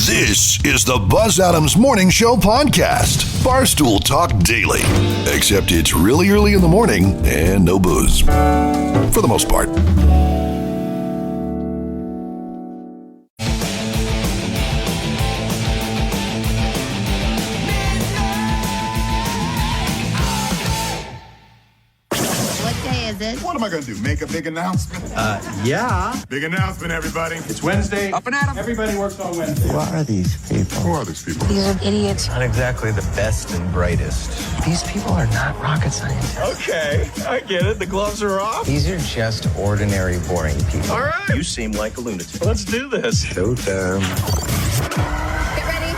This is the Buzz Adams Morning Show podcast. Barstool Talk Daily. Except it's really early in the morning and no booze. For the most part. What am I going to do? Make a big announcement? Yeah. Big announcement, everybody. It's Wednesday. Up and at 'em. Everybody works on Wednesday. What are these people? Who are these people? These are idiots. Not exactly the best and brightest. These people are not rocket scientists. Okay, I get it. The gloves are off. These are just ordinary, boring people. All right. You seem like a lunatic. Let's do this. Showtime. Get ready.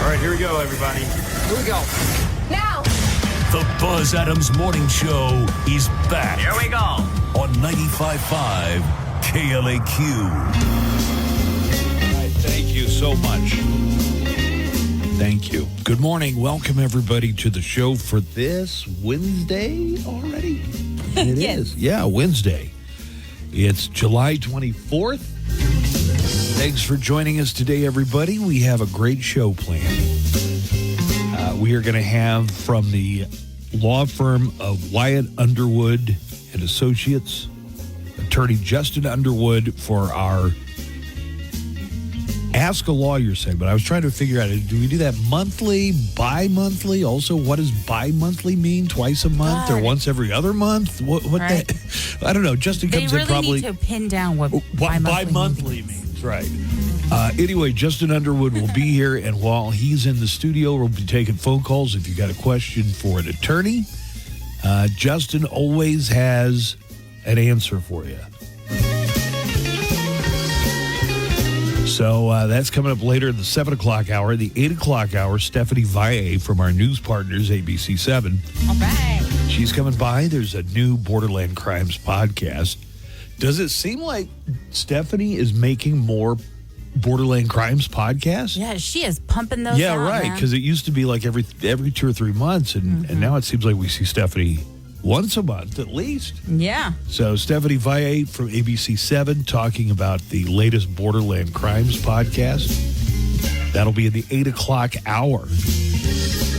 All right, here we go, everybody. Here we go. Now. The Buzz Adams Morning Show is back. Here we go. On 95.5 KLAQ. All right, thank you so much. Thank you. Good morning. Welcome, everybody, to the show for this Wednesday already. It is. Yeah, Wednesday. It's July 24th. Thanks for joining us today, everybody. We have a great show planned. We are going to have from the law firm of Wyatt Underwood and Associates, attorney Justin Underwood, for our Ask a Lawyer segment. I was trying to figure out, do we do that monthly, bi-monthly? Also, what does bi-monthly mean? Twice a month or once every other month? What right. I don't know. Justin comes in probably... They really need to pin down what bi-monthly means. Right. Anyway, Justin Underwood will be here, and while he's in the studio, we'll be taking phone calls. If you got a question for an attorney, Justin always has an answer for you. So that's coming up later in the 7 o'clock hour. The 8 o'clock hour, Stephanie Valle from our news partners, ABC7. All right. She's coming by. There's a new Borderland Crimes podcast. Does it seem like Stephanie is making more Borderland Crimes podcasts? Yeah, she is pumping those out, right, because it used to be like every 2 or 3 months, and now it seems like we see Stephanie once a month at least. Yeah. So Stephanie Valle from ABC7 talking about the latest Borderland Crimes podcast. That'll be in the 8 o'clock hour.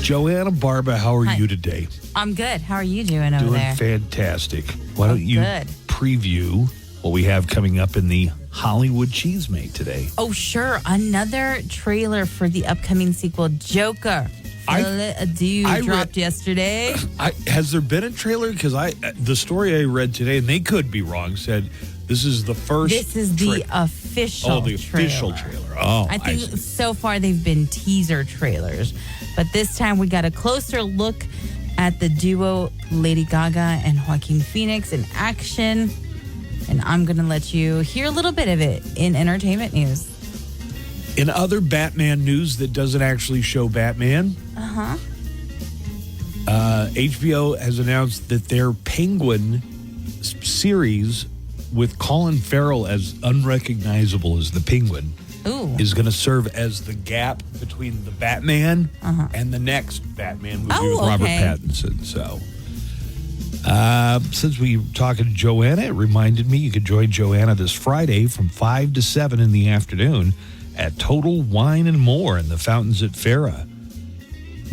Joanna Barba, how are you today? I'm good. How are you doing over there? Doing fantastic. Why don't you preview what we have coming up in the Hollywood Cheesemate today? Oh, sure. Another trailer for the upcoming sequel, Joker. Dropped yesterday. Has there been a trailer? Because the story I read today, and they could be wrong, said this is the first. This is the official. Oh, the official trailer. Oh, I think so far they've been teaser trailers, but this time we got a closer look at the duo Lady Gaga and Joaquin Phoenix in action, and I'm going to let you hear a little bit of it in entertainment news. In other Batman news that doesn't actually show Batman, HBO has announced that their Penguin series with Colin Farrell as unrecognizable as the Penguin is going to serve as the gap between the Batman and the next Batman movie with Robert Pattinson. So, since we were talking to Joanna, it reminded me you could join Joanna this Friday from 5 to 7 in the afternoon at Total Wine and More in the Fountains at Farrah.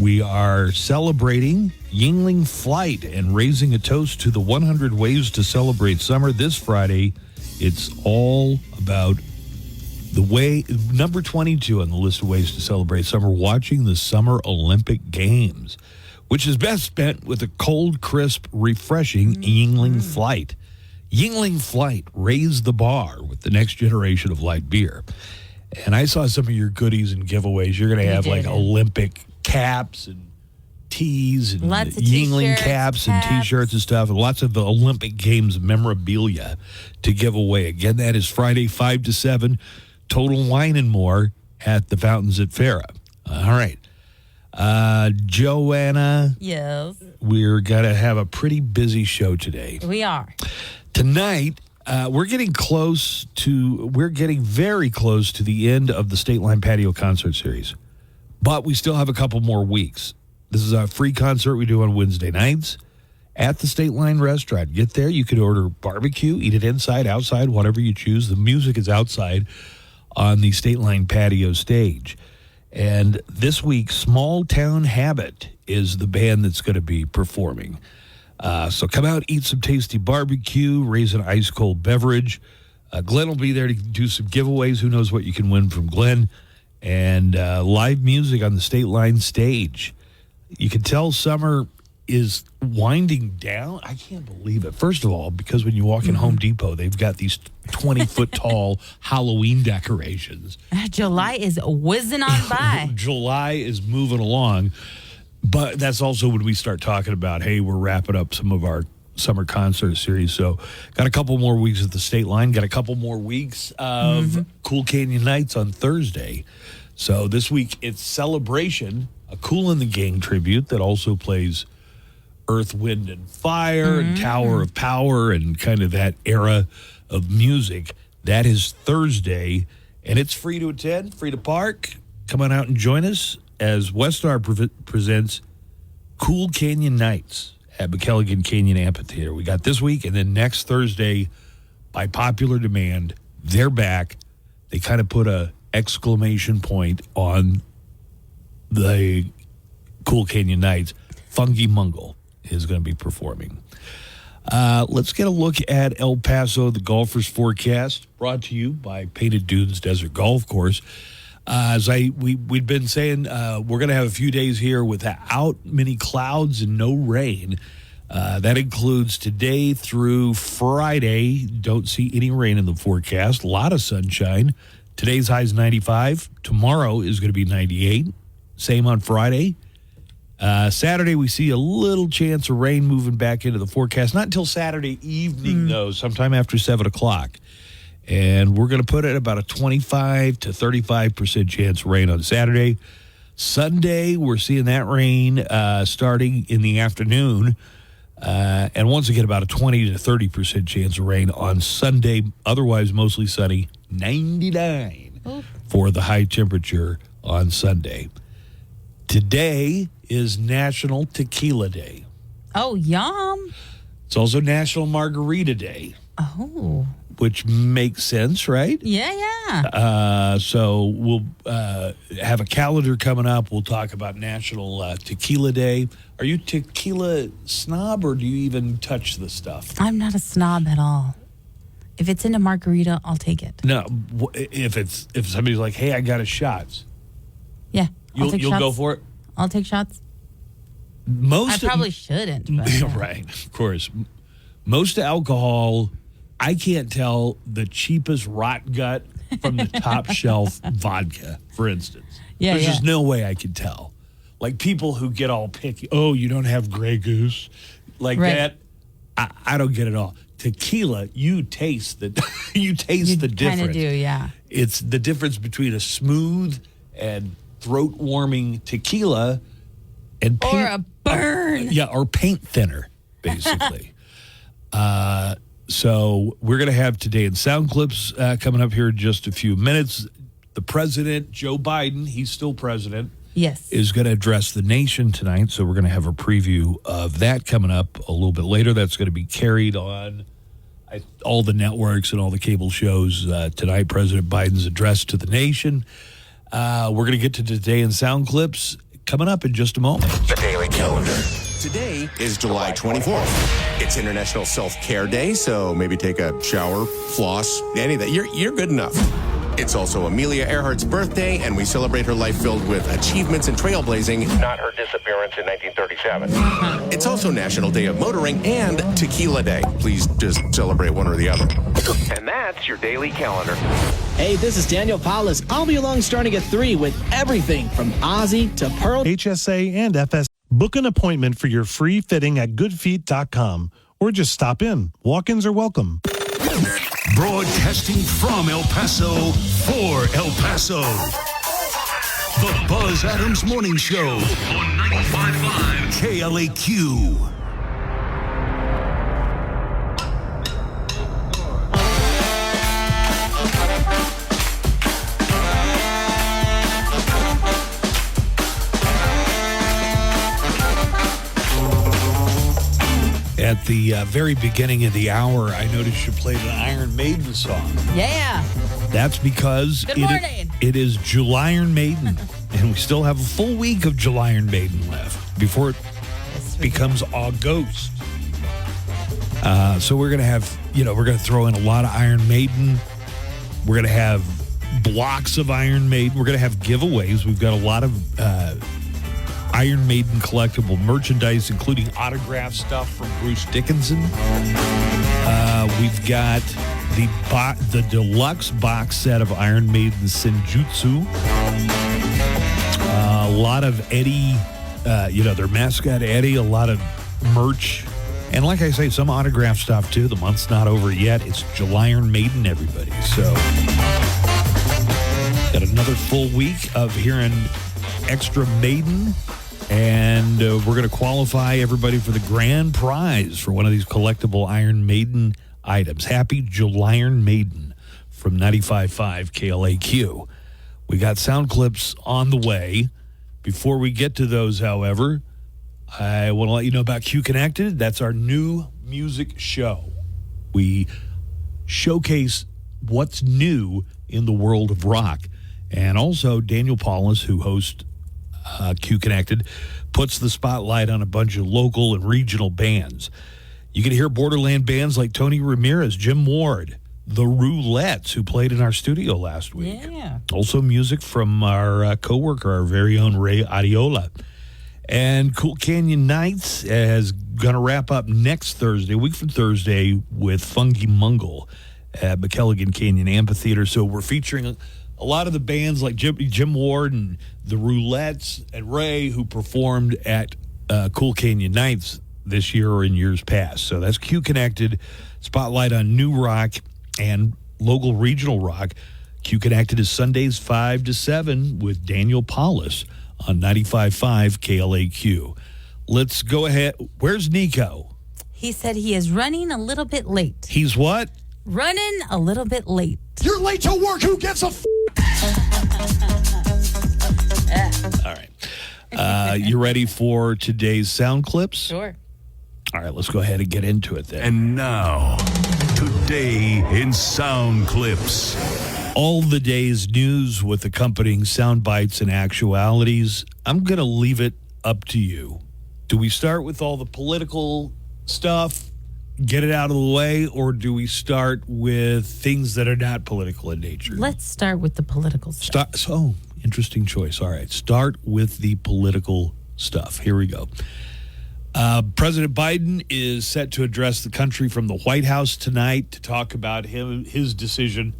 We are celebrating Yingling Flight and raising a toast to the 100 Ways to Celebrate Summer this Friday. It's all about the way, number 22 on the list of ways to celebrate summer, watching the Summer Olympic Games, which is best spent with a cold, crisp, refreshing Yingling Flight. Yingling Flight, raise the bar with the next generation of light beer. And I saw some of your goodies and giveaways. You're going to have like Olympic caps and tees and lots of Yingling caps and T-shirts and stuff, and lots of the Olympic Games memorabilia to give away. Again, that is Friday, 5 to 7, Total Wine and More at the Fountains at Farrah. All right. Joanna. Yes. We're going to have a pretty busy show today. We are. Tonight, we're getting very close to the end of the State Line Patio concert series. But we still have a couple more weeks. This is a free concert we do on Wednesday nights at the State Line Restaurant. Get there. You could order barbecue, eat it inside, outside, whatever you choose. The music is outside. on the State Line patio stage. And this week, Small Town Habit is the band that's going to be performing. So come out, eat some tasty barbecue, raise an ice-cold beverage. Glenn will be there to do some giveaways. Who knows what you can win from Glenn. And live music on the State Line stage. You can tell summer is winding down. I can't believe it. First of all, because when you walk in Home Depot, they've got these 20-foot tall Halloween decorations. July is whizzing on by. July is moving along. But that's also when we start talking about, hey, we're wrapping up some of our summer concert series. So got a couple more weeks at the State Line. Got a couple more weeks of Cool Canyon Nights on Thursday. So this week it's Celebration, a Kool and the Gang tribute that also plays Earth, Wind, and Fire and Tower of Power and kind of that era of music. That is Thursday, and it's free to attend, free to park. Come on out and join us as Westar presents Cool Canyon Nights at McKelligon Canyon Amphitheater. We got this week, and then next Thursday, by popular demand, they're back. They kind of put a exclamation point on the Cool Canyon Nights. Funky Mungle is going to be performing. Let's get a look at El Paso, the golfers forecast, brought to you by Painted Dunes Desert Golf Course. As we'd been saying, we're going to have a few days here without many clouds and no rain. That includes today through Friday. Don't see any rain in the forecast. A lot of sunshine. Today's high is 95. Tomorrow is going to be 98. Same on Friday. Saturday, we see a little chance of rain moving back into the forecast. Not until Saturday evening, though, sometime after 7 o'clock. And we're going to put it about a 25 to 35% chance of rain on Saturday. Sunday, we're seeing that rain starting in the afternoon. And once again, about a 20 to 30% chance of rain on Sunday. Otherwise, mostly sunny, 99 for the high temperature on Sunday. Today is National Tequila Day. Oh, yum. It's also National Margarita Day. Oh. Which makes sense, right? Yeah. So we'll have a calendar coming up. We'll talk about National Tequila Day. Are you tequila snob, or do you even touch the stuff? I'm not a snob at all. If it's in a margarita, I'll take it. No, if somebody's like, "Hey, I got a shots," yeah, you'll go for it. I'll take shots. I probably shouldn't. But, right, of course. Most alcohol, I can't tell the cheapest rot gut from the top shelf vodka, for instance. Yeah, There's just no way I can tell. Like people who get all picky. Oh, you don't have Grey Goose, like that. I don't get it all. Tequila, you taste the the difference. Kind of do, yeah. It's the difference between a smooth and throat warming tequila and paint, or a burn. or paint thinner, basically. So we're going to have Today in Sound clips coming up here in just a few minutes. The president, Joe Biden, he's still president. Yes. Is going to address the nation tonight. So we're going to have a preview of that coming up a little bit later. That's going to be carried on all the networks and all the cable shows tonight. President Biden's address to the nation. We're going to get to Today in Sound clips coming up in just a moment. The Daily Calendar. Today is July 24th. It's International Self-Care Day, so maybe take a shower, floss, any of that. You're good enough. It's also Amelia Earhart's birthday, and we celebrate her life filled with achievements and trailblazing, not her disappearance in 1937. It's also National Day of Motoring and Tequila Day. Please just celebrate one or the other. And that's your Daily Calendar. Hey, this is Daniel Paulus. I'll be along starting at 3 with everything from Ozzy to Pearl. HSA and FS. Book an appointment for your free fitting at goodfeet.com or just stop in. Walk-ins are welcome. Broadcasting from El Paso for El Paso. The Buzz Adams Morning Show on 95.5 KLAQ. At the very beginning of the hour, I noticed you played an Iron Maiden song. Yeah. That's because Good morning. it is July Iron Maiden, and we still have a full week of July Iron Maiden left before it becomes August. So we're going to have, we're going to throw in a lot of Iron Maiden. We're going to have blocks of Iron Maiden. We're going to have giveaways. We've got a lot of Iron Maiden collectible merchandise, including autograph stuff from Bruce Dickinson. We've got the deluxe box set of Iron Maiden Senjutsu. A lot of Eddie, their mascot Eddie, a lot of merch. And like I say, some autograph stuff too. The month's not over yet. It's July Iron Maiden, everybody. So got another full week of hearing extra Maiden. And we're going to qualify everybody for the grand prize for one of these collectible Iron Maiden items. Happy July Iron Maiden from 95.5 KLAQ. We got sound clips on the way. Before we get to those, however, I want to let you know about Q Connected. That's our new music show. We showcase what's new in the world of rock. And also, Daniel Paulus, who hosts Q Connected, puts the spotlight on a bunch of local and regional bands. You can hear borderland bands like Tony Ramirez, Jim Ward, the Roulettes, who played in our studio last week. Yeah. Also music from our coworker, our very own Ray Adiola. And Cool Canyon Nights is going to wrap up next Thursday, a week from Thursday, with Funky Mungle at McKelligan Canyon Amphitheater. So we're featuring a lot of the bands like Jim Ward and the Roulettes and Ray, who performed at Cool Canyon Nights this year or in years past. So that's Q Connected, spotlight on new rock and local regional rock. Q Connected is Sundays 5 to 7 with Daniel Paulus on 95.5 KLAQ. Let's go ahead. Where's Nico? He said he is running a little bit late. He's what? Running a little bit late. You're late to work. Who gets a All right. You ready for today's sound clips? Sure. All right, let's go ahead and get into it then. And now, today in Sound Clips. All the day's news with accompanying sound bites and actualities. I'm going to leave it up to you. Do we start with all the political stuff, get it out of the way, or do we start with things that are not political in nature? Let's start with the political stuff. Interesting choice. All right, start with the political stuff. Here we go. President Biden is set to address the country from the White House tonight to talk about his decision.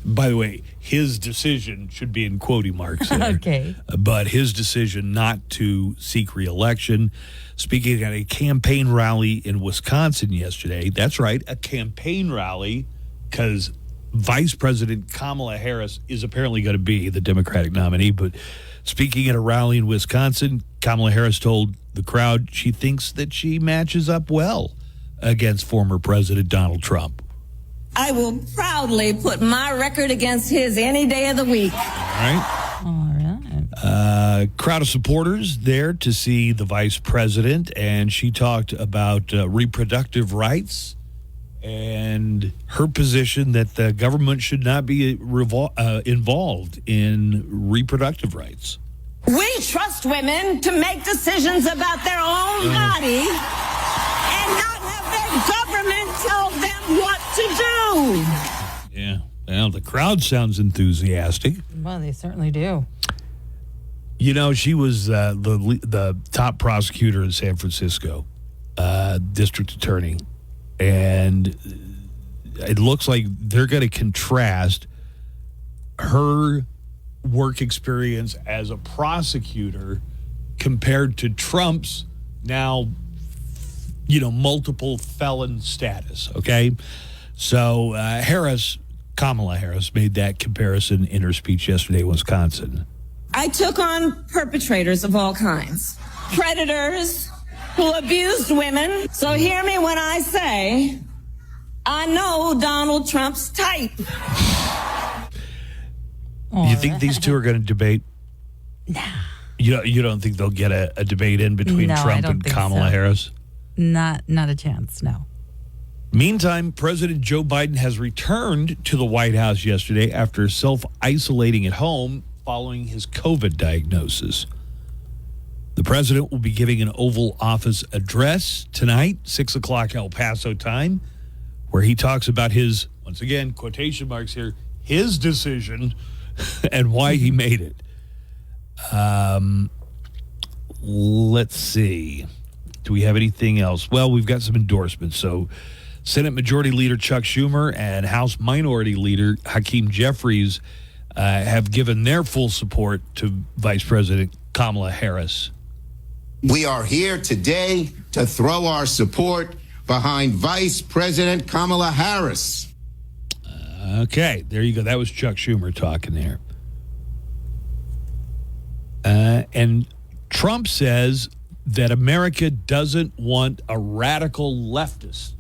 By the way, his decision should be in quoting marks there. Okay. But his decision not to seek re-election. Speaking at a campaign rally in Wisconsin yesterday. That's right, a campaign rally, because Vice President Kamala Harris is apparently going to be the Democratic nominee. But speaking at a rally in Wisconsin, Kamala Harris told the crowd she thinks that she matches up well against former President Donald Trump. I will proudly put my record against his any day of the week. All right. All right. Crowd of supporters there to see the vice president, and she talked about reproductive rights and her position that the government should not be involved in reproductive rights. We trust women to make decisions about their own body and not have their government tell them what to do. Yeah. Well, the crowd sounds enthusiastic. Well, they certainly do. You know, she was the top prosecutor in San Francisco, district attorney. And it looks like they're going to contrast her work experience as a prosecutor compared to Trump's now, multiple felon status, okay? So Kamala Harris made that comparison in her speech yesterday in Wisconsin. I took on perpetrators of all kinds, predators who abused women. So hear me when I say, I know Donald Trump's type. You think these two are going to debate? Nah. You don't think they'll get a debate in between No, I Trump don't and think Kamala so. Harris? Not a chance, no. Meantime, President Joe Biden has returned to the White House yesterday after self-isolating at home following his COVID diagnosis. The president will be giving an Oval Office address tonight, 6 o'clock El Paso time, where he talks about his, once again, quotation marks here, his decision and why he made it. Let's see. Do we have anything else? Well, we've got some endorsements. So Senate Majority Leader Chuck Schumer and House Minority Leader Hakeem Jeffries have given their full support to Vice President Kamala Harris. We are here today to throw our support behind Vice President Kamala Harris. Okay, there you go. That was Chuck Schumer talking there. And Trump says that America doesn't want a radical leftist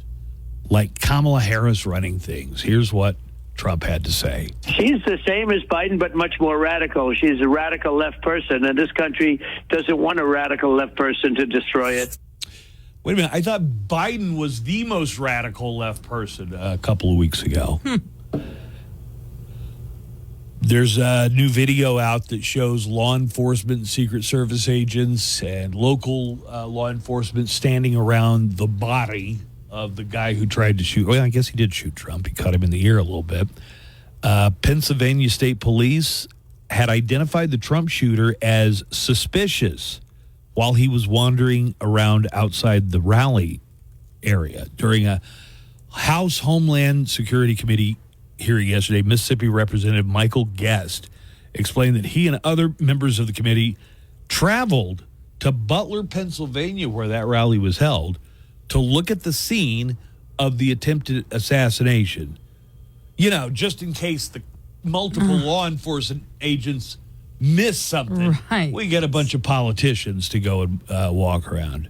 like Kamala Harris running things. Here's what Trump had to say. She's the same as Biden, but much more radical. She's a radical left person, and this country doesn't want a radical left person to destroy it. Wait a minute. I thought Biden was the most radical left person a couple of weeks ago. There's a new video out that shows law enforcement and Secret Service agents and local law enforcement standing around the body of the guy who tried to shoot. Well, I guess he did shoot Trump. He cut him in the ear a little bit. Pennsylvania State Police had identified the Trump shooter as suspicious while he was wandering around outside the rally area. During a House Homeland Security Committee hearing yesterday, Mississippi Representative Michael Guest explained that he and other members of the committee traveled to Butler, Pennsylvania, where that rally was held, to look at the scene of the attempted assassination. You know, just in case the multiple law enforcement agents miss something. Right. We get a bunch of politicians to go and walk around.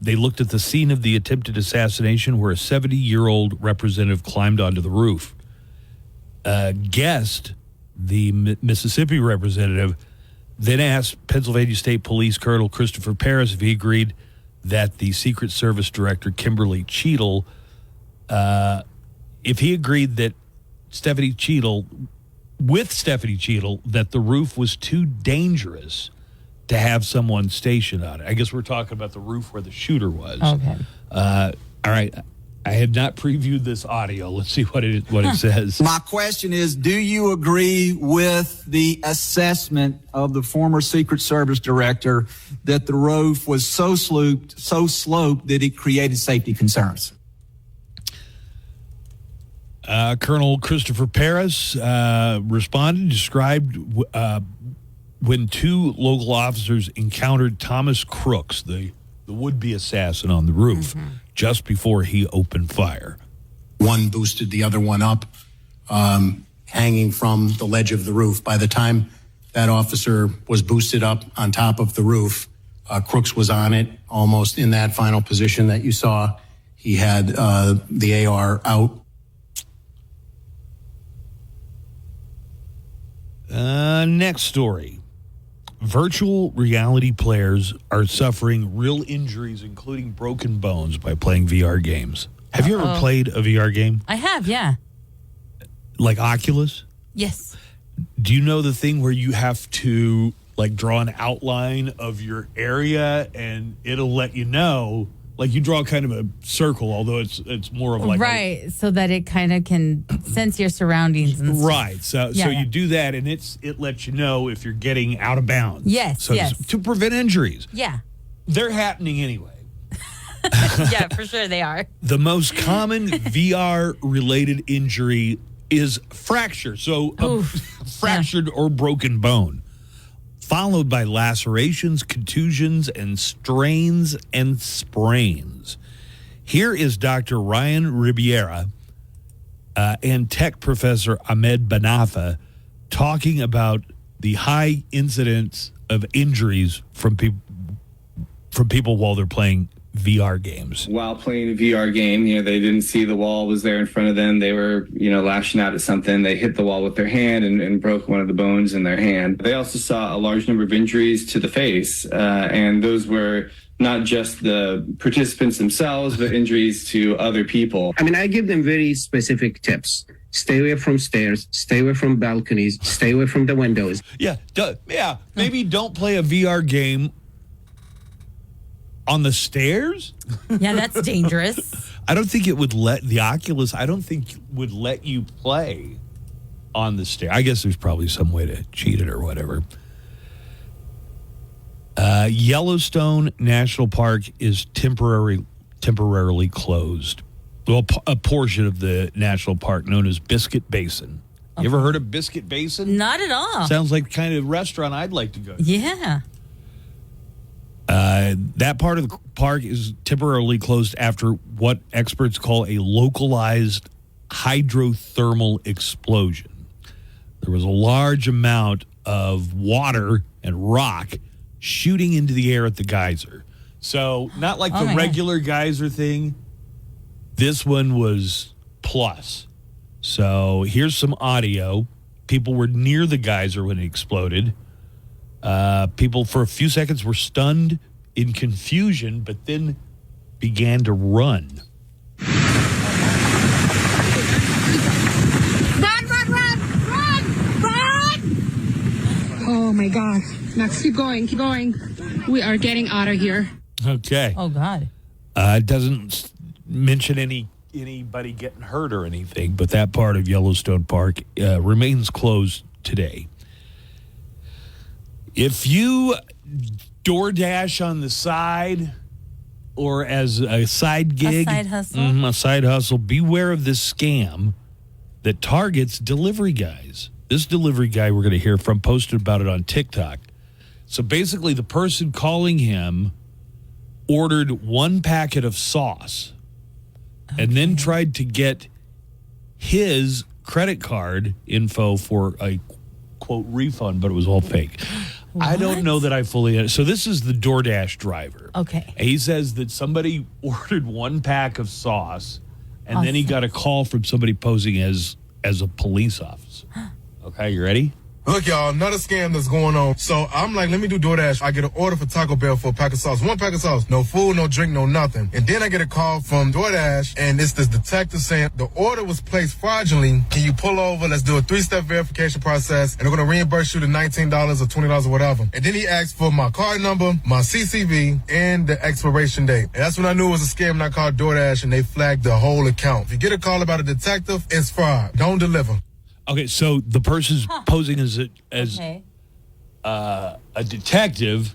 They looked at the scene of the attempted assassination where a 70-year-old representative climbed onto the roof. Guest, the Mississippi representative, then asked Pennsylvania State Police Colonel Christopher Paris if he agreed that the Secret Service Director, Kimberly Cheadle, if he agreed that Stephanie Cheadle, that the roof was too dangerous to have someone stationed on it. I guess we're talking about the roof where the shooter was. Okay. All right. I had not previewed this audio. Let's see what it says. My question is, do you agree with the assessment of the former Secret Service director that the roof was so sloped that it created safety concerns? Colonel Christopher Paris responded, described when two local officers encountered Thomas Crooks, the would-be assassin on the roof, just before he opened fire. One boosted the other one up, hanging from the ledge of the roof. By the time that officer was boosted up on top of the roof, Crooks was on it, almost in that final position that you saw. He had the AR out. Next story. Virtual reality players are suffering real injuries, including broken bones, by playing VR games. Have you ever played a VR game? I have, yeah. Like Oculus? Yes. Do you know the thing where you have to draw an outline of your area and it'll let you know? Like you draw kind of a circle, although it's more of right, so that it kind of can sense your surroundings and stuff. Right. So you do that, and it lets you know if you're getting out of bounds. Yes. So to prevent injuries. Yeah. They're happening anyway. Yeah, for sure they are. The most common VR-related injury is fracture. So fractured or broken bone, followed by lacerations, contusions, and strains and sprains. Here is Dr. Ryan Ribiera and tech professor Ahmed Banafa talking about the high incidence of injuries from people while they're playing VR games. While playing a VR game, they didn't see the wall was there in front of them. They were, lashing out at something. They hit the wall with their hand and broke one of the bones in their hand. They also saw a large number of injuries to the face, and those were not just the participants themselves, but injuries to other people. I mean, I give them very specific tips. Stay away from stairs, stay away from balconies, stay away from the windows. Yeah, maybe don't play a VR game on the stairs. Yeah, that's dangerous. I don't think it would let the Oculus, I don't think would let you play on the stair. I guess there's probably some way to cheat it or whatever. Yellowstone National Park is temporarily closed. Well, a portion of the national park known as Biscuit Basin. You ever heard of Biscuit Basin? Not at all. Sounds like the kind of restaurant I'd like to go to. Yeah. That part of the park is temporarily closed after what experts call a localized hydrothermal explosion. There was a large amount of water and rock shooting into the air at the geyser. So not like the regular geyser thing. This one was plus. So here's some audio. People were near the geyser when it exploded. People for a few seconds were stunned in confusion, but then began to run. Run! Oh my God. Max, keep going. We are getting out of here. Okay. Oh, God. It doesn't mention anybody getting hurt or anything, but that part of Yellowstone Park remains closed today. If you DoorDash on the side or as a side gig, a side hustle, beware of this scam that targets delivery guys. This delivery guy we're going to hear from posted about it on TikTok. So basically the person calling him ordered one packet of sauce and then tried to get his credit card info for a, quote, refund, but it was all fake. What? I don't know that I fully... So this is the DoorDash driver. Okay. He says that somebody ordered one pack of sauce, and then he got a call from somebody posing as a police officer. Okay, you ready? Look, y'all, another scam that's going on. So I'm like, let me do DoorDash. I get an order for Taco Bell for a pack of sauce. One pack of sauce. No food, no drink, no nothing. And then I get a call from DoorDash, and it's this detective saying, the order was placed fraudulently. Can you pull over? Let's do a 3-step verification process, and we're going to reimburse you the $19 or $20 or whatever. And then he asked for my card number, my CCV, and the expiration date. And that's when I knew it was a scam, and I called DoorDash, and they flagged the whole account. If you get a call about a detective, it's fraud. Don't deliver. Okay, so the person's posing as a detective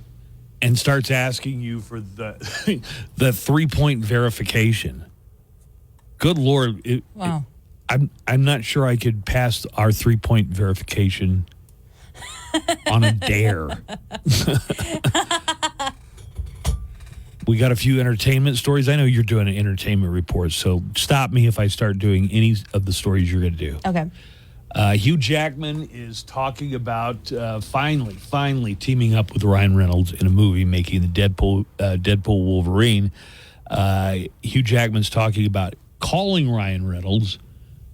and starts asking you for the 3-point verification. Good Lord! Wow. I'm not sure I could pass our 3-point verification on a dare. We got a few entertainment stories. I know you're doing an entertainment report, so stop me if I start doing any of the stories you're going to do. Okay. Hugh Jackman is talking about finally teaming up with Ryan Reynolds in a movie, making the Deadpool Wolverine. Hugh Jackman's talking about calling Ryan Reynolds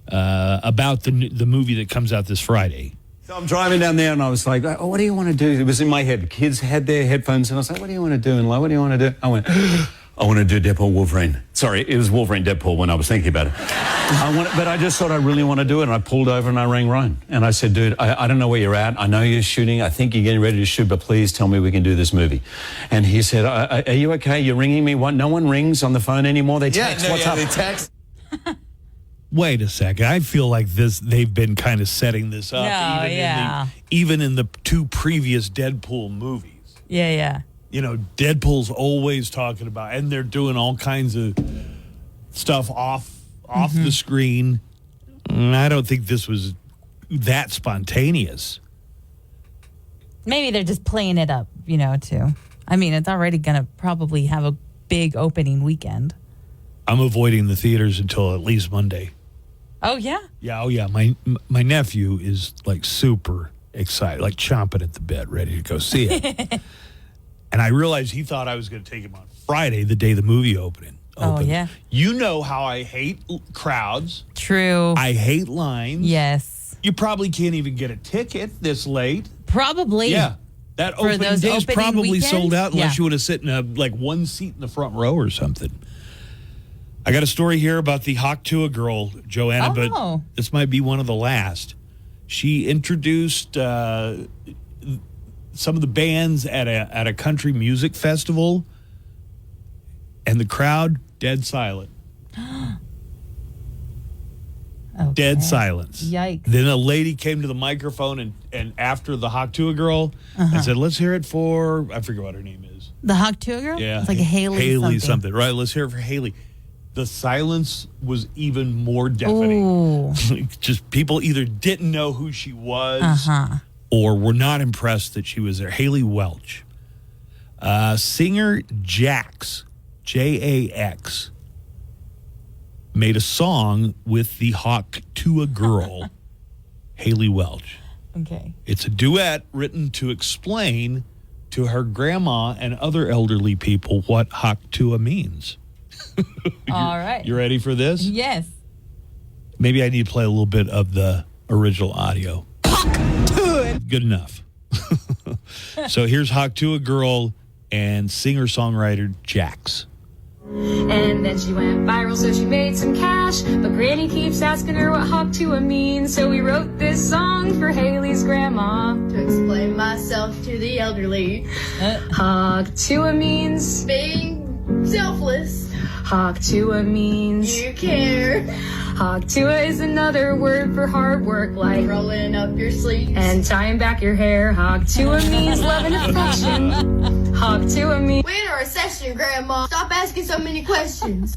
about the movie that comes out this Friday. So I'm driving down there and I was like, oh, what do you want to do? It was in my head. Kids had their headphones and I was like, what do you want to do? And like, what do you want to do? I went, I want to do Deadpool Wolverine. Sorry, it was Wolverine Deadpool when I was thinking about it. But I just thought I really want to do it. And I pulled over and I rang Ryan. And I said, dude, I don't know where you're at. I know you're shooting. I think you're getting ready to shoot, but please tell me we can do this movie. And he said, are you okay? You're ringing me? What? No one rings on the phone anymore? They text. What's up? They text. Wait a second. I feel like they've been kind of setting this up even in the 2 previous Deadpool movies. Yeah. You know, Deadpool's always talking about, and they're doing all kinds of stuff off the screen. And I don't think this was that spontaneous. Maybe they're just playing it up, too. I mean, it's already going to probably have a big opening weekend. I'm avoiding the theaters until at least Monday. Oh, yeah? Yeah, My nephew is, like, super excited, like chomping at the bit, ready to go see it. And I realized he thought I was going to take him on Friday, the day the movie opened. Oh, yeah. You know how I hate crowds. True. I hate lines. Yes. You probably can't even get a ticket this late. Probably. Yeah. That For opening those day's opening probably weekends? sold out unless Yeah. you would have sit in one seat in the front row or something. I got a story here about the Hawktua girl, Joanna, but this might be one of the last. She introduced some of the bands at a country music festival, and the crowd dead silent. Dead silence. Yikes. Then a lady came to the microphone and after the Hawktua girl and said, let's hear it for, I forget what her name is. The Hawktua girl? Yeah. It's like a Haley something. Right, let's hear it for Haley. The silence was even more deafening. Just people either didn't know who she was or were not impressed that she was there. Haley Welch. Singer Jax, Jax, made a song with the Hawktua girl, Haley Welch. Okay. It's a duet written to explain to her grandma and other elderly people what Hawktua means. All right. You ready for this? Yes. Maybe I need to play a little bit of the original audio. Good enough. So here's Hawktua girl and singer-songwriter Jax. And then she went viral, so she made some cash. But Granny keeps asking her what Hawktua means. So we wrote this song for Haley's grandma. To explain myself to the elderly. Hawktua means being selfless. Hawktua means you care. Hawktua is another word for hard work, like rolling up your sleeves and tying back your hair. Hawktua means love and affection. Hawktua means we're in a recession, Grandma. Stop asking so many questions.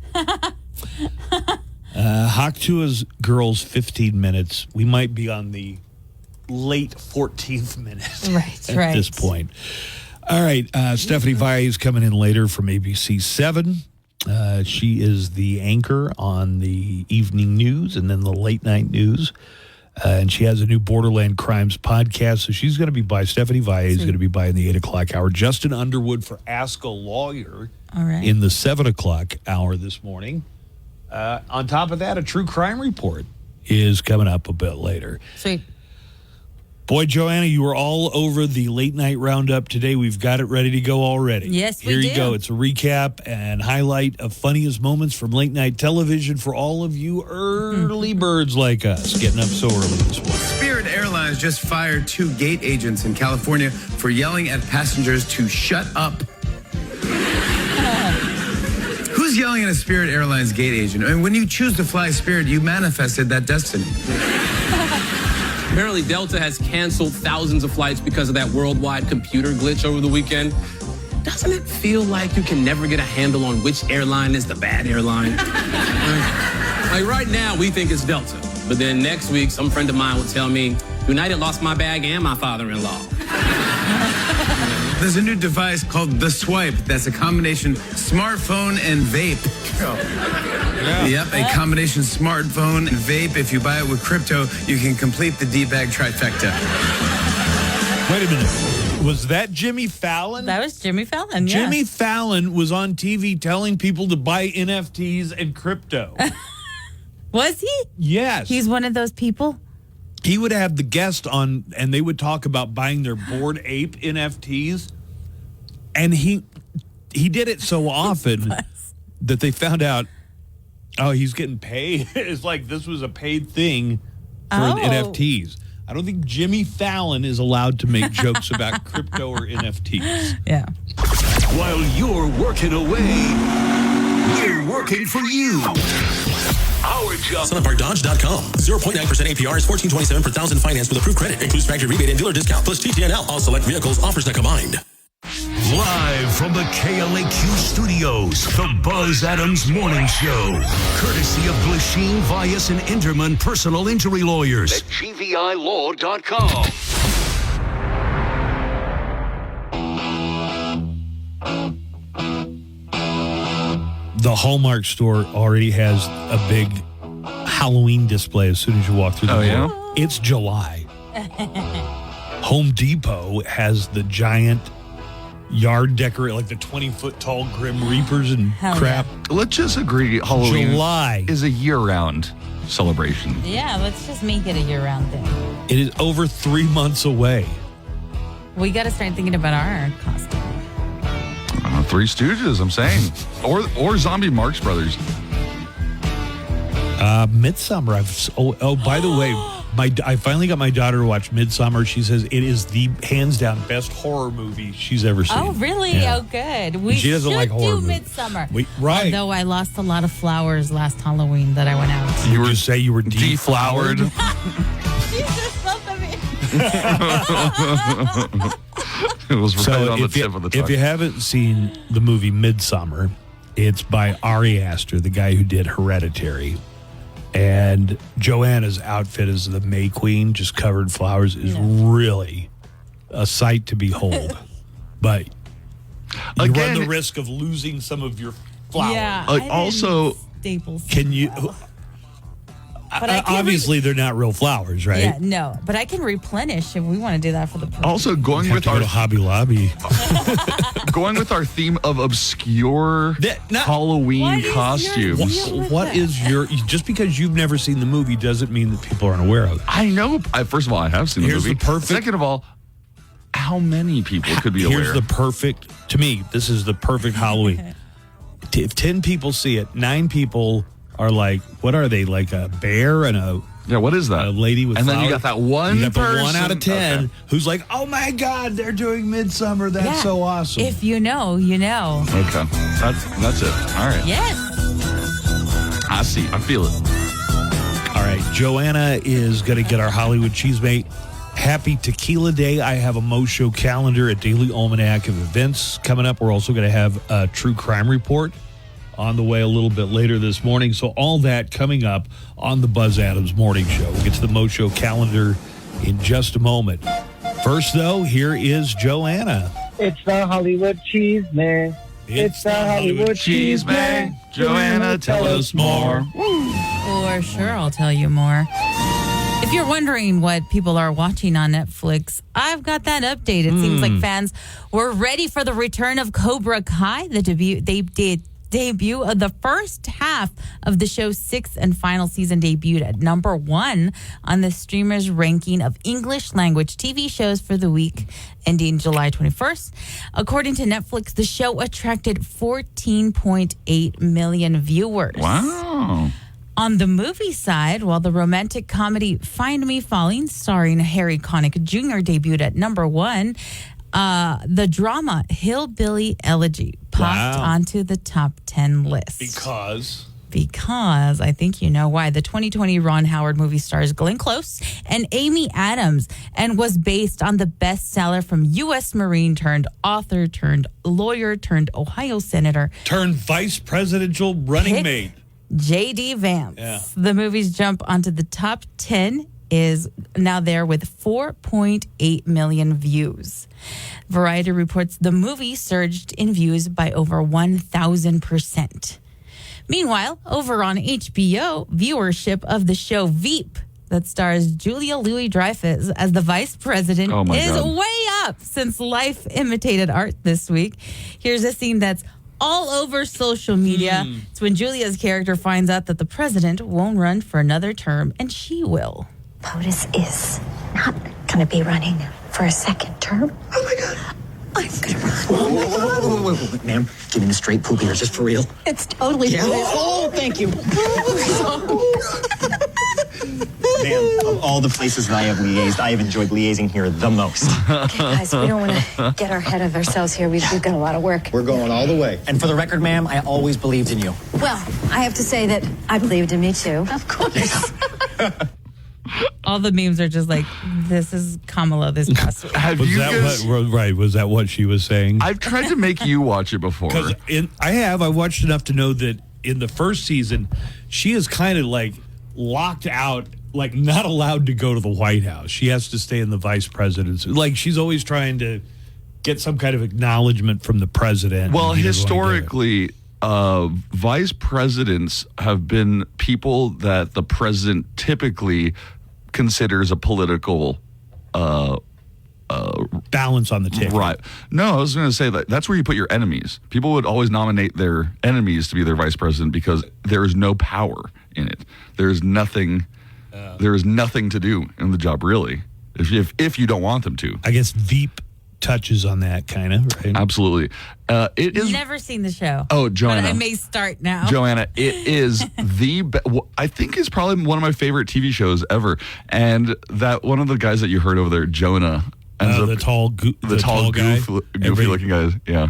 Hawktua's girls 15 minutes. We might be on the late 14th minute at this point. All right, Stephanie Vai is coming in later from ABC 7. She is the anchor on the evening news and then the late night news. And she has a new Borderland Crimes podcast. So she's going to be by. Stephanie Vai is going to be by in the 8 o'clock hour. Justin Underwood for Ask a Lawyer in the 7 o'clock hour this morning. On top of that, a true crime report is coming up a bit later. Sweet. Boy, Joanna, you were all over the late night roundup today. We've got it ready to go already. Yes, we Here do. you go. It's a recap and highlight of funniest moments from late night television for all of you early birds like us, getting up so early this morning. Spirit Airlines just fired 2 gate agents in California for yelling at passengers to shut up. Who's yelling at a Spirit Airlines gate agent? I mean, when you choose to fly Spirit, you manifested that destiny. Apparently, Delta has canceled thousands of flights because of that worldwide computer glitch over the weekend. Doesn't it feel like you can never get a handle on which airline is the bad airline? Like right now, we think it's Delta. But then next week, some friend of mine will tell me, United lost my bag and my father-in-law. There's a new device called The Swipe that's a combination smartphone and vape. Yep, a combination smartphone and vape. If you buy it with crypto, you can complete the D-bag trifecta. Wait a minute. Was that Jimmy Fallon? That was Jimmy Fallon, yeah. Jimmy Fallon was on TV telling people to buy NFTs and crypto. Was he? Yes. He's one of those people? He would have the guest on, and they would talk about buying their Bored Ape NFTs. And he did it so often that they found out, oh, he's getting paid. It's like this was a paid thing for NFTs. I don't think Jimmy Fallon is allowed to make jokes about crypto or NFTs. Yeah. While you're working away, we're working for you. Our job. SunParkDodge.com. 0.9% APR is $14.27 per thousand financed with approved credit. Includes factory rebate and dealer discount plus TTNL. All select vehicles. Offers not combined. Live from the KLAQ studios, the Buzz Adams Morning Show. Courtesy of Glasheen, Vyas, and Inderman Personal Injury Lawyers at GVILaw.com. The Hallmark store already has a big Halloween display as soon as you walk through the door. Yeah? It's July. Home Depot has the giant yard decorate, like the 20-foot tall Grim Reapers and crap. Let's just agree Halloween July is a year-round celebration. Yeah, let's just make it a year-round thing. It is over 3 months away. We got to start thinking about our costume. Three Stooges, I'm saying. Or Zombie Marx Brothers. Midsummer. By the way, I finally got my daughter to watch Midsummer. She says it is the hands down best horror movie she's ever seen. Oh, really? Yeah. Oh, good. We She doesn't should like horror do movies. Midsummer. Right. Although I lost a lot of flowers last Halloween that I went out. You were say you were deflowered. Jesus, both of me. It was right So on the if tip of the if tongue. you haven't seen the movie Midsummer, it's by Ari Aster, the guy who did Hereditary. And Joanna's outfit as the May Queen, just covered in flowers, is really a sight to behold. But you Again, run the risk of losing some of your flowers. Yeah. also, Staples. Can you? But I can Obviously, they're not real flowers, right? Yeah, no. But I can replenish if we want to do that for the program. also going Have with to go our to Hobby Lobby. going with our theme of obscure Halloween costumes. What is your? Just because you've never seen the movie doesn't mean that people aren't aware of it. I know. First of all, I have seen the Here's movie. the perfect- Second of all, how many people could be Here's aware? the perfect. To me, this is the perfect Halloween. If 10 people see it, 9 people are like, "What are they? Like a bear and a?" Yeah, what is that? A lady with And then you flowers? got that one You got the 1 out of person- 10 okay. who's like, "Oh my God, they're doing Midsummer. That's Yeah. so awesome." If you know, you know. Okay, that's it. All right. Yes. I see. I feel it. All right, Joanna is going to get our Hollywood Cheesemate. Happy Tequila Day. I have a Mo Show calendar, a daily almanac of events coming up. We're also going to have a true crime report on the way a little bit later this morning. So all that coming up on the Buzz Adams Morning Show. We'll get to the Mo Show calendar in just a moment. First, though, here is Joanna. It's the Hollywood Cheesemate. It's the Hollywood Cheesemate. Joanna, tell us more. Or sure, I'll tell you more. If you're wondering what people are watching on Netflix, I've got that update. It seems like fans were ready for the return of Cobra Kai. The debut of the first half of the show's 6th and final season debuted at number 1 on the streamer's ranking of English language TV shows for the week ending July 21st. According to Netflix, the show attracted 14.8 million viewers. Wow. On the movie side, while the romantic comedy Find Me Falling, starring Harry Connick Jr., debuted at number 1, the drama Hillbilly Elegy popped onto the top 10 list. Because I think you know why. The 2020 Ron Howard movie stars Glenn Close and Amy Adams and was based on the bestseller from U.S. Marine turned author turned lawyer turned Ohio senator Turned vice presidential running mate. J.D. Vance. Yeah. The movie's jump onto the top 10 is now there with 4.8 million views. Variety reports the movie surged in views by over 1,000%. Meanwhile, over on HBO, viewership of the show Veep, that stars Julia Louis-Dreyfus as the vice president, Oh my is God. way up since Life imitated art this week. Here's a scene that's all over social media. It's when Julia's character finds out that the president won't run for another term, and she will. POTUS is not going to be running for a second term. Oh my God. I'm going to run. Wait, ma'am, give me the straight poop here. Is this for real? It's totally Yeah. real. Oh, thank you. Ma'am, of all the places that I have liaised, I have enjoyed liaising here the most. Okay, guys, we don't want to get ahead of ourselves here. We've got a lot of work. We're going all the way. And for the record, ma'am, I always believed in you. Well, I have to say that I believed in me too. Of course. All the memes are just like, this is Kamala this past week. Have Was you that guys? Was that what she was saying? I've tried to make you watch it before. I watched enough to know that in the first season, she is kind of like locked out, like not allowed to go to the White House. She has to stay in the vice presidency. Like she's always trying to get some kind of acknowledgement from the president. Well, and he doesn't wanna do it. historically, vice presidents have been people that the president typically considers a political balance on the ticket. Right. No, I was going to say that's where you put your enemies. People would always nominate their enemies to be their vice president because there is no power in it. There's nothing. There is nothing to do in the job, really. If you don't want them to. I guess Veep touches on that kind of, right? Absolutely. It is. Never seen the show. Oh, Joanna. But I may start now. Joanna, it is I think it's probably one of my favorite TV shows ever. And that one of the guys that you heard over there, Jonah, ends up the tall guy? goofy looking guy. Yeah.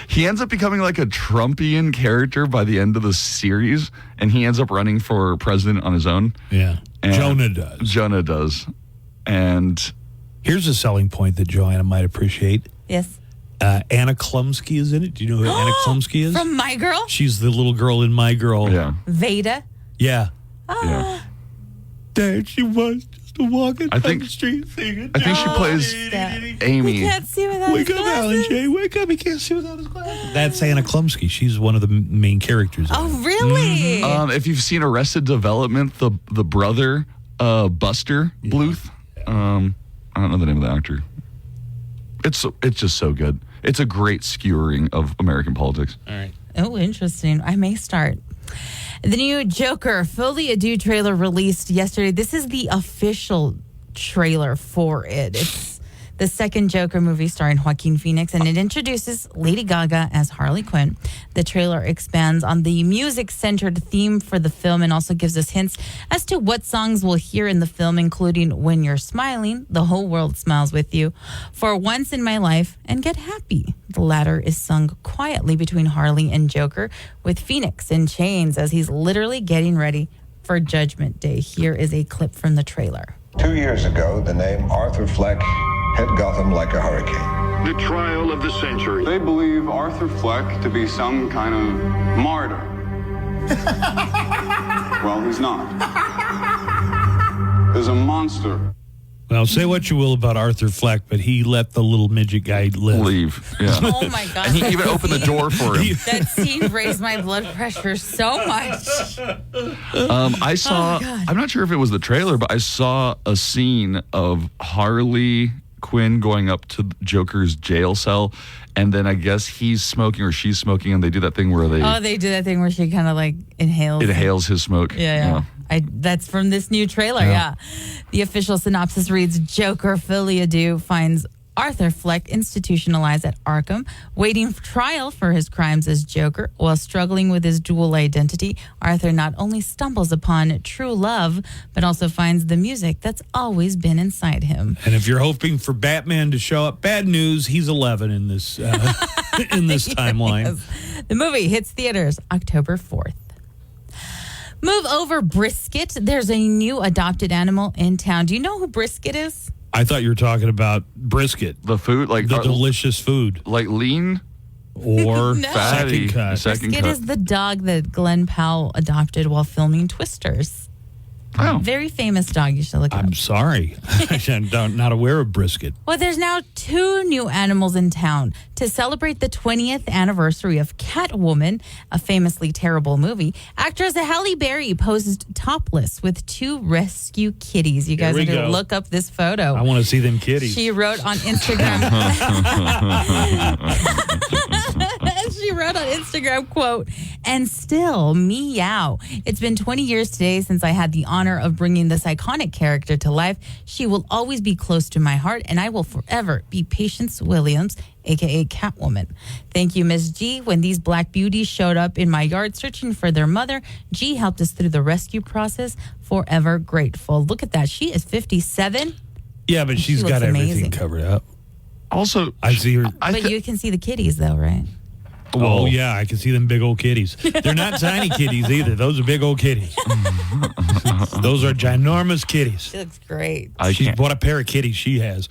He ends up becoming like a Trumpian character by the end of the series, and he ends up running for president on his own. Yeah. And Jonah does. And here's a selling point that Joanna might appreciate. Yes. Anna Klumsky is in it. Do you know who Anna Klumsky is? From My Girl? She's the little girl in My Girl. Yeah. Veda? Yeah. Yeah. There she was, just walking I down think- the street singing. I think she plays Amy. We can't see without Wake his up, Alan glasses. Jay. Wake up. He can't see without his glasses. That's Anna Klumsky. She's one of the main characters. Oh, really? If you've seen Arrested Development, the brother, Buster Bluth. I don't know the name of the actor. It's just so good. It's a great skewering of American politics. All right. Oh, interesting. I may start. The new Joker Fully Adieu trailer released yesterday. This is the official trailer for it. It's the second Joker movie starring Joaquin Phoenix, and it introduces Lady Gaga as Harley Quinn. The trailer expands on the music-centered theme for the film and also gives us hints as to what songs we'll hear in the film, including When You're Smiling, The Whole World Smiles With You, For Once in My Life, and Get Happy. The latter is sung quietly between Harley and Joker, with Phoenix in chains as he's literally getting ready for Judgment Day. Here is a clip from the trailer. 2 years ago, the name Arthur Fleck hit Gotham like a hurricane. The trial of the century. They believe Arthur Fleck to be some kind of martyr. Well, he's not. There's a monster. Well, say what you will about Arthur Fleck, but he let the little midget guy leave. Yeah. Oh, my God. And he even opened the door for him. That scene raised my blood pressure so much. I saw, Oh, God. I'm not sure if it was the trailer, but I saw a scene of Harley Quinn going up to Joker's jail cell, and then I guess he's smoking or she's smoking, and they do that thing where they Oh, they do that thing where she kind of like inhales. inhales his smoke. Yeah. That's from this new trailer, yeah. The official synopsis reads, Joker Fully Adieu finds Arthur Fleck institutionalized at Arkham, waiting for trial for his crimes as Joker. While struggling with his dual identity, Arthur not only stumbles upon true love, but also finds the music that's always been inside him. And if you're hoping for Batman to show up, bad news, he's 11 in this in this timeline. Yes. The movie hits theaters October 4th. Move over, Brisket. There's a new adopted animal in town. Do you know who Brisket is? I thought you were talking about brisket. The food, like the delicious food. Like lean or No. fatty. Second cut. Brisket is the dog that Glenn Powell adopted while filming Twisters. Oh. Very famous dog. You should look it up. I'm sorry. I'm not aware of brisket. Well, there's now 2 new animals in town. To celebrate the 20th anniversary of Catwoman, a famously terrible movie, actress Halle Berry posed topless with 2 rescue kitties. You guys Here we need to go. look up this photo. I want to see them kitties. She wrote on Instagram. She wrote on Instagram, quote, and still meow. It's been 20 years today since I had the honor of bringing this iconic character to life. She will always be close to my heart, and I will forever be Patience Williams, a.k.a. Catwoman. Thank you, Miss G. When these black beauties showed up in my yard searching for their mother, G helped us through the rescue process. Forever grateful. Look at that. She is 57. Yeah, but she's looks got everything amazing. covered up. Also, I see her. But you can see the kitties, though, right? Oh, yeah, I can see them big old kitties. They're not tiny kitties either. Those are big old kitties. Those are ginormous kitties. She looks great. What a pair of kitties she has.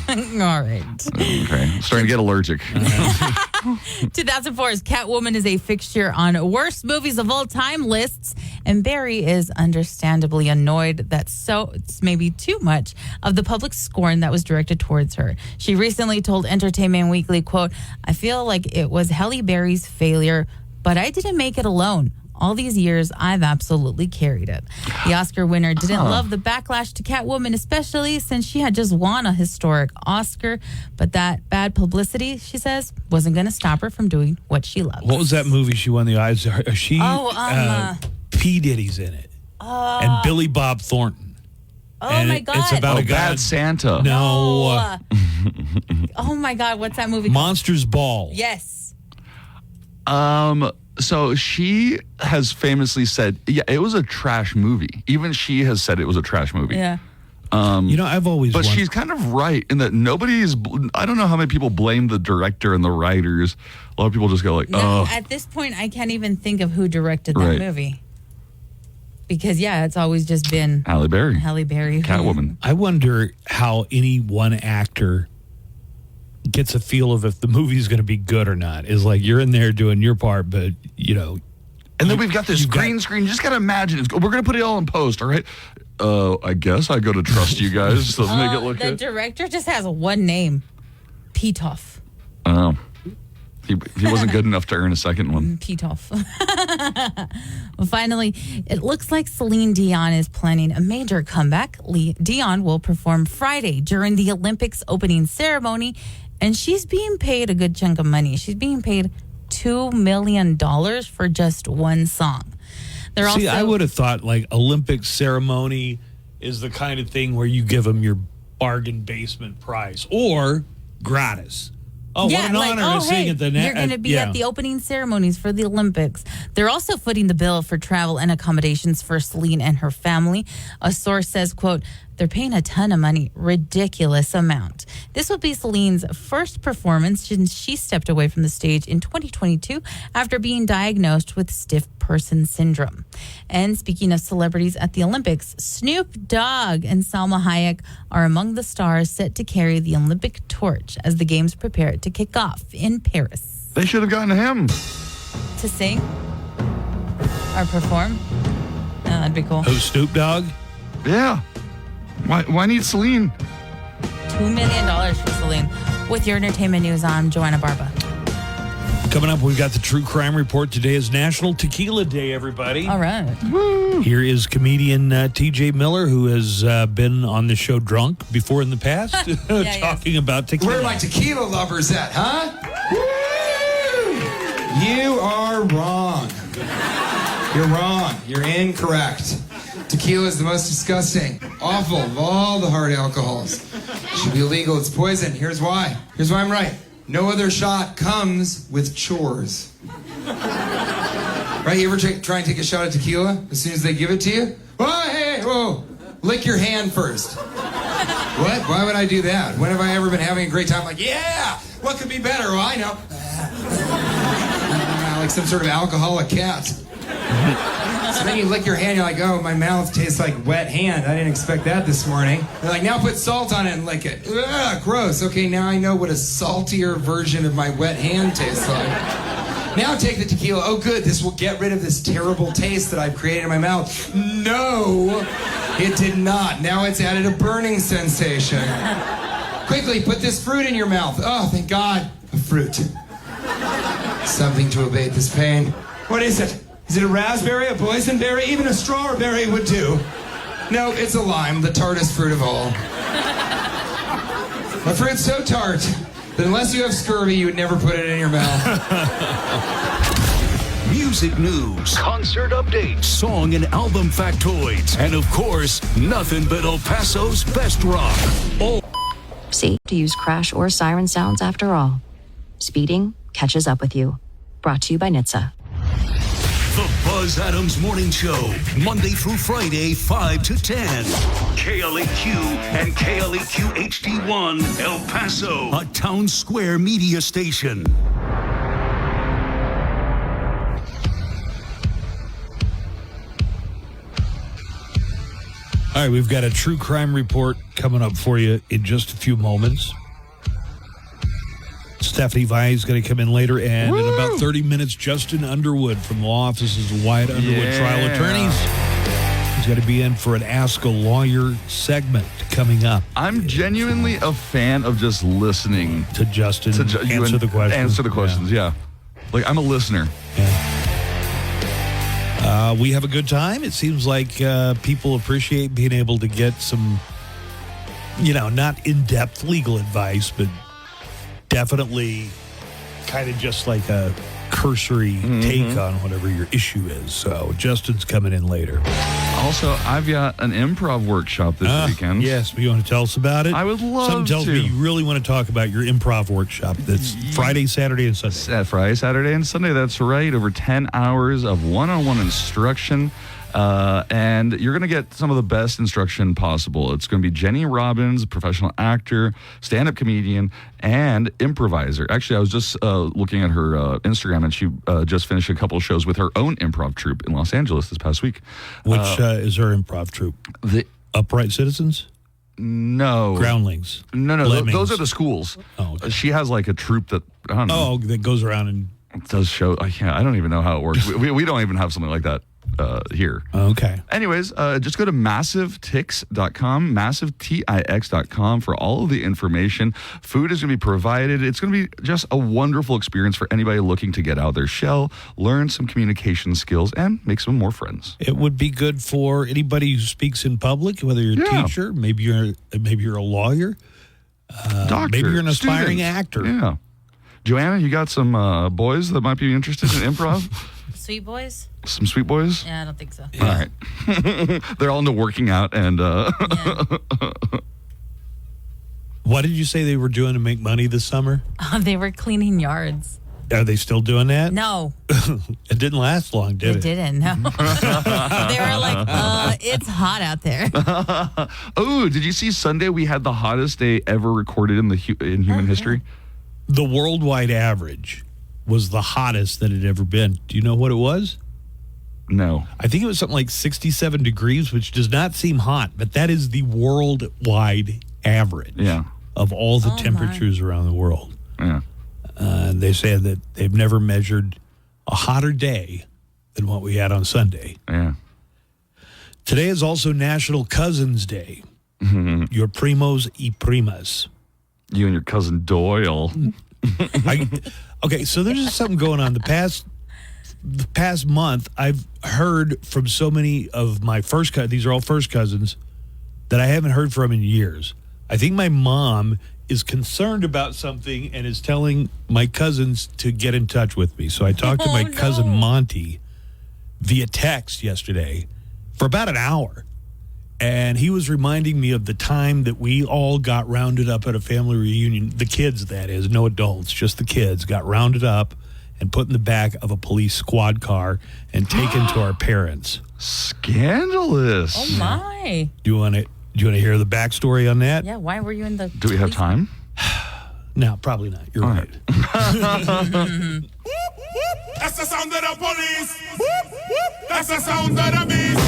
All right. Okay. I'm starting to get allergic. 2004's Catwoman is a fixture on worst movies of all time lists, and Barry is understandably annoyed that it's maybe too much of the public scorn that was directed towards her. She recently told Entertainment Weekly, quote, I feel like it was Halle Berry's failure, but I didn't make it alone. All these years, I've absolutely carried it. The Oscar winner didn't love the backlash to Catwoman, especially since she had just won a historic Oscar. But that bad publicity, she says, wasn't going to stop her from doing what she loves. What was that movie she won the eyes? P. Diddy's in it. And Billy Bob Thornton. Oh And my God. It's about a guy. Bad Santa. No. Oh my God. What's that movie? Monsters Ball. Yes. So she has famously said, yeah, it was a trash movie. Even she has said it was a trash movie. Yeah. I've always But she's kind of right in that I don't know how many people blame the director and the writers. A lot of people just go like, No, at this point, I can't even think of who directed that Right. movie. Because, it's always just been Halle Berry. Halle Berry. Catwoman. I wonder how any one actor gets a feel of if the movie's going to be good or not. Is like you're in there doing your part, but, And then we've got this green screen. You just got to imagine. We're going to put it all in post, all right? I guess I got to trust you guys to make it look The good. director just has one name. Pitoff. Oh. He wasn't good enough to earn a second one. Pitoff. Well, finally, it looks like Celine Dion is planning a major comeback. Dion will perform Friday during the Olympics opening ceremony, and she's being paid a good chunk of money. She's being paid $2 million for just one song. I would have thought like Olympic ceremony is the kind of thing where you give them your bargain basement price or gratis. Oh, what an honor to sing at the You're going to be at the opening ceremonies for the Olympics. They're also footing the bill for travel and accommodations for Celine and her family. A source says, quote, they're paying a ton of money, ridiculous amount. This will be Celine's first performance since she stepped away from the stage in 2022 after being diagnosed with stiff person syndrome. And speaking of celebrities at the Olympics, Snoop Dogg and Salma Hayek are among the stars set to carry the Olympic torch as the games prepare to kick off in Paris. They should have gotten him to sing or perform. Oh, that'd be cool. Who, Snoop Dogg? Yeah. Why need Celine? $2 million for Celine. With your entertainment news, I'm Joanna Barba. Coming up, we've got the True Crime Report. Today is National Tequila Day, everybody. All right. Woo. Here is comedian T.J. Miller, who has been on the show drunk before in the past, talking about tequila. Where are my tequila lovers at, huh? Woo! You are wrong. You're wrong. You're incorrect. Tequila is the most disgusting, awful of all the hard alcohols. It should be illegal. It's poison. Here's why. Here's why I'm right. No other shot comes with chores. Right? You ever try and take a shot of tequila as soon as they give it to you? Oh, hey, whoa. Lick your hand first. What? Why would I do that? When have I ever been having a great time? Like, yeah, what could be better? Well, I know. Like some sort of alcoholic cat. So then you lick your hand, you're like, oh, my mouth tastes like wet hand. I didn't expect that this morning. They're like, now put salt on it and lick it. Ugh, gross. Okay, now I know what a saltier version of my wet hand tastes like. Now take the tequila. Oh, good, this will get rid of this terrible taste that I've created in my mouth. No, it did not. Now it's added a burning sensation. Quickly, put this fruit in your mouth. Oh, thank God, a fruit. Something to abate this pain. What is it? Is it a raspberry, a boysenberry? Even a strawberry would do. No, it's a lime, the tartest fruit of all. A fruit so tart that unless you have scurvy, you would never put it in your mouth. Music news, concert updates, song and album factoids, and of course, nothing but El Paso's best rock. See, to use crash or siren sounds after all. Speeding catches up with you. Brought to you by NHTSA. The Buzz Adams Morning Show, Monday through Friday, 5 to 10. KLAQ and KLAQ HD1, El Paso, a Town Square media station. All right, we've got a True Crime Report coming up for you in just a few moments. Stephanie Vai is going to come in later, and in about 30 minutes, Justin Underwood from the law offices of Wyatt Underwood Trial Attorneys. He's going to be in for an Ask a Lawyer segment coming up. I'm genuinely a fan of just listening to Justin answer the questions. Answer the questions, yeah. Like, I'm a listener. We have a good time. It seems like people appreciate being able to get some, not in-depth legal advice, but definitely kind of just like a cursory take on whatever your issue is. So Justin's coming in later. Also, I've got an improv workshop this weekend. Yes, you want to tell us about it? I would love Something tells to. me you really want to talk about your improv workshop. That's Friday, Saturday, and Sunday. Friday, Saturday, and Sunday. That's right. Over 10 hours of one-on-one instruction. And you're going to get some of the best instruction possible. It's going to be Jenny Robbins, a professional actor, stand-up comedian, and improviser. Actually, I was just looking at her Instagram, and she just finished a couple of shows with her own improv troupe in Los Angeles this past week. Which is her improv troupe? The Upright Citizens? No. Groundlings? No. Lemmings. Those are the schools. Oh, okay. She has like a troupe that, I don't know. Oh, that goes around and... It does show. I don't even know how it works. we don't even have something like that here. Okay. Anyways, just go to massivetix.com, massivetix.com for all of the information. Food is going to be provided. It's going to be just a wonderful experience for anybody looking to get out of their shell, learn some communication skills, and make some more friends. It would be good for anybody who speaks in public, whether you're a teacher, maybe you're a lawyer, doctor, maybe you're an aspiring student. actor. Yeah. Joanna, you got some boys that might be interested in improv? Sweet boys? Some sweet boys? Yeah, I don't think so. All right. They're all into working out and... What did you say they were doing to make money this summer? They were cleaning yards. Are they still doing that? No. It didn't last long, did it? It didn't, no. They were like, it's hot out there. Oh, did you see Sunday we had the hottest day ever recorded in human history? The worldwide average was the hottest that it had ever been. Do you know what it was? No. I think it was something like 67 degrees, which does not seem hot, but that is the worldwide average of all the temperatures around the world. Yeah. They said that they've never measured a hotter day than what we had on Sunday. Yeah. Today is also National Cousins Day. Your primos y primas. You and your cousin Doyle. Okay, so there's just something going on. The past month, I've heard from so many of my these are all first cousins, that I haven't heard from in years. I think my mom is concerned about something and is telling my cousins to get in touch with me. So I talked to my cousin Monty via text yesterday for about an hour. And he was reminding me of the time that we all got rounded up at a family reunion. The kids, that is, no adults, just the kids, got rounded up and put in the back of a police squad car and taken to our parents. Scandalous. Oh, my. Do you want to hear the backstory on that? Yeah, why were you in the... Do we have time? No, probably not. You're right. That's the sound of the police. That's the sound of the beast.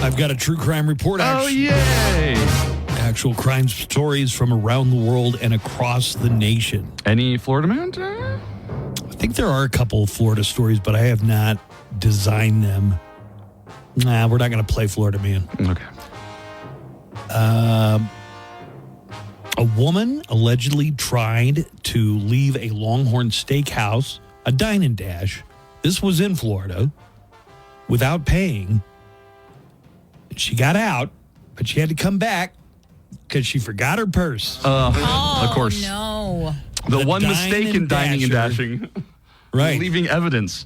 I've got a true crime report. Oh, yay! Actual crime stories from around the world and across the nation. Any Florida man? I think there are a couple of Florida stories, but I have not designed them. Nah, we're not going to play Florida man. Okay. A woman allegedly tried to leave a Longhorn Steakhouse, a dine and dash. This was in Florida, without paying. She got out, but she had to come back because she forgot her purse. Of course. No. The one mistake in dining and dashing. Right. Leaving evidence.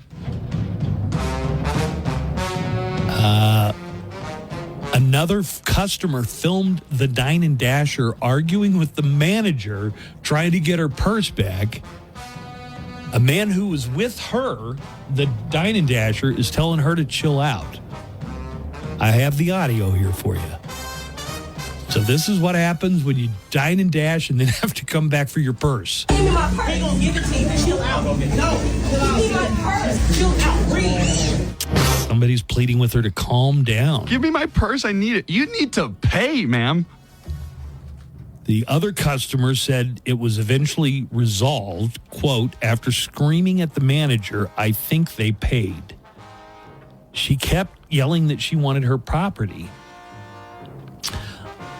Another customer filmed the dine and dasher arguing with the manager, trying to get her purse back. A man who was with her, the dine and dasher, is telling her to chill out. I have the audio here for you. So this is what happens when you dine and dash and then have to come back for your purse. Give me my purse. They gonna give it to you. Chill out. No. Give me my purse. Chill out. Breathe. Somebody's pleading with her to calm down. Give me my purse. I need it. You need to pay, ma'am. The other customer said it was eventually resolved, quote, after screaming at the manager, I think they paid. She kept yelling that she wanted her property.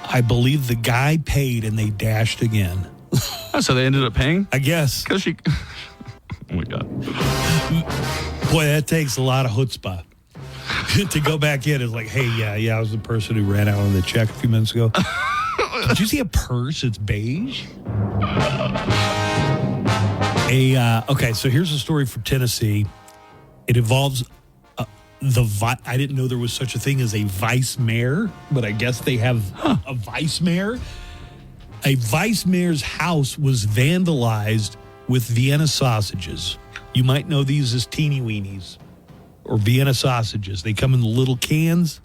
I believe the guy paid and they dashed again. So they ended up paying? I guess. Because she... Oh, my God. Boy, that takes a lot of chutzpah. To go back in is like, hey, yeah, I was the person who ran out on the check a few minutes ago. Did you see a purse? It's beige. Okay, so here's a story from Tennessee. It involves I didn't know there was such a thing as a vice mayor, but I guess they have a vice mayor. A vice mayor's house was vandalized with Vienna sausages. You might know these as teeny weenies or Vienna sausages. They come in the little cans,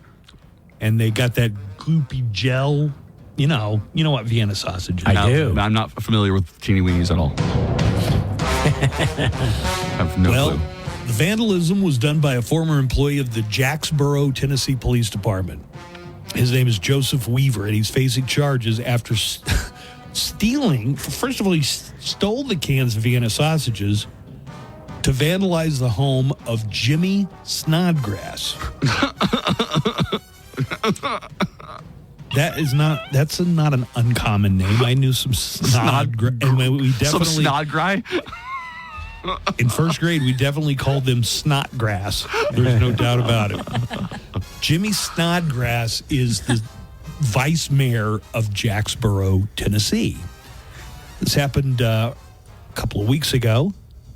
and they got that gloopy gel. You know what Vienna sausage is. I do. I'm not familiar with teeny weenies at all. I have no clue. The vandalism was done by a former employee of the Jacksboro, Tennessee Police Department. His name is Joseph Weaver, and he's facing charges after stealing. First of all, he stole the cans of Vienna sausages to vandalize the home of Jimmy Snodgrass. That's not an uncommon name. I knew some Snodgrass. And we definitely some Snodgrass? In first grade, we definitely called them Snodgrass. There's no doubt about it. Jimmy Snodgrass is the vice mayor of Jacksboro, Tennessee. This happened a couple of weeks ago.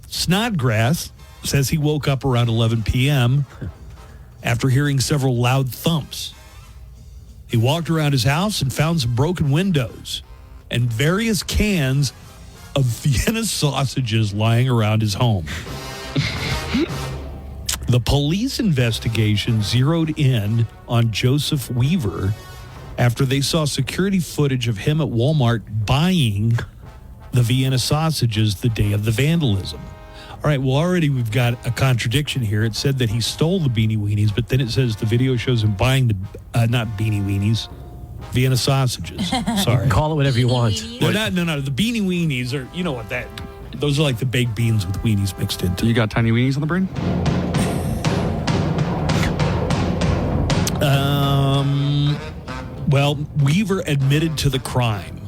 Snodgrass says he woke up around 11 p.m. after hearing several loud thumps. He walked around his house and found some broken windows and various cans of Vienna sausages lying around his home. The police investigation zeroed in on Joseph Weaver after they saw security footage of him at Walmart buying the Vienna sausages the day of the vandalism. All right, well, already we've got a contradiction here. It said that he stole the Beanie Weenies, but then it says the video shows him buying the, not Beanie Weenies, Vienna sausages. Sorry. Call it whatever you want. No, the Beanie Weenies are, you know what those are like the baked beans with weenies mixed into. You got tiny weenies on the brain? Well, Weaver admitted to the crime.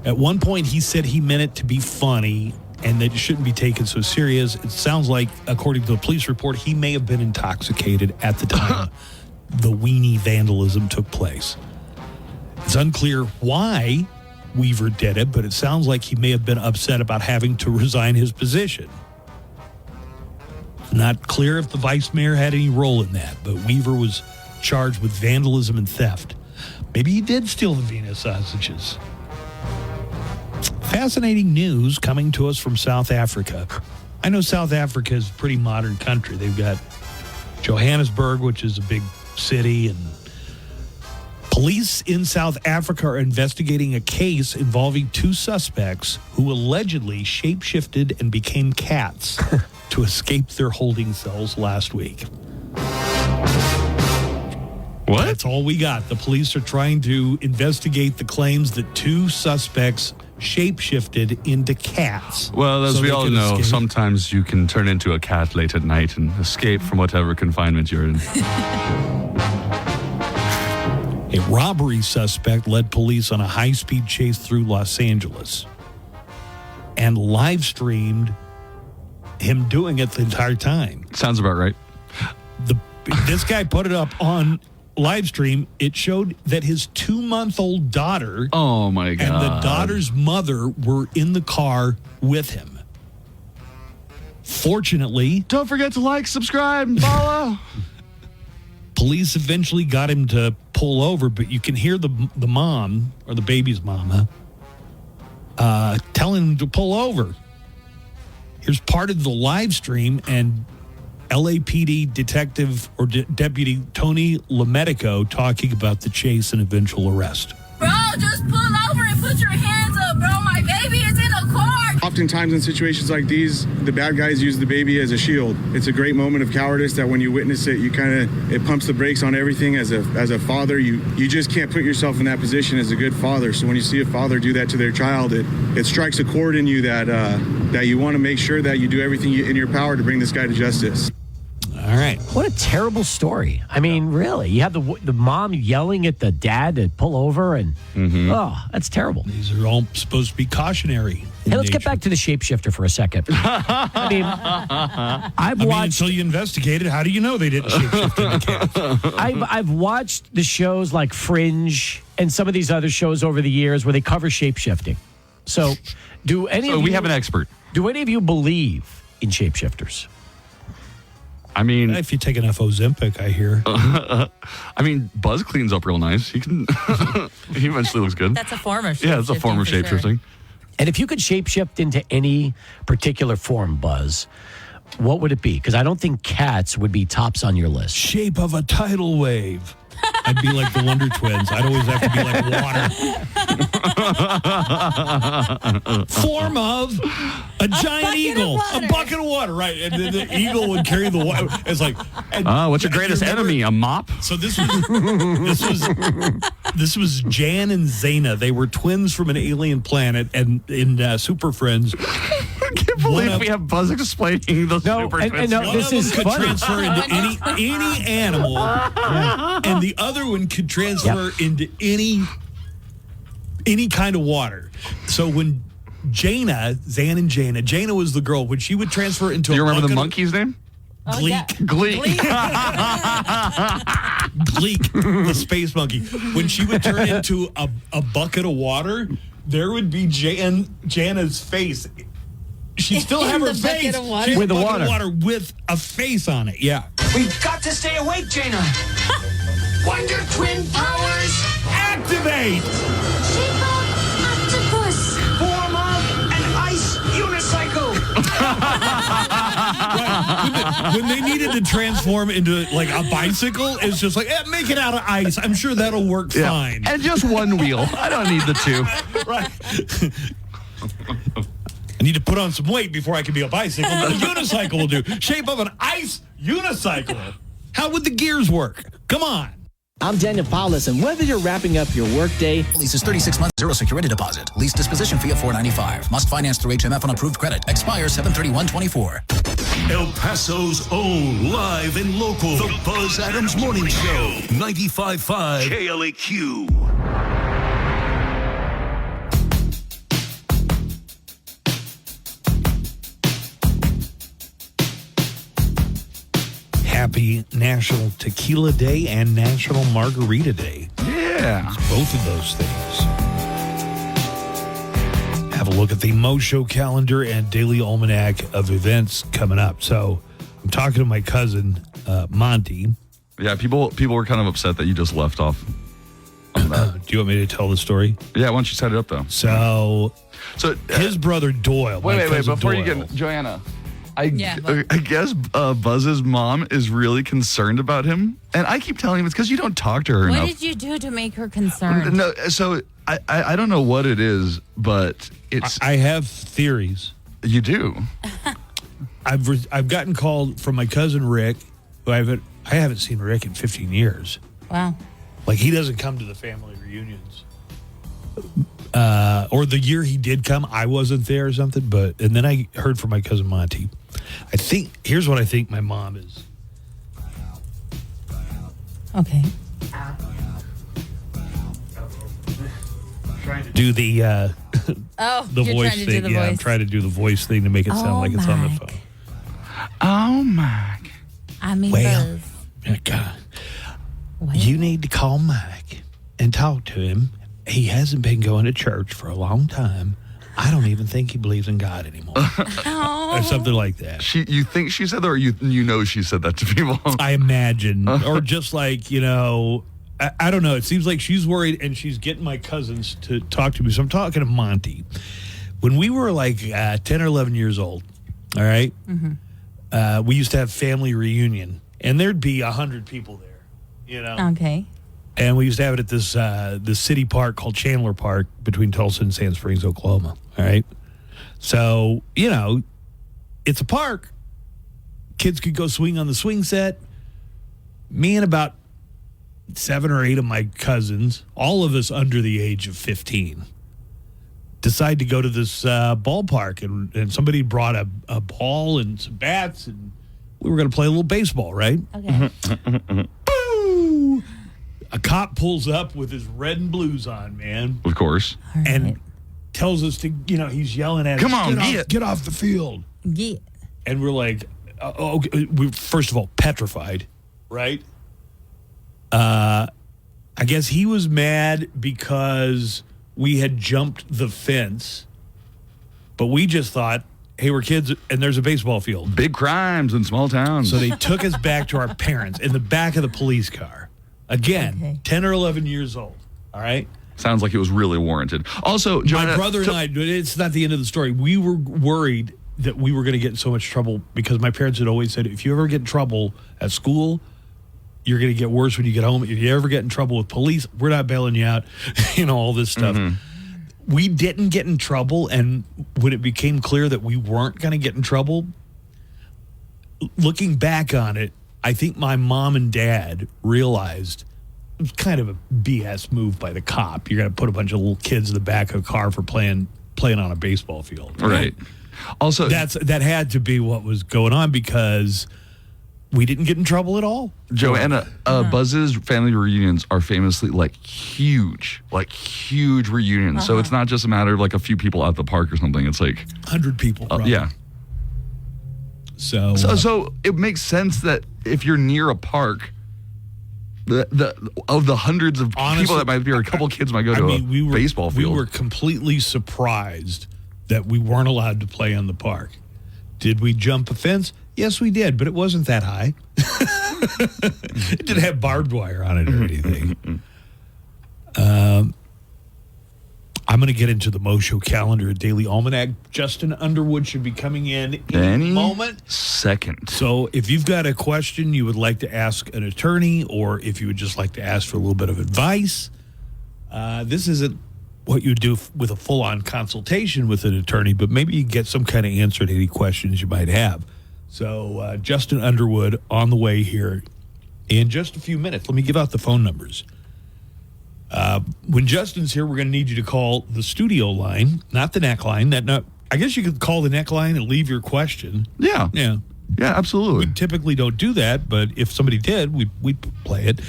At one point, he said he meant it to be funny and that it shouldn't be taken so serious. It sounds like, according to the police report, he may have been intoxicated at the time the weenie vandalism took place. It's unclear why Weaver did it, but it sounds like he may have been upset about having to resign his position. Not clear if the vice mayor had any role in that, but Weaver was charged with vandalism and theft. Maybe he did steal the Vienna sausages. Fascinating news coming to us from South Africa. I know South Africa is a pretty modern country. They've got Johannesburg, which is a big city, and police in South Africa are investigating a case involving two suspects who allegedly shapeshifted and became cats to escape their holding cells last week. What? That's all we got. The police are trying to investigate the claims that two suspects shapeshifted into cats. Well, as so we they all could know, escape. sometimes you can turn into a cat late at night and escape from whatever confinement you're in. A robbery suspect led police on a high-speed chase through Los Angeles and live-streamed him doing it the entire time. Sounds about right. This guy put it up on live stream. It showed that his 2-month-old daughter oh my God. and the daughter's mother were in the car with him. Fortunately, don't forget to like, subscribe, and follow. Police eventually got him to pull over, but you can hear the mom, or the baby's mama, telling him to pull over. Here's part of the live stream, and LAPD detective or deputy Tony LaMedico talking about the chase and eventual arrest. Bro, just pull over and put your hands up, bro. My baby is in a car. Oftentimes in situations like these, the bad guys use the baby as a shield. It's a great moment of cowardice that when you witness it, it pumps the brakes on everything. As a father, you just can't put yourself in that position as a good father. So when you see a father do that to their child, it strikes a chord in you that you want to make sure that you do everything in your power to bring this guy to justice. All right. What a terrible story. I mean, really, you have the mom yelling at the dad to pull over, and oh, that's terrible. These are all supposed to be cautionary. Hey, let's get back to the shapeshifter for a second. I mean, I've watched. Until you investigated, how do you know they didn't shapeshift into cats? I've watched the shows like Fringe and some of these other shows over the years where they cover shapeshifting. So, we have an expert. Do any of you believe in shapeshifters? I mean, if you take enough Ozempic, I hear. I mean, Buzz cleans up real nice. He can. He eventually looks good. That's a form of Yeah, it's a form of for sure. shapeshifting. And if you could shapeshift into any particular form, Buzz, what would it be? Because I don't think cats would be tops on your list. Shape of a tidal wave. I'd be like the Wonder Twins. I'd always have to be like water. Form of a giant eagle. A bucket of water, right. And then the eagle would carry the water. It's like... what's your greatest enemy? A mop? So this was Jan and Zaina. They were twins from an alien planet, and in Super Friends... I can't believe we have Buzz explaining the super twins. One of them could transfer into any animal, and the other one could transfer into any kind of water. So when Zan and Jaina was the girl. When she would transfer into Do you remember the monkey's name? Gleek. Gleek, the space monkey. When she would turn into a bucket of water, there would be Jana's face. She'd still have her face with the water with a face on it. Yeah. We've got to stay awake, Jaina. Wonder Twin powers activate. Shape of octopus. Form of an ice unicycle. Right. When they needed to transform into like a bicycle, it's just like, make it out of ice. I'm sure that'll work fine. And just one wheel. I don't need the two. Right. I need to put on some weight before I can be a bicycle. But a unicycle will do. Shape of an ice unicycle. How would the gears work? Come on. I'm Daniel Paulus, and whether you're wrapping up your workday... Lease is 36 months, zero security deposit. Lease disposition fee of $495. Must finance through HMF on approved credit. Expires 7/31/24. El Paso's own live and local. The Buzz Adams Morning Show. 95.5 KLAQ. Happy National Tequila Day and National Margarita Day. Yeah. It's both of those things. Have a look at the Mo Show calendar and daily almanac of events coming up. So I'm talking to my cousin, Monty. Yeah, people were kind of upset that you just left off on that. Do you want me to tell the story? Yeah, why don't you set it up, though? So his brother Doyle. Wait, before Doyle, you get Joanna. I Yeah, guess Buzz's mom is really concerned about him, and I keep telling him it's because you don't talk to her What enough. did you do to make her concerned? No, so I don't know what it is, but it's. I have theories. You do. I've gotten called from my cousin Rick, who I haven't seen Rick in 15 years. Wow. Like, he doesn't come to the family reunions. Or the year he did come, I wasn't there or something. And then I heard from my cousin Monty. Here's what I think my mom is. Okay. Do the the voice thing. I'm trying to do the voice thing to make it sound like it's on the phone. Oh my! I mean, well, God, you need to call Mike and talk to him. He hasn't been going to church for a long time. I don't even think he believes in God anymore. Or something like that. You think she said that, or you know she said that to people? I imagine. Or just like, I don't know. It seems like she's worried, and she's getting my cousins to talk to me. So I'm talking to Monty. When we were like 10 or 11 years old, all right, we used to have family reunion, and there'd be 100 people there, Okay. And we used to have it at this city park called Chandler Park between Tulsa and Sand Springs, Oklahoma. All right. So, it's a park. Kids could go swing on the swing set. Me and about 7 or 8 of my cousins, all of us under the age of 15, decide to go to this ballpark. And somebody brought a ball and some bats, and we were going to play a little baseball, right? Okay. Boo! A cop pulls up with his red and blues on, man. Of course. And tells us to, he's yelling at us. Come on, get off the field. Yeah. And we're like, we're first of all petrified, right? I guess he was mad because we had jumped the fence, but we just thought, hey, we're kids, and there's a baseball field. Big crimes in small towns. So they took us back to our parents in the back of the police car. Again, 10 or 11 years old. All right? Sounds like it was really warranted. Also, Joanna, my brother and I, it's not the end of the story. We were worried that we were going to get in so much trouble because my parents had always said, if you ever get in trouble at school, you're going to get worse when you get home. If you ever get in trouble with police, we're not bailing you out, all this stuff. We didn't get in trouble, and when it became clear that we weren't going to get in trouble, looking back on it, I think my mom and dad realized it was kind of a BS move by the cop. You're going to put a bunch of little kids in the back of a car for playing on a baseball field. Right. Also, that had to be what was going on because we didn't get in trouble at all. Joanna, Buzz's family reunions are famously huge reunions. So it's not just a matter of like a few people at the park or something. It's like 100 people. Yeah. So it makes sense that if you're near a park, of the hundreds of people that might be, or a couple kids might go to a baseball field. We were completely surprised that we weren't allowed to play in the park. Did we jump a fence? Yes, we did, but it wasn't that high. It didn't have barbed wire on it or anything. I'm going to get into the Mo Show calendar at Daily Almanac. Justin Underwood should be coming in any moment. Second. So if you've got a question you would like to ask an attorney, or if you would just like to ask for a little bit of advice, this isn't what you would do with a full-on consultation with an attorney, but maybe you get some kind of answer to any questions you might have. So Justin Underwood on the way here in just a few minutes. Let me give out the phone numbers. When Justin's here, we're going to need you to call the studio line, not the neck line. I guess you could call the neck line and leave your question. Yeah. Yeah. Yeah, absolutely. We typically don't do that, but if somebody did, we'd play it.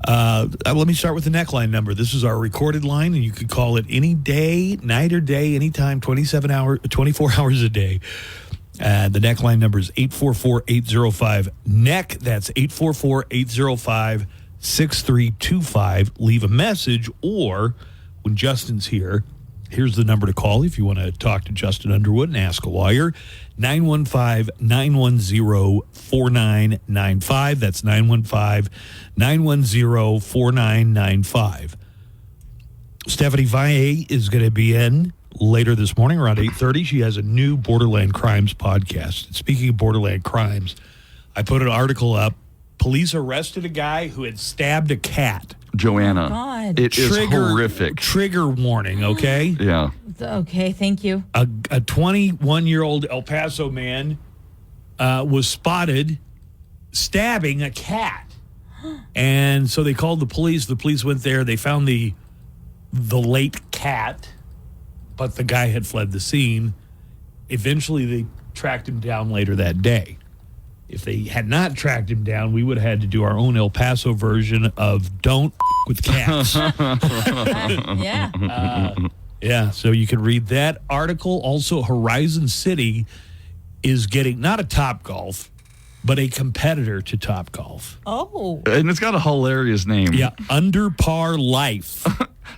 Let me start with the neckline number. This is our recorded line, and you could call it any day, night or day, anytime, 24 hours a day. The neckline number is 844-805-NECK. That's 844-805-6325. Leave a message, or when Justin's here, here's the number to call if you want to talk to Justin Underwood and ask a lawyer. 915-910-4995. That's 915-910-4995. Stephanie Valle is going to be in later this morning around 8:30. She has a new Borderland Crimes podcast. Speaking of Borderland Crimes, I put an article up. Police arrested a guy who had stabbed a cat. Joanna, God. it is horrific. Trigger warning, okay? Yeah. Okay, thank you. A 21-year-old El Paso man was spotted stabbing a cat. And so they called the police. The police went there. They found the late cat, but the guy had fled the scene. Eventually, they tracked him down later that day. If they had not tracked him down, we would have had to do our own El Paso version of Don't with Cats. Yeah, so you can read that article. Also, Horizon City is getting not a Topgolf, but a competitor to Topgolf. Oh. And it's got a hilarious name. Yeah, Under Par Life.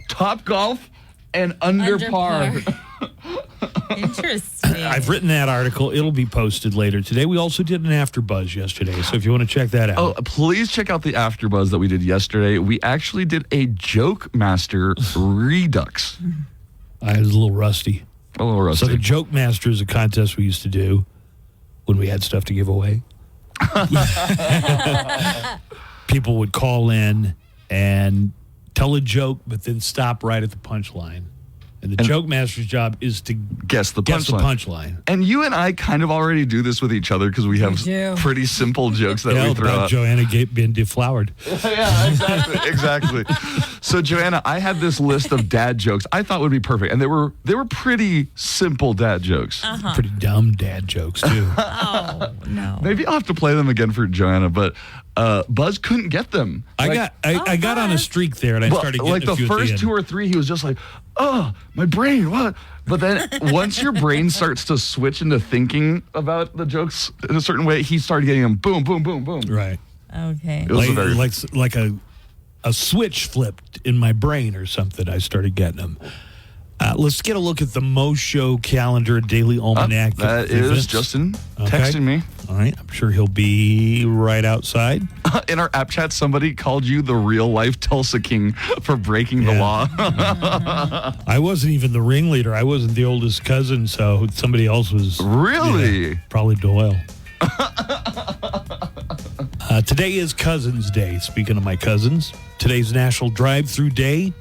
Topgolf and Under Par. Interesting. I've written that article. It'll be posted later today. We also did an After Buzz yesterday, so if you want to check that out. Oh, please check out the After Buzz that we did yesterday. We actually did a Joke Master Redux. I was a little rusty. So the Joke Master is a contest we used to do when we had stuff to give away. People would call in and tell a joke, but then stop right at the punchline. And the Joke Master's job is to guess the punchline. And you and I kind of already do this with each other because we have pretty simple jokes that we throw out. Joanna being deflowered. Yeah, exactly. So, Joanna, I had this list of dad jokes I thought would be perfect. And they were pretty simple dad jokes. Pretty dumb dad jokes, too. Oh, no. Maybe I'll have to play them again for Joanna, but Buzz couldn't get them. I got on a streak there, and I started getting like a few the first at the two or three, he was just like, oh, my brain, what? But then once your brain starts to switch into thinking about the jokes in a certain way, he started getting them boom, boom, boom, boom. Right. Okay. It was like a switch flipped in my brain or something. I started getting them. Let's get a look at the Mo Show calendar, Daily Almanac. That is events. Justin Okay. texting me. All right. I'm sure he'll be right outside. In our app chat, somebody called you the real-life Tulsa King for breaking the law. I wasn't even the ringleader. I wasn't the oldest cousin, so somebody else was. Really? Yeah, probably Doyle. Today is Cousins Day. Speaking of my cousins, today's National Drive-Thru Day,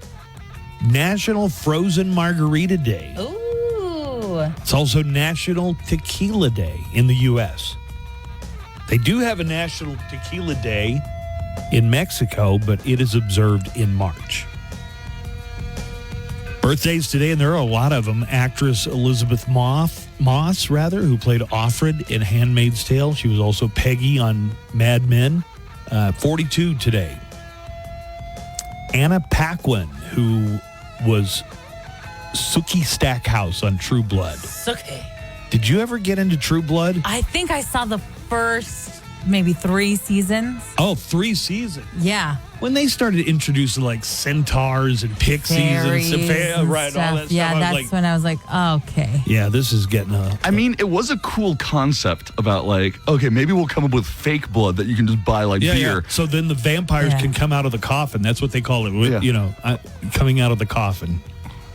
National Frozen Margarita Day. Ooh. It's also National Tequila Day in the U.S. They do have a National Tequila Day in Mexico, but it is observed in March. Birthdays today, and there are a lot of them. Actress Elizabeth Moss, who played Offred in Handmaid's Tale. She was also Peggy on Mad Men. 42 today. Anna Paquin, who was Sookie Stackhouse on True Blood. Sookie. Did you ever get into True Blood? I think I saw the first maybe 3 seasons. Oh, 3 seasons. Yeah. When they started introducing like centaurs and pixies Fairies and stuff, right, all stuff. that stuff. Yeah, I was that's like, when I was like, oh, okay. yeah, this is getting I mean, it was a cool concept about like, okay, maybe we'll come up with fake blood that you can just buy like yeah, beer. yeah. So then the vampires can come out of the coffin. That's what they call it. You know, coming out of the coffin.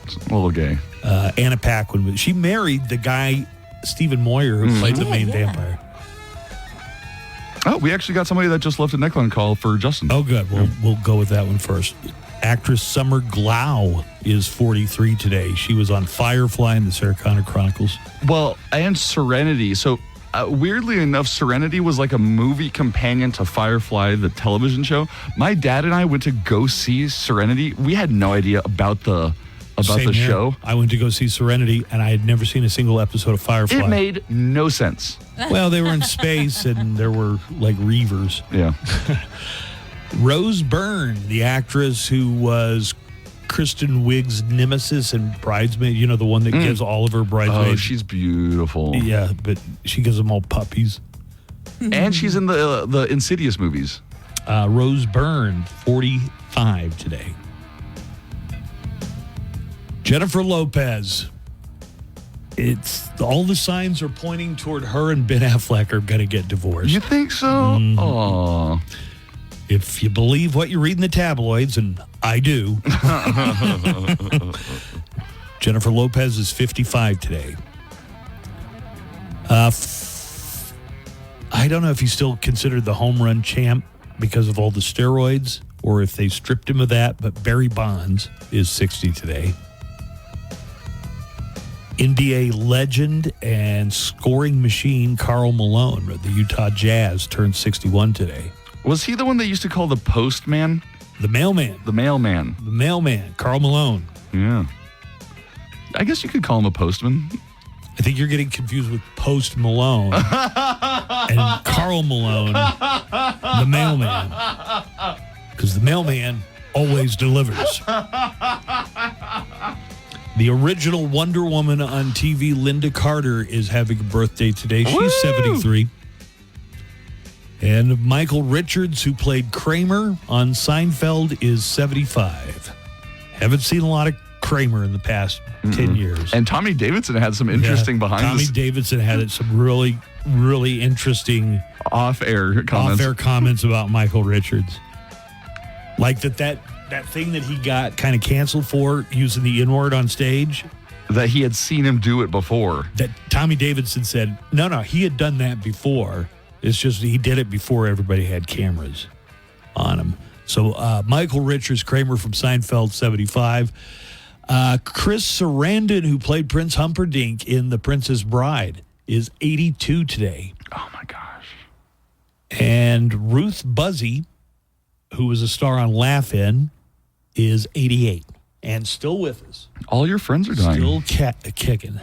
It's a little gay. Anna Paquin. She married the guy, Stephen Moyer, who played the main vampire. Oh, we actually got somebody that just left a neckline call for Justin. Oh, good. We'll go with that one first. Actress Summer Glau is 43 today. She was on Firefly and the Sarah Connor Chronicles. Well, and Serenity. So, weirdly enough, Serenity was like a movie companion to Firefly, the television show. My dad and I went to go see Serenity. We had no idea about the Same here. show. I went to go see Serenity, and I had never seen a single episode of Firefly. It made no sense. Well, they were in space, and there were like reavers. Yeah. Rose Byrne, the actress who was Kristen Wiig's nemesis in Bridesmaid, you know, the one that gives all of her bridesmaids. Oh, she's beautiful. Yeah, but she gives them all puppies. And she's in the Insidious movies. Rose Byrne, 45 today. Jennifer Lopez. It's all the signs are pointing toward her and Ben Affleck are going to get divorced. You think so? Aw. If you believe what you read in the tabloids, and I do, Jennifer Lopez is 55 today. I don't know if he's still considered the home run champ because of all the steroids or if they stripped him of that, but Barry Bonds is 60 today. NBA legend and scoring machine Karl Malone of the Utah Jazz turned 61 today. Was he the one they used to call the postman? The mailman. The mailman. The mailman, Karl Malone. Yeah. I guess you could call him a postman. I think you're getting confused with Post Malone and Karl Malone, the mailman. Because the mailman always delivers. The original Wonder Woman on TV, Linda Carter, is having a birthday today. She's 73. And Michael Richards, who played Kramer on Seinfeld, is 75. Haven't seen a lot of Kramer in the past 10 years. And Tommy Davidson had some interesting Tommy Davidson had some really, really interesting off-air comments about Michael Richards. Like that thing that he got kind of canceled for using the N-word on stage. That he had seen him do it before. That Tommy Davidson said, no, he had done that before. It's just he did it before everybody had cameras on him. So Michael Richards, Kramer from Seinfeld, 75. Chris Sarandon, who played Prince Humperdinck in The Princess Bride, is 82 today. Oh, my gosh. And Ruth Buzzy, who was a star on Laugh-In, is 88 and still with us. All your friends are dying. Still kicking.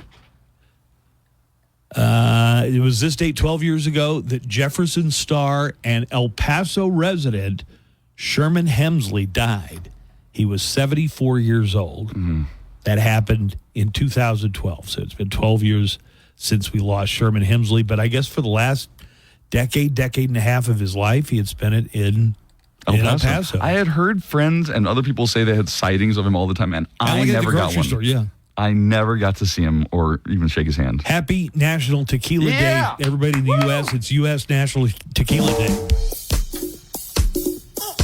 It was this date 12 years ago that Jefferson star and El Paso resident Sherman Hemsley died. He was 74 years old. Mm-hmm. That happened in 2012. So it's been 12 years since we lost Sherman Hemsley. But I guess for the last decade and a half of his life, he had spent it in El Paso. I had heard friends and other people say they had sightings of him all the time, and I never got one. Store, yeah. I never got to see him or even shake his hand. Happy National Tequila Day. Everybody in the U.S., it's U.S. National Tequila Day.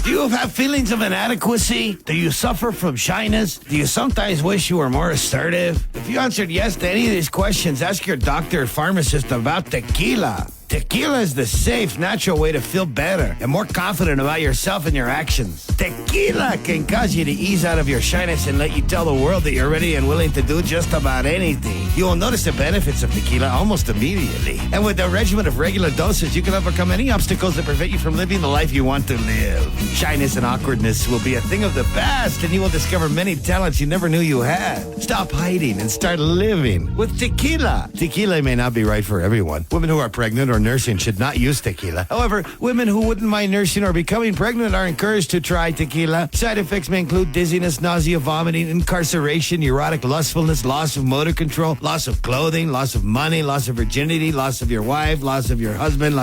Do you have feelings of inadequacy? Do you suffer from shyness? Do you sometimes wish you were more assertive? If you answered yes to any of these questions, ask your doctor or pharmacist about tequila. Tequila is the safe, natural way to feel better and more confident about yourself and your actions. Tequila can cause you to ease out of your shyness and let you tell the world that you're ready and willing to do just about anything. You will notice the benefits of tequila almost immediately. And with a regimen of regular doses, you can overcome any obstacles that prevent you from living the life you want to live. Shyness and awkwardness will be a thing of the past, and you will discover many talents you never knew you had. Stop hiding and start living with tequila. Tequila may not be right for everyone. Women who are pregnant or nursing should not use tequila. However, women who wouldn't mind nursing or becoming pregnant are encouraged to try tequila. Side effects may include dizziness, nausea, vomiting, incarceration, erotic lustfulness, loss of motor control, loss of clothing, loss of money, loss of virginity, loss of your wife, loss of your husband,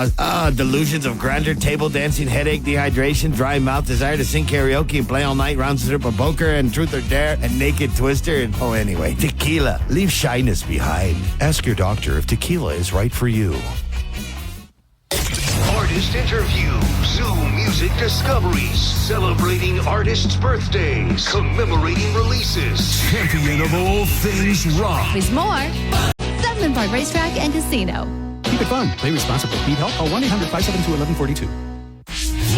delusions of grandeur, table dancing, headache, dehydration, dry mouth, desire to sing karaoke and play all night, round trip of poker and truth or dare and naked twister and anyway, tequila. Leave shyness behind. Ask your doctor if tequila is right for you. Artist interviews, new music discoveries, celebrating artists' birthdays, commemorating releases, champion of all things rock. There's more. Sutherland Park Racetrack and Casino. Keep it fun. Play responsibly. Need help? Call 1-800-572-1142.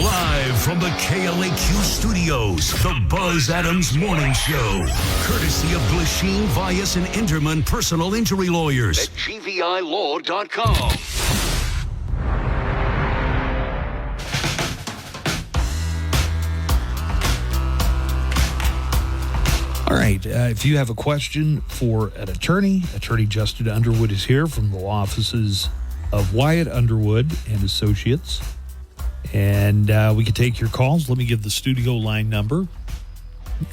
Live from the KLAQ studios, the Buzz Adams Morning Show. Courtesy of Glasheen, Vyas, and Inderman Personal Injury Lawyers at GVILaw.com. All right. If you have a question for an attorney, Attorney Justin Underwood is here from the law offices of Wyatt Underwood and Associates. And we can take your calls. Let me give the studio line number.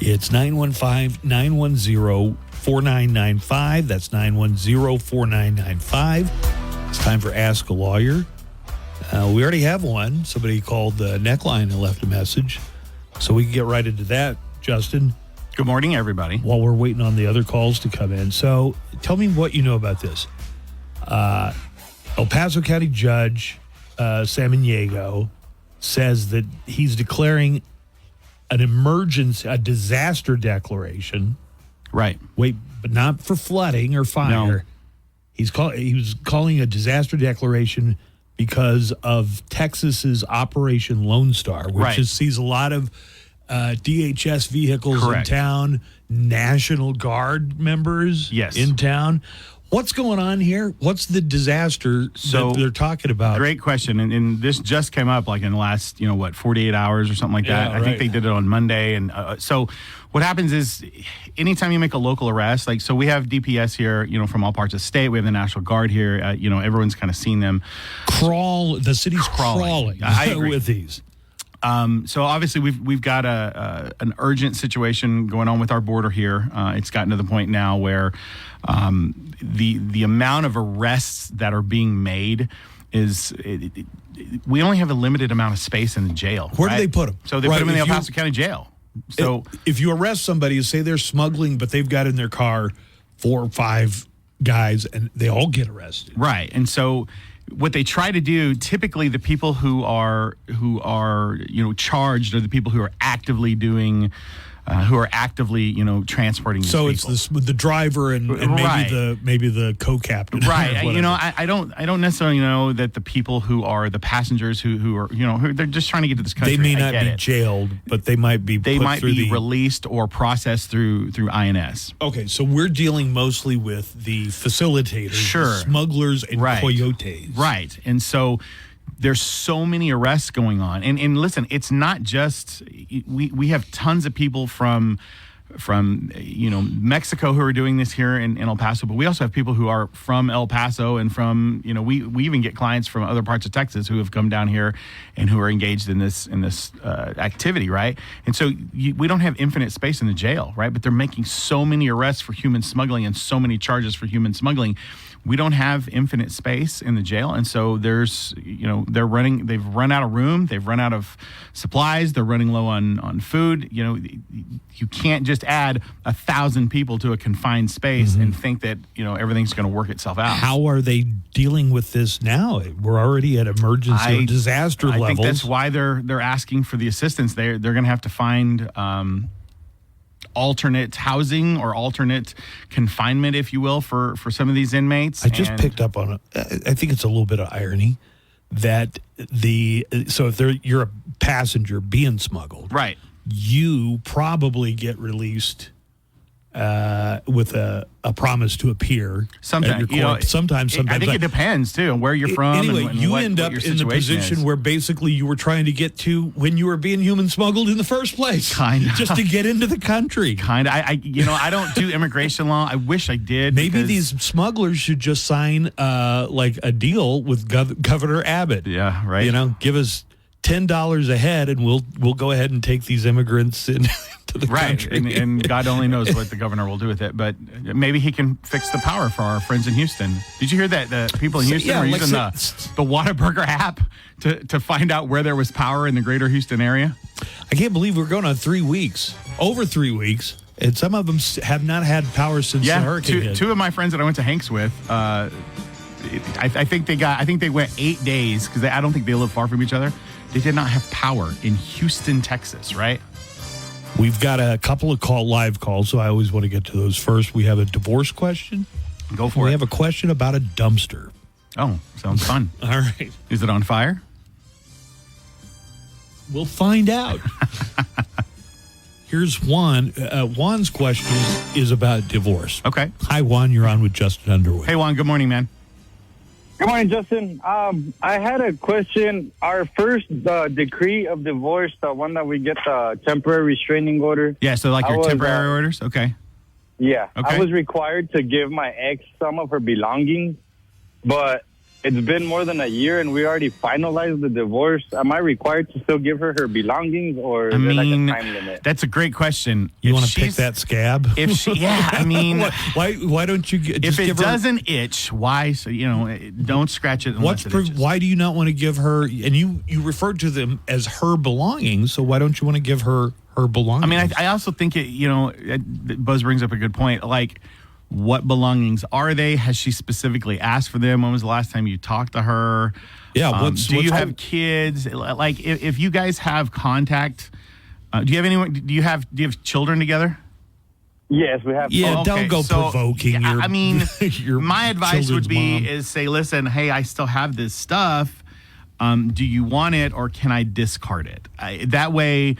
It's 915-910-4995. That's 910-4995. It's time for Ask a Lawyer. We already have one. Somebody called the Neckline and left a message. So we can get right into that, Justin. Good morning, everybody. While we're waiting on the other calls to come in. So tell me what you know about this. El Paso County Judge Samaniego says that he's declaring an emergency, a disaster declaration. Right. Wait, but not for flooding or fire. No. He was calling a disaster declaration because of Texas's Operation Lone Star, which Right. sees a lot of DHS vehicles Correct. in town, National Guard members in town. What's going on here? What's the disaster that they're talking about? Great question. And this just came up like in the last, 48 hours or something like that. Yeah, I think right. they did it on Monday. And so what happens is anytime you make a local arrest, so we have DPS here, from all parts of the state. We have the National Guard here. Everyone's kind of seen them. The city's crawling I agree. with these. So obviously we've got an urgent situation going on with our border here. It's gotten to the point now where the amount of arrests that are being made is we only have a limited amount of space in the jail. Where do they put them? So they put them in the El Paso County Jail. So if you arrest somebody, say they're smuggling, but they've got in their car 4 or 5 guys, and they all get arrested. Right, and so what they try to do, typically the people who are charged are the people who are actively doing, transporting these So people. it's the driver and Right. maybe the co-captain. Right. or whatever. I don't necessarily know that the people who are the passengers who are, who they're just trying to get to this country. They may I not get be it. jailed, but they might be released or processed through INS. Okay, so we're dealing mostly with the facilitators, Sure. the smugglers and Right. coyotes. Right. And so there's so many arrests going on. And listen, it's not just we have tons of people from Mexico who are doing this here in El Paso, but we also have people who are from El Paso and from we even get clients from other parts of Texas who have come down here and who are engaged in this activity, right? And so we don't have infinite space in the jail, right? But they're making so many arrests for human smuggling and so many charges for human smuggling. We don't have infinite space in the jail, and so there's they've run out of room, they've run out of supplies, they're running low on food. You can't just just add 1,000 people to a confined space and think that, everything's going to work itself out. How are they dealing with this now? We're already at emergency or disaster levels. I think that's why they're asking for the assistance. They're going to have to find alternate housing or alternate confinement, if you will, for some of these inmates. I just picked up on I think it's a little bit of irony that if you're a passenger being smuggled, right? You probably get released with a promise to appear. Sometimes, sometimes. I think it depends too on where you're from. Anyway, and you what, end up what your in the situation position is. where basically you were trying to get to when you were being human smuggled in the first place, kind of, just to get into the country. Kind of. I don't do immigration law. I wish I did. Maybe these smugglers should just sign like a deal with Governor Abbott. Yeah, right. Give us $10 a head, and we'll go ahead and take these immigrants into the country. And God only knows what the governor will do with it. But maybe he can fix the power for our friends in Houston. Did you hear that the people in Houston were using the Whataburger app to find out where there was power in the greater Houston area? I can't believe we're going on 3 weeks, over 3 weeks, and some of them have not had power since the hurricane hit. Two of my friends that I went to Hanks with, I think they went 8 days because I don't think they live far from each other. They did not have power in Houston, Texas, right? We've got a couple of live calls, so I always want to get to those first. We have a divorce question. Go for it. We have a question about a dumpster. Oh, sounds fun. All right. Is it on fire? We'll find out. Here's Juan. Juan's question is about divorce. Okay. Hi, Juan. You're on with Justin Underwood. Hey, Juan. Good morning, man. Good morning, Justin. I had a question. Our first decree of divorce, the one that we get the temporary restraining order. Yeah, so like your temporary orders? Okay. Yeah. Okay. I was required to give my ex some of her belongings, but it's been more than a year and we already finalized the divorce. Am I required to still give her belongings, or is there like a time limit? That's a great question. You want to pick that scab? If she, yeah, I mean, why don't you just if it give her, doesn't itch, why? So don't scratch it. Unless it itches. Why do you not want to give her? And you referred to them as her belongings, so why don't you want to give her belongings? I mean, I also think Buzz brings up a good point. Like, what belongings are they? Has she specifically asked for them? When was the last time you talked to her? Yeah. Do you have kids? Like, if you guys have contact, do you have anyone? Do you have children together? Yes, we have. Yeah, don't go provoking. I mean, your my advice would be mom. is say, listen, hey, I still have this stuff. Do you want it, or can I discard it? That way.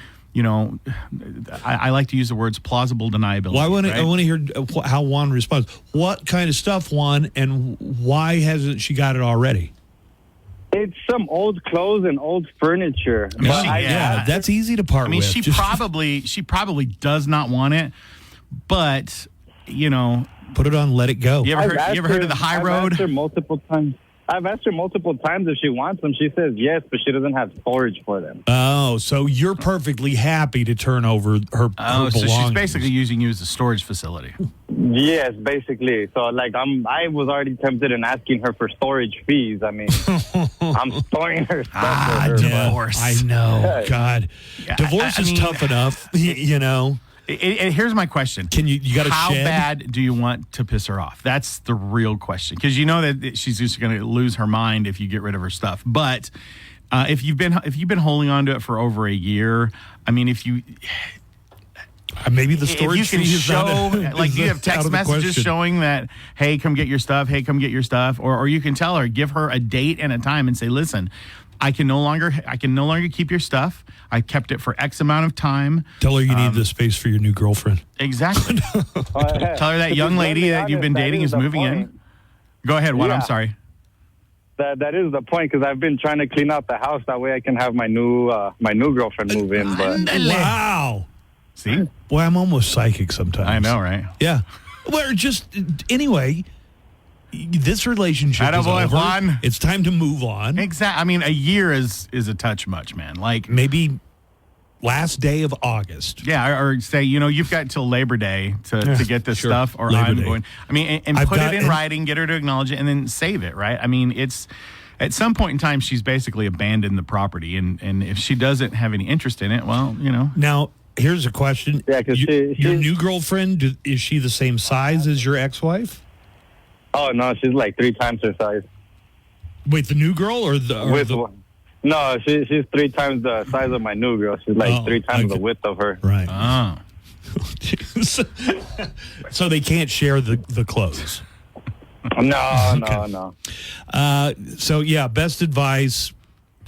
I like to use the words plausible deniability. Well, I want to hear how Juan responds. What kind of stuff, Juan, and why hasn't she got it already? It's some old clothes and old furniture. That's easy to part with. She probably does not want it, but put it on, let it go. You ever heard of the high road? I've asked her multiple times. If she wants them. She says yes, but she doesn't have storage for them. Oh, so you're perfectly happy to turn over her belongings. So she's basically using you as a storage facility. Yes, basically. So, I was already tempted in asking her for storage fees. I mean, I'm storing her stuff for her. Divorce. I know. God. Divorce is tough enough, Here's my question. You got to How shed? bad do you want to piss her off? That's the real question. Because you know that she's just going to lose her mind if you get rid of her stuff. But if you've been holding on to it for over a year, I mean, if you... maybe the storage if you can fee is show, not, do you have text messages showing that, hey, come get your stuff, or you can tell her, give her a date and a time and say, listen, I can no longer keep your stuff. I kept it for X amount of time. Tell her you need the space for your new girlfriend. Exactly. Tell her that young lady that you've been dating is moving in. Go ahead, Juan. I'm sorry. That is the point, because I've been trying to clean out the house. That way I can have my new girlfriend move in. But wow. See? Boy, I'm almost psychic sometimes. I know, right? Yeah. Well, anyway, this relationship is over. Juan. It's time to move on. Exactly. I mean, a year is a touch much, man. Like, maybe last day of August. Yeah, or say, you've got till Labor Day to get this stuff, or Labor I'm Day. going. I mean, and put it in writing, get her to acknowledge it, and then save it, right? I mean, it's at some point in time, she's basically abandoned the property, and if she doesn't have any interest in it, well, Now, Here's a question. Yeah, because your new girlfriend, is she the same size as your ex-wife? Oh, no, she's like 3 times her size. Wait, the new girl or the... No, she's 3 times the size of my new girl. She's like 3 times the width of her. Right. Oh. So they can't share the clothes. No. So, yeah, best advice,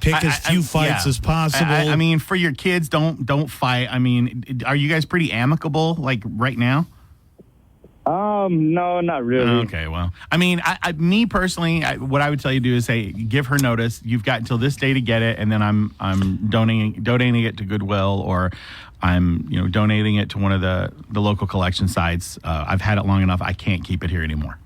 pick as few fights as possible. I mean, for your kids, don't fight. I mean, are you guys pretty amicable, like, right now? No, not really. Okay, well, I mean, me personally, what I would tell you to do is say, give her notice. You've got until this day to get it, and then I'm donating it to Goodwill, or I'm donating it to one of the local collection sites. I've had it long enough. I can't keep it here anymore.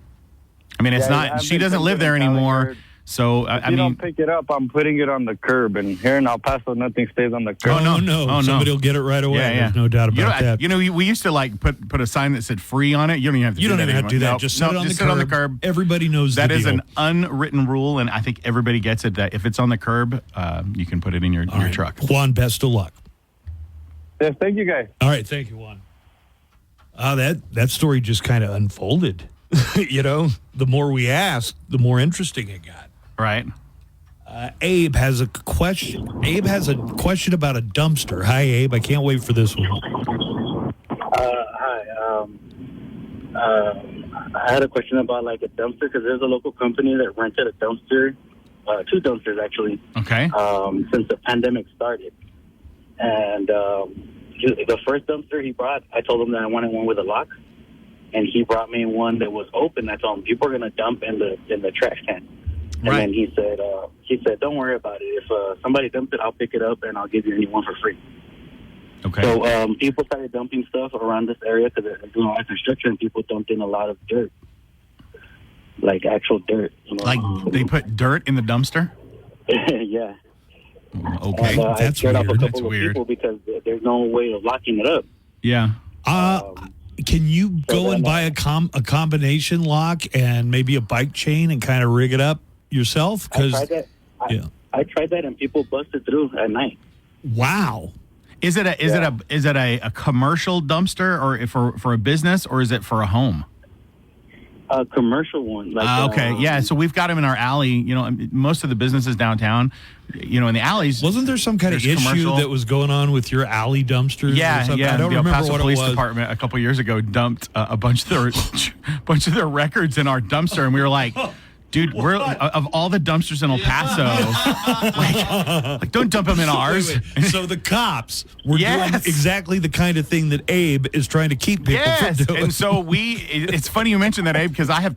I mean, it's not. She doesn't live there anymore. So if you don't pick it up, I'm putting it on the curb. And here in El Paso, nothing stays on the curb. Oh, no. Somebody will get it right away. Yeah. There's no doubt about that. We used to like put a sign that said free on it. You don't even have to do that. You don't even have to do that. No, just sit on the curb. Everybody knows that the is deal. an unwritten rule, and I think everybody gets it, that if it's on the curb, you can put it in your truck. Juan, best of luck. Yes, thank you, guys. All right, thank you, Juan. That story just kind of unfolded. The more we asked, the more interesting it got. Right. Abe has a question. Abe has a question about a dumpster. Hi, Abe. I can't wait for this one. Hi. I had a question about like a dumpster, because there's a local company that rented a dumpster, 2 dumpsters actually. Okay. Since the pandemic started, and the first dumpster he brought, I told him that I wanted one with a lock, and he brought me one that was open. I told him people are gonna dump in the trash can. And right. then he said, don't worry about it. If somebody dumps it, I'll pick it up and I'll give you a new one for free. Okay. So people started dumping stuff around this area because they're doing a lot of construction. People dumped in a lot of dirt, like actual dirt. Like they put dirt in the dumpster? Yeah. Okay. And, That's I scared weird. off a That's couple of weird. people because there's no way of locking it up. Yeah. Can you go and buy a combination lock and maybe a bike chain and kind of rig it up yourself? I tried that. I tried that, and people busted through at night. Wow. Is it a commercial dumpster, or for a business, or is it for a home? A commercial one. Okay, yeah. So we've got them in our alley. Most of the businesses downtown, in the alleys. Wasn't there some kind of issue that was going on with your alley dumpsters? Yeah, or something? yeah. I don't the El remember Paso what Police it was. Department a couple years ago dumped a bunch of their records in our dumpster, and we were like, dude, we're of all the dumpsters in El Paso, like don't dump them in ours. Wait. So the cops were doing exactly the kind of thing that Abe is trying to keep people from doing. And so it's funny you mentioned that, Abe, because I have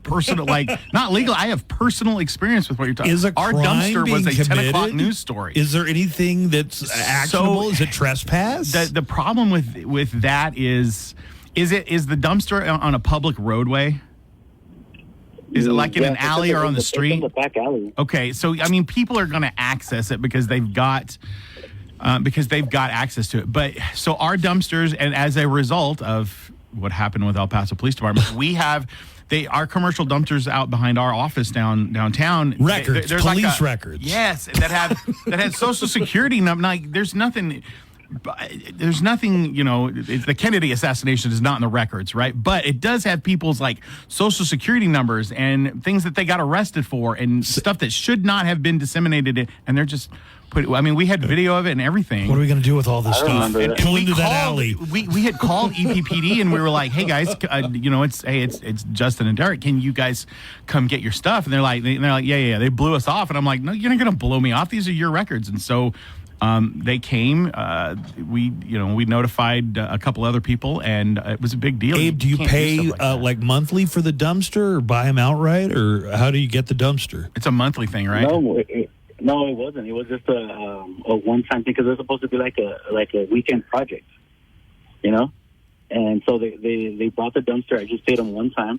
not legal, I have personal experience with what you're talking about. Our dumpster was a 10 o'clock news story. Is there anything that's actionable? Is it trespass? The problem with that is the dumpster on a public roadway? Is it like in an alley or on the street? In the back alley. Okay, so I mean, people are going to access it because they've got access to it. But so our dumpsters, and as a result of what happened with El Paso Police Department, we have our commercial dumpsters out behind our office downtown. Records, there's police records. Yes, that have Social Security number. Like, there's nothing. The Kennedy assassination is not in the records, right? But it does have people's like Social Security numbers and things that they got arrested for and stuff that should not have been disseminated. And they're just we had video of it and everything. What are we going to do with all this stuff? And Pull we into that called, alley. We had called EPPD and we were like, hey guys, it's Justin and Derek. Can you guys come get your stuff? And they're like, yeah. They blew us off. And I'm like, no, you're not going to blow me off. These are your records. And so they came. We notified a couple other people, and it was a big deal. Abe, do you pay like monthly for the dumpster, or buy them outright, or how do you get the dumpster? It's a monthly thing, right? No, it wasn't. It was just a one-time thing because it was supposed to be like a weekend project, And so they brought the dumpster. I just paid them one time.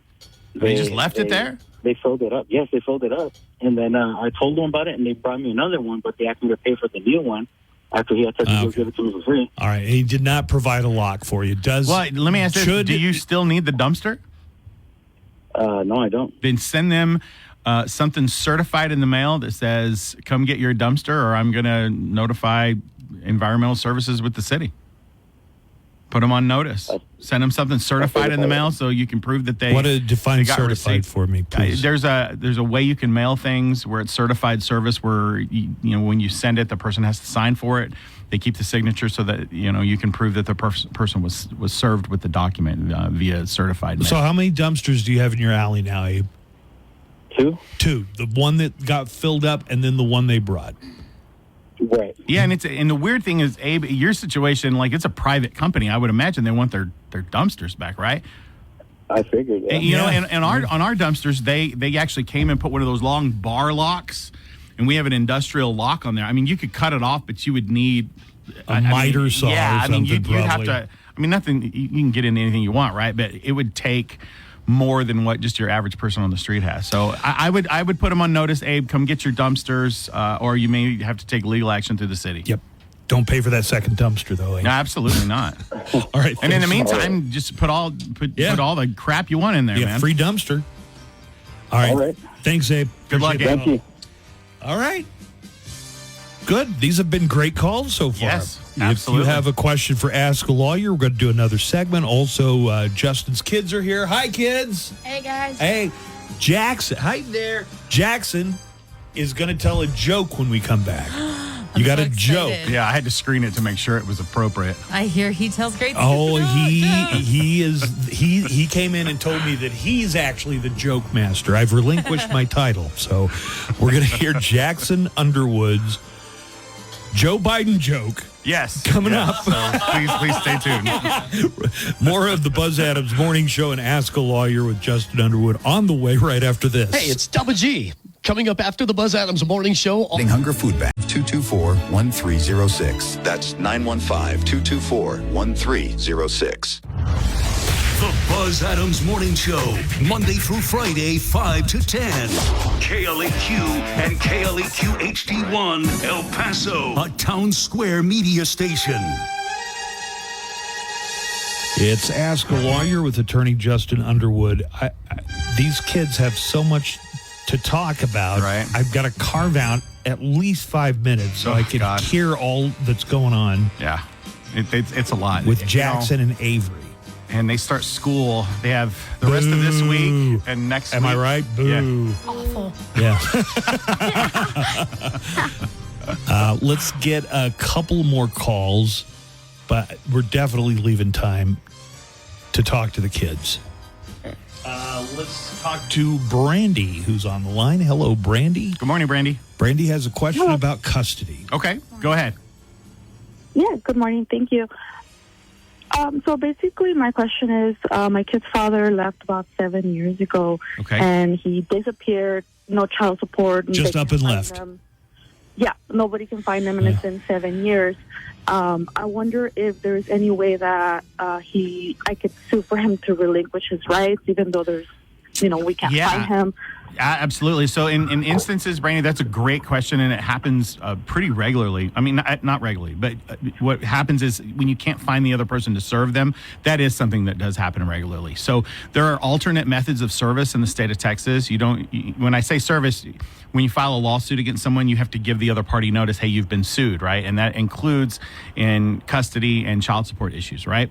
They just left it there? They filled it up. Yes, they filled it up. And then I told them about it, and they brought me another one, but they asked me to pay for the new one after he had to give it to me for free. All right. He did not provide a lock for you. Let me ask this. Do you still need the dumpster? No, I don't. Then send them something certified in the mail that says, come get your dumpster, or I'm going to notify environmental services with the city. Put them on notice. Send them something certified in the mail so you can prove that they. What to define they got certified receipt. for me, please? There's a way you can mail things where it's certified service where you know when you send it, the person has to sign for it. They keep the signature so that you can prove that the person was served with the document via certified mail. So how many dumpsters do you have in your alley now, Abe? Two. The one that got filled up and then the one they brought. Right. Yeah, and the weird thing is, Abe, your situation, like it's a private company. I would imagine they want their dumpsters back, right? I figured. Yeah. And, and on our dumpsters, they actually came and put one of those long bar locks, and we have an industrial lock on there. I mean, you could cut it off, but you would need a miter saw. Yeah, or something, you'd have probably. to. I mean, nothing. You can get into anything you want, right? But it would take more than what just your average person on the street has. So I would put them on notice. Abe, come get your dumpsters, or you may have to take legal action through the city. Yep. Don't pay for that second dumpster, though. Abe. No, absolutely not. All right. And in the thanks. meantime, just put all the crap you want in there, Yeah, man. free dumpster. All right. All right. Thanks, Abe. Good luck, Appreciate Abe. it. Thank you. All right. Good. These have been great calls so far. Yes, absolutely. If you have a question for Ask a Lawyer, we're going to do another segment. Also, Justin's kids are here. Hi, kids. Hey, guys. Hey, Jackson. Hi there. Jackson is going to tell a joke when we come back. You got so a joke. excited. Yeah, I had to screen it to make sure it was appropriate. I hear he tells great Oh, jokes. he came in and told me that he's actually the joke master. I've relinquished my title. So we're going to hear Jackson Underwood's Joe Biden joke. Yes. Coming Yeah. up. So please stay tuned. More of the Buzz Adams Morning Show and Ask a Lawyer with Justin Underwood on the way right after this. Hey, it's Double G. Coming up after the Buzz Adams Morning Show. Hunger Food Bank, 224-1306. That's 915-224-1306. The Buzz Adams Morning Show, Monday through Friday, 5 to 10. KLAQ and KLAQ HD1, El Paso, a Town Square media station. It's Ask a Lawyer with attorney Justin Underwood. These kids have so much to talk about. Right. I've got to carve out at least 5 minutes so I can hear all that's going on. Yeah. It's a lot. With Jackson and Avery. And they start school. They have the rest of this week and next week. Am I right? Boo. Awful. Yeah. Let's get a couple more calls, but we're definitely leaving time to talk to the kids. Let's talk to Brandy, who's on the line. Hello, Brandy. Good morning, Brandy. Brandy has a question about custody. Okay, go ahead. Yeah, good morning. Thank you. So basically, my question is, my kid's father left about 7 years ago, and he disappeared, no child support. Just up and left. Yeah, nobody can find him, and it's been 7 years. I wonder if there's any way that I could sue for him to relinquish his rights, even though there's, we can't find him. Absolutely. So in instances, Brandy, that's a great question, and it happens pretty regularly. I mean, not regularly, but what happens is when you can't find the other person to serve them, that is something that does happen regularly. So there are alternate methods of service in the state of Texas. When I say service, when you file a lawsuit against someone, you have to give the other party notice, hey, you've been sued, right? And that includes in custody and child support issues, right?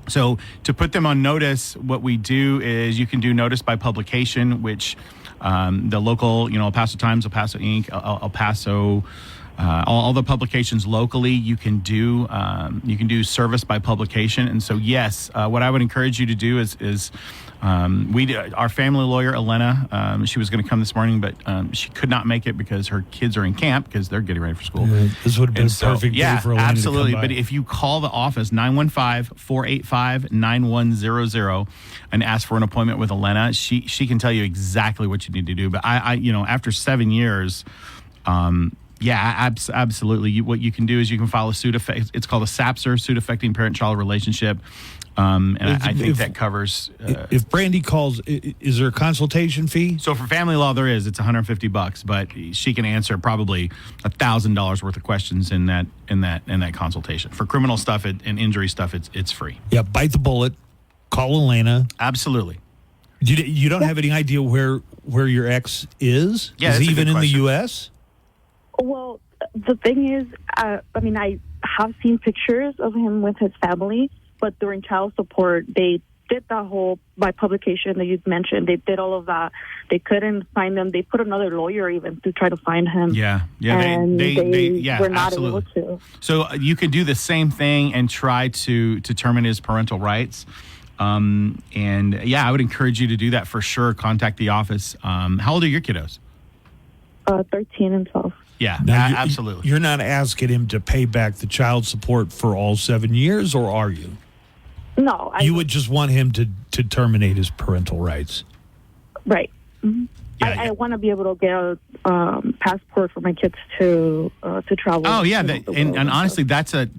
So to put them on notice, what we do is you can do notice by publication, which the local, El Paso Times, El Paso Inc., El Paso, all the publications locally, you can do service by publication. And so, yes, what I would encourage you to do is our family lawyer, Elena, she was going to come this morning, but she could not make it because her kids are in camp because they're getting ready for school. This would have been a perfect day for Elena absolutely. to come by. But if you call the office, 915-485-9100, and ask for an appointment with Elena, she can tell you exactly what you need to do. But I after 7 years, absolutely. What you can do is you can file a suit. It's called a SAPSR, suit affecting parent-child relationship. I think that covers. If Brandy calls, is there a consultation fee? So for family law, there is. It's $150, but she can answer probably $1,000 worth of questions in that consultation. For criminal stuff and injury stuff, it's free. Yeah, bite the bullet. Call Elena. Absolutely. You don't have any idea where your ex is? Yeah, is that's he a even good in the question. U.S.? Well, the thing is, I have seen pictures of him with his family, but during child support, they did that whole by publication that you mentioned. They did all of that. They couldn't find him. They put another lawyer even to try to find him. Yeah. And they were not absolutely. able to. So you could do the same thing and try to determine his parental rights. I would encourage you to do that for sure. Contact the office. How old are your kiddos? 13 and 12. Yeah, Now, absolutely. You're not asking him to pay back the child support for all 7 years, or are you? No. You would just want him to terminate his parental rights. Right. Mm-hmm. I want to be able to get a passport for my kids to travel. Oh yeah, and honestly, that's a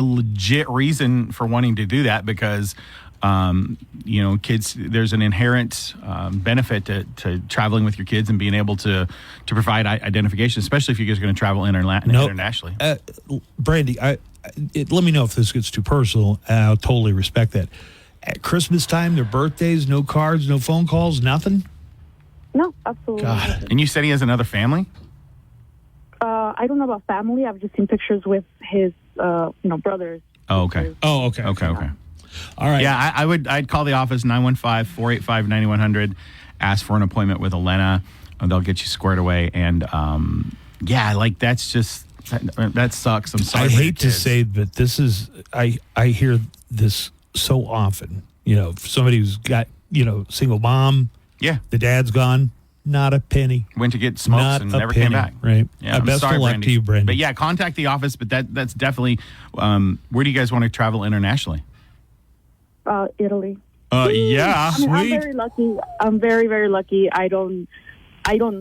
legit reason for wanting to do that because kids. There's an inherent benefit to traveling with your kids and being able to provide identification, especially if you guys are going to travel internationally. Brandy, let me know if this gets too personal. I'll totally respect that. At Christmas time, their birthdays, no cards, no phone calls, nothing? No, absolutely. God. And you said he has another family? I don't know about family. I've just seen pictures with his, brothers. Oh, okay. Okay. All right. Yeah, I'd call the office, 915-485-9100, ask for an appointment with Elena. They'll get you squared away. And, that's just... That sucks. I'm sorry. I hate to say, but this is I hear this so often. Somebody who's got single mom. Yeah, the dad's gone. Not a penny. Went to get smokes and never came back. Right. Yeah. Best of luck to you, Brandy. But yeah, contact the office. But that's definitely. Where do you guys want to travel internationally? Italy. Yeah. I'm very lucky. I'm very, very lucky. I don't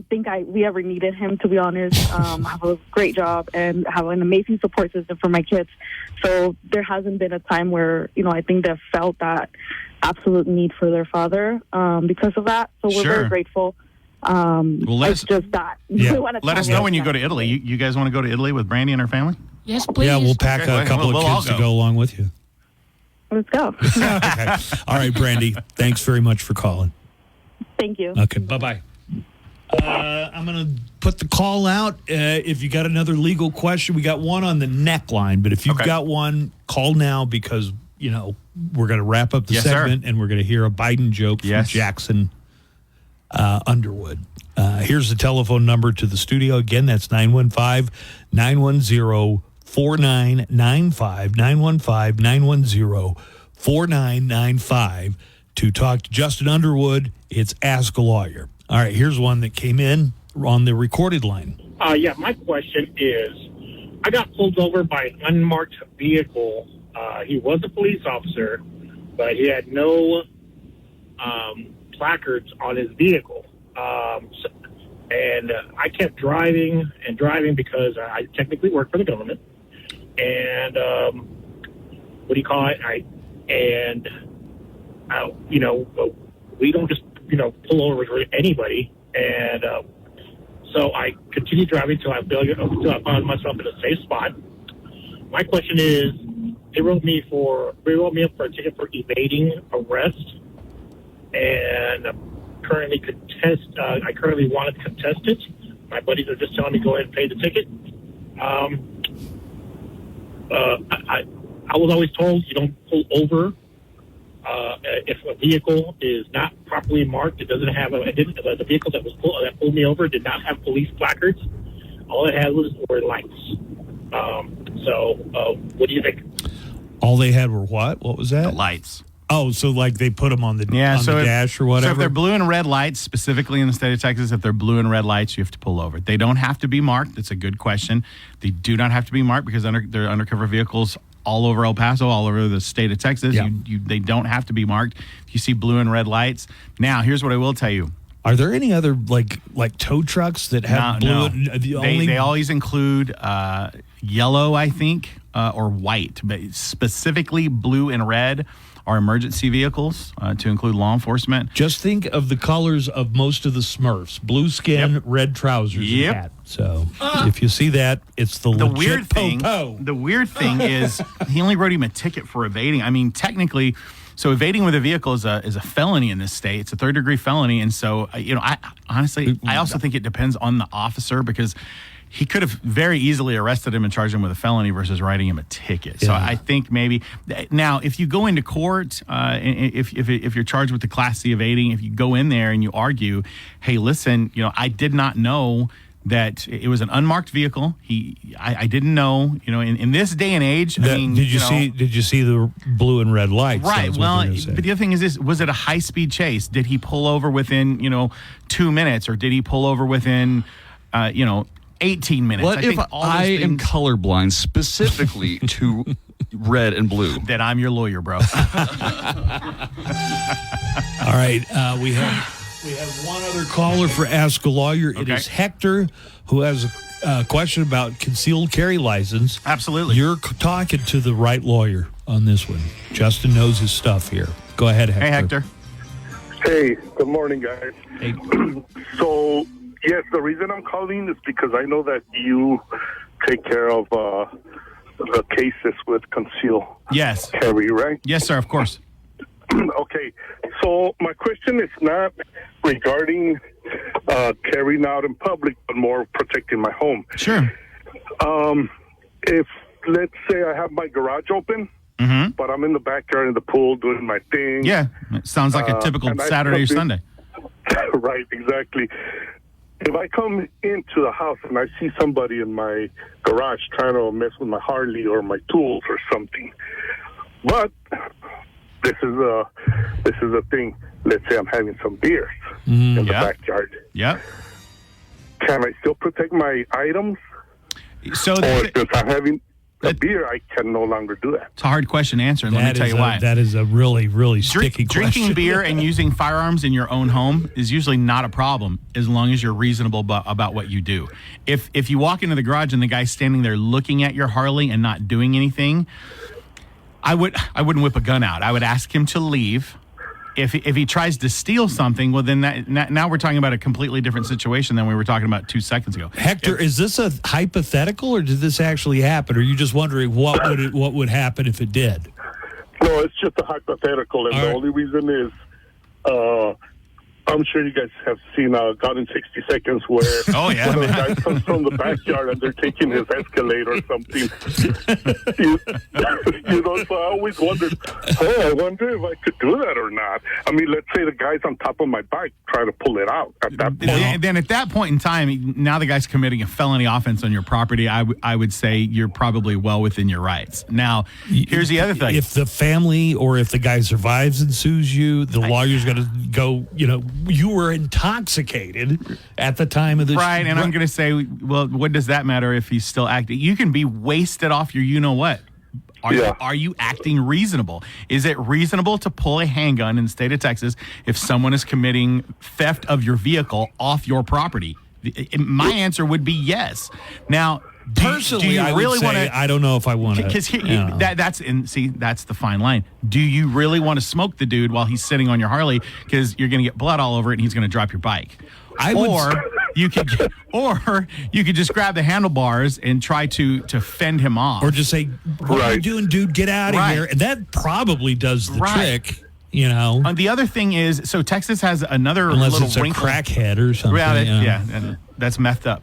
think we ever needed him, to be honest. I have a great job and have an amazing support system for my kids. So there hasn't been a time where, I think they've felt that absolute need for their father because of that. So we're very grateful. Let us know when you go to Italy. Family. You guys want to go to Italy with Brandy and her family? Yes, please. Yeah, we'll pack a couple of kids to go along with you. Let's go. Okay. All right, Brandy. Thanks very much for calling. Thank you. Okay, bye-bye. I'm going to put the call out. If you got another legal question, we got one on the neckline. But if you've got one, call now because, we're going to wrap up the segment and we're going to hear a Biden joke from Jackson Underwood. Here's the telephone number to the studio. Again, that's 915-910-4995, 915-910-4995. To talk to Justin Underwood, it's Ask a Lawyer. All right, here's one that came in on the recorded line. My question is, I got pulled over by an unmarked vehicle. He was a police officer, but he had no placards on his vehicle. And I kept driving because I technically work for the government. And we don't just pull over for anybody, and so I continued driving until I found myself in a safe spot. My question is, they wrote me up for a ticket for evading arrest, and I currently want to contest it. My buddies are just telling me go ahead and pay the ticket. I was always told you don't pull over. If a vehicle is not properly marked, it doesn't have the vehicle that pulled me over did not have police placards. All it had were lights. What do you think? All they had were what? What was that? The lights. Oh, so like they put them on the dash or whatever? So if they're blue and red lights, specifically in the state of Texas, if they're blue and red lights, you have to pull over. They don't have to be marked. It's a good question. They do not have to be marked because they're undercover vehicles all over El Paso, all over the state of Texas. Yeah. They don't have to be marked. If you see blue and red lights. Now, here's what I will tell you. Are there any other like tow trucks that have blue? No. They always include yellow, I think, or white, but specifically blue and red are emergency vehicles to include law enforcement. Just think of the colors of most of the Smurfs: blue skin, red trousers, and hat. So if you see that, it's the weird thing. po-po. The weird thing is he only wrote him a ticket for evading. I mean, technically. So evading with a vehicle is a felony in this state. It's a third-degree felony, and so I honestly also think it depends on the officer because he could have very easily arrested him and charged him with a felony versus writing him a ticket. So I think maybe now, if you go into court, if you're charged with the Class C evading, if you go in there and you argue, hey, listen, I did not know that it was an unmarked vehicle. I didn't know, in this day and age. Did you see the blue and red lights? Right. Well, but the other thing is this: was it a high-speed chase? Did he pull over within 2 minutes, or did he pull over within 18 minutes? What if I am colorblind specifically to red and blue? Then I'm your lawyer, bro. All right, we have one other caller for Ask a Lawyer. It is Hector, who has a question about concealed carry license. Absolutely. You're talking to the right lawyer on this one. Justin knows his stuff here. Go ahead, Hector. Hey, Hector. Hey, good morning, guys. Hey. So, yes, the reason I'm calling is because I know that you take care of the cases with concealed carry, right? Yes, sir, of course. Okay, so my question is not regarding carrying out in public, but more protecting my home. Sure. If, let's say, I have my garage open, but I'm in the backyard in the pool doing my thing. Yeah, it sounds like a typical Saturday or Sunday. Right, exactly. If I come into the house and I see somebody in my garage trying to mess with my Harley or my tools or something, but this is a thing. Let's say I'm having some beers in the backyard. Yeah. Can I still protect my items? So, or since I'm having a beer, I can no longer do that. It's a hard question to answer, and let me tell you why. That is a really, really sticky question. Drinking beer and using firearms in your own home is usually not a problem as long as you're reasonable about what you do. If you walk into the garage and the guy's standing there looking at your Harley and not doing anything, I wouldn't whip a gun out. I would ask him to leave. If he tries to steal something, well, then now we're talking about a completely different situation than we were talking about 2 seconds ago. Hector, is this a hypothetical, or did this actually happen? Or are you just wondering what would happen if it did? No, it's just a hypothetical, and the only reason is I'm sure you guys have seen Gone in 60 Seconds where one of the guys comes from the backyard and they're taking his Escalade or something. So I always wondered, I wonder if I could do that or not. I mean, let's say the guy's on top of my bike trying to pull it out at that point. Then at that point in time, now the guy's committing a felony offense on your property, I would say you're probably well within your rights. Now, here's the other thing. If the family or if the guy survives and sues you, the lawyer's going to go, you were intoxicated at the time of this. Right, and I'm going to say, well, what does that matter if he's still acting? You can be wasted off your you-know-what. Are you acting reasonable? Is it reasonable to pull a handgun in the state of Texas if someone is committing theft of your vehicle off your property? My answer would be yes. Now, personally, do you I really would say, I don't know if I want to. Because that's the fine line. Do you really want to smoke the dude while he's sitting on your Harley? Because you're going to get blood all over it, and he's going to drop your bike. You could just grab the handlebars and try to fend him off, or just say, "What are you doing, dude? Get out of here!" And that probably does the trick. The other thing is, so Texas has another unless little it's a wrinkle. crackhead or something. And that's methed up.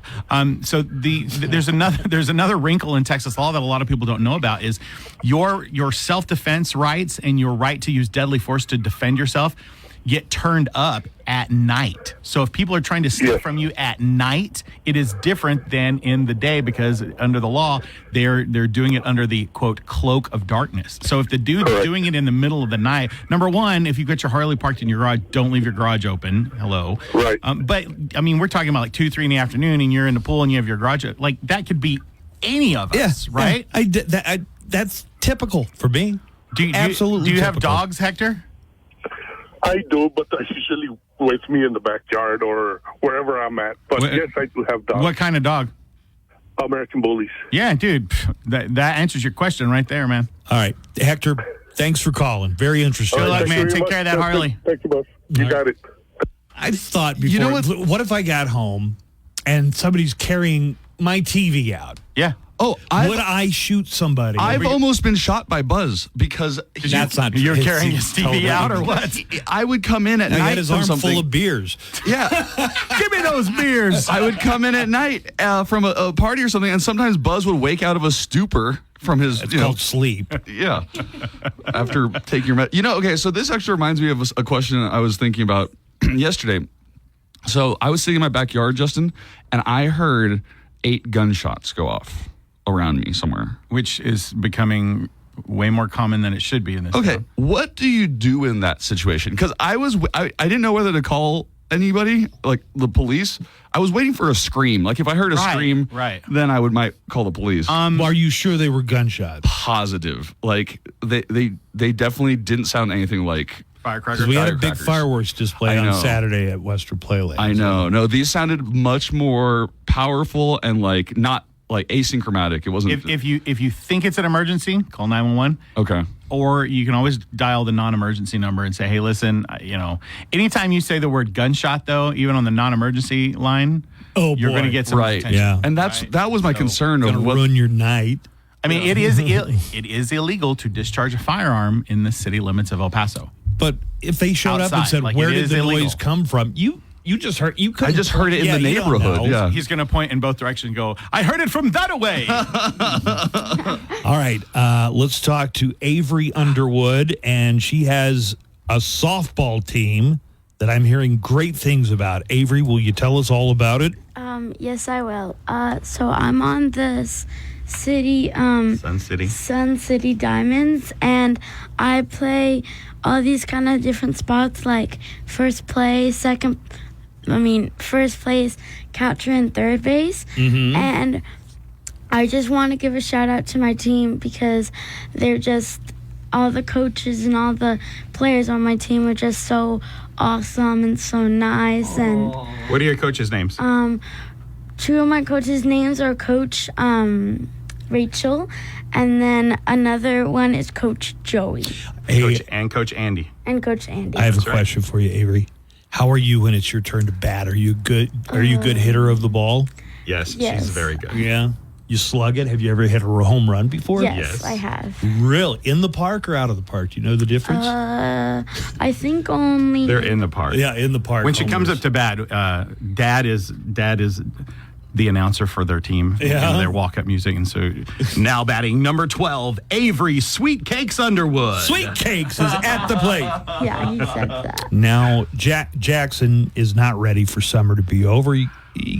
So there's another wrinkle in Texas law that a lot of people don't know about is your self-defense rights and your right to use deadly force to defend yourself get turned up at night. So if people are trying to steal from you at night, it is different than in the day because under the law, they're doing it under the, quote, cloak of darkness. So if the dude's doing it in the middle of the night, number one, if you've got your Harley parked in your garage, don't leave your garage open. Hello. Right. But, I mean, we're talking about like 2, 3 in the afternoon and you're in the pool and you have your garage. Like, that could be any of us, right? Yeah. That's typical for me. Absolutely. Do you have dogs, Hector? I do, but they're usually with me in the backyard or wherever I'm at. But yes, I do have dogs. What kind of dog? American Bullies. Yeah, dude. That answers your question right there, man. All right. Hector, thanks for calling. Very interesting. Good luck, man. Take care of that Harley. Thank you, boss. You got it. I've thought before, what if I got home and somebody's carrying my TV out? Yeah. Oh, would I shoot somebody? I've almost been shot by Buzz because that's not true. You're carrying his TV out or what? I would come in at night. He had his arm something. full of beers. Yeah. Give me those beers. I would come in at night from a party or something, and sometimes Buzz would wake out of a stupor from his called sleep. Yeah. After taking your okay, so this actually reminds me of a question I was thinking about yesterday. So I was sitting in my backyard, Justin, and I heard 8 gunshots go off around me somewhere, which is becoming way more common than it should be in this town. What do you do in that situation? Because I didn't know whether to call anybody, like the police. I was waiting for a scream. Like if I heard a scream, then I might call the police. Are you sure they were gunshots? Positive. Like they definitely didn't sound anything like firecrackers. We had a big fireworks display on Saturday at Western Playland. I know. No, these sounded much more powerful and like not like asynchronic. It wasn't. If you think it's an emergency, call 911. Okay. Or you can always dial the non-emergency number and say, "Hey, listen, anytime you say the word gunshot, though, even on the non-emergency line, you're going to get some attention." Yeah, and that was my concern of what ruin your night. I mean, it is illegal to discharge a firearm in the city limits of El Paso. But if they showed up and said, "Where did the noise come from?" You just heard. I just heard it in the neighborhood. Yeah, he's going to point in both directions and go, "I heard it from that away." All right, let's talk to Avery Underwood, and she has a softball team that I'm hearing great things about. Avery, will you tell us all about it? Yes, I will. So I'm on this city, Sun City Diamonds, and I play all these kind of different spots, like first place, catcher, and third base. Mm-hmm. And I just want to give a shout out to my team because they're just, all the coaches and all the players on my team are just so awesome and so nice. And what are your coaches' names? 2 of my coaches' names are Coach Rachel, and then another one is Coach Joey. Coach Andy. And Coach Andy. I have a question for you, Avery. How are you when it's your turn to bat? Are you good? Are you a good hitter of the ball? Yes, she's very good. Yeah. You slug it? Have you ever hit a home run before? Yes, I have. Really? In the park or out of the park? Do you know the difference? I think only... They're in the park. Yeah, in the park. When she comes up to bat, Dad is the announcer for their team. Yeah. Their walk-up music. And so now batting number 12, Avery Sweet Cakes Underwood. Sweet Cakes is at the plate. Yeah, he said that. Now, Jackson is not ready for summer to be over. You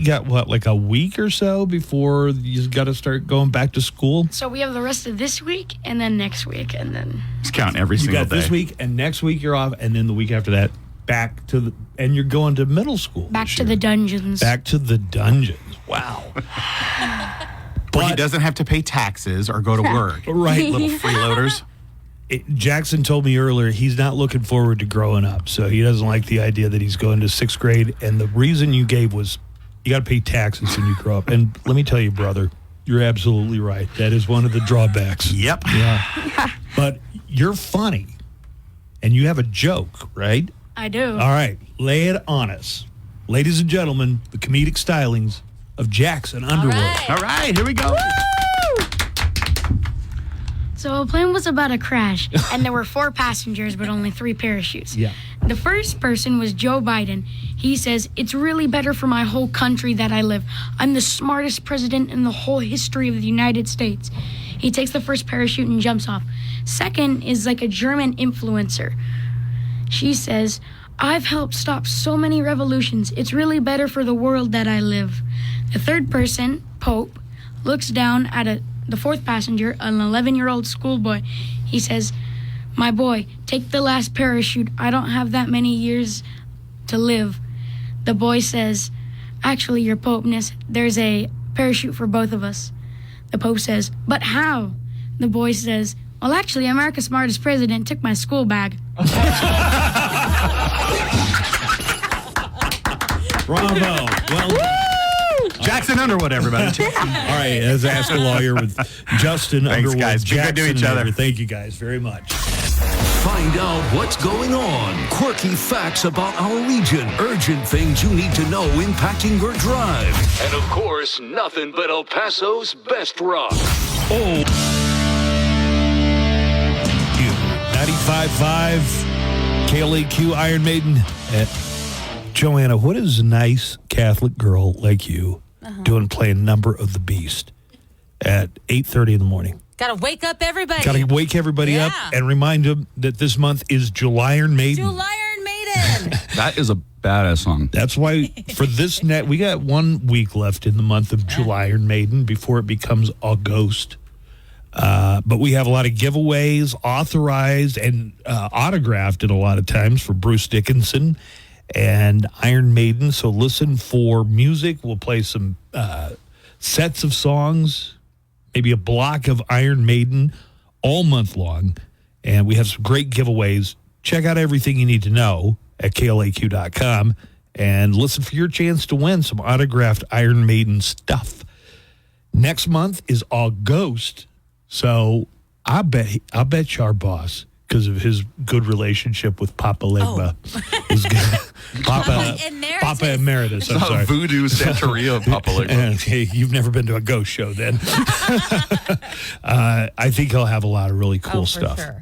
got, like a week or so before you got to start going back to school? So we have the rest of this week and then next week and then... Just count every single day. You got this week and next week you're off, and then the week after that, back to the... And you're going to middle school. Back to the dungeons. Back to the dungeons. Wow. But he doesn't have to pay taxes or go to work. Right. Little freeloaders. Jackson told me earlier he's not looking forward to growing up, so he doesn't like the idea that he's going to 6th grade, and the reason you gave was you got to pay taxes when you grow up. And let me tell you, brother, you're absolutely right. That is one of the drawbacks. Yep. Yeah. But you're funny, and you have a joke, right? I do. All right. Lay it on us. Ladies and gentlemen, the comedic stylings of Jackson Underwood. All right, here we go. So a plane was about to crash, and there were 4 passengers, but only 3 parachutes. Yeah. The first person was Joe Biden. He says, "It's really better for my whole country that I live. I'm the smartest president in the whole history of the United States." He takes the first parachute and jumps off. Second is like a German influencer. She says, "I've helped stop so many revolutions. It's really better for the world that I live." The third person, Pope, looks down at the fourth passenger, an 11-year-old schoolboy. He says, "My boy, take the last parachute. I don't have that many years to live." The boy says, "Actually, Your Popeness, there's a parachute for both of us." The Pope says, "But how?" The boy says, "Well, actually, America's smartest president took my school bag." Bravo. Well done. Jackson Underwood, everybody. All right, as Ask a Lawyer with Justin Thanks, Underwood. guys. Be good to Jackson each other. Thank you guys very much. Find out what's going on, quirky facts about our region, urgent things you need to know impacting your drive, and of course, nothing but El Paso's best rock. Oh, 95.5 KLAQ Iron Maiden. Joanna, what is a nice Catholic girl like you doing playing Number of the Beast at 8:30 in the morning? Gotta wake up everybody. Gotta wake everybody up and remind them that this month is July Iron Maiden. July Iron Maiden. That is a badass song. That's why for this net, we got 1 week left in the month of July Iron Maiden before it becomes August. But we have a lot of giveaways, authorized and autographed at a lot of times for Bruce Dickinson and Iron Maiden. So listen for music. We'll play some sets of songs, maybe a block of Iron Maiden all month long. And we have some great giveaways. Check out everything you need to know at KLAQ.com and listen for your chance to win some autographed Iron Maiden stuff. Next month is August. So I bet you our boss, because of his good relationship with Papa Legba, is good. Papa Emeritus. I'm sorry. Voodoo Santeria Papa Legba. Hey, you've never been to a ghost show then. I think he'll have a lot of really cool stuff. Sure.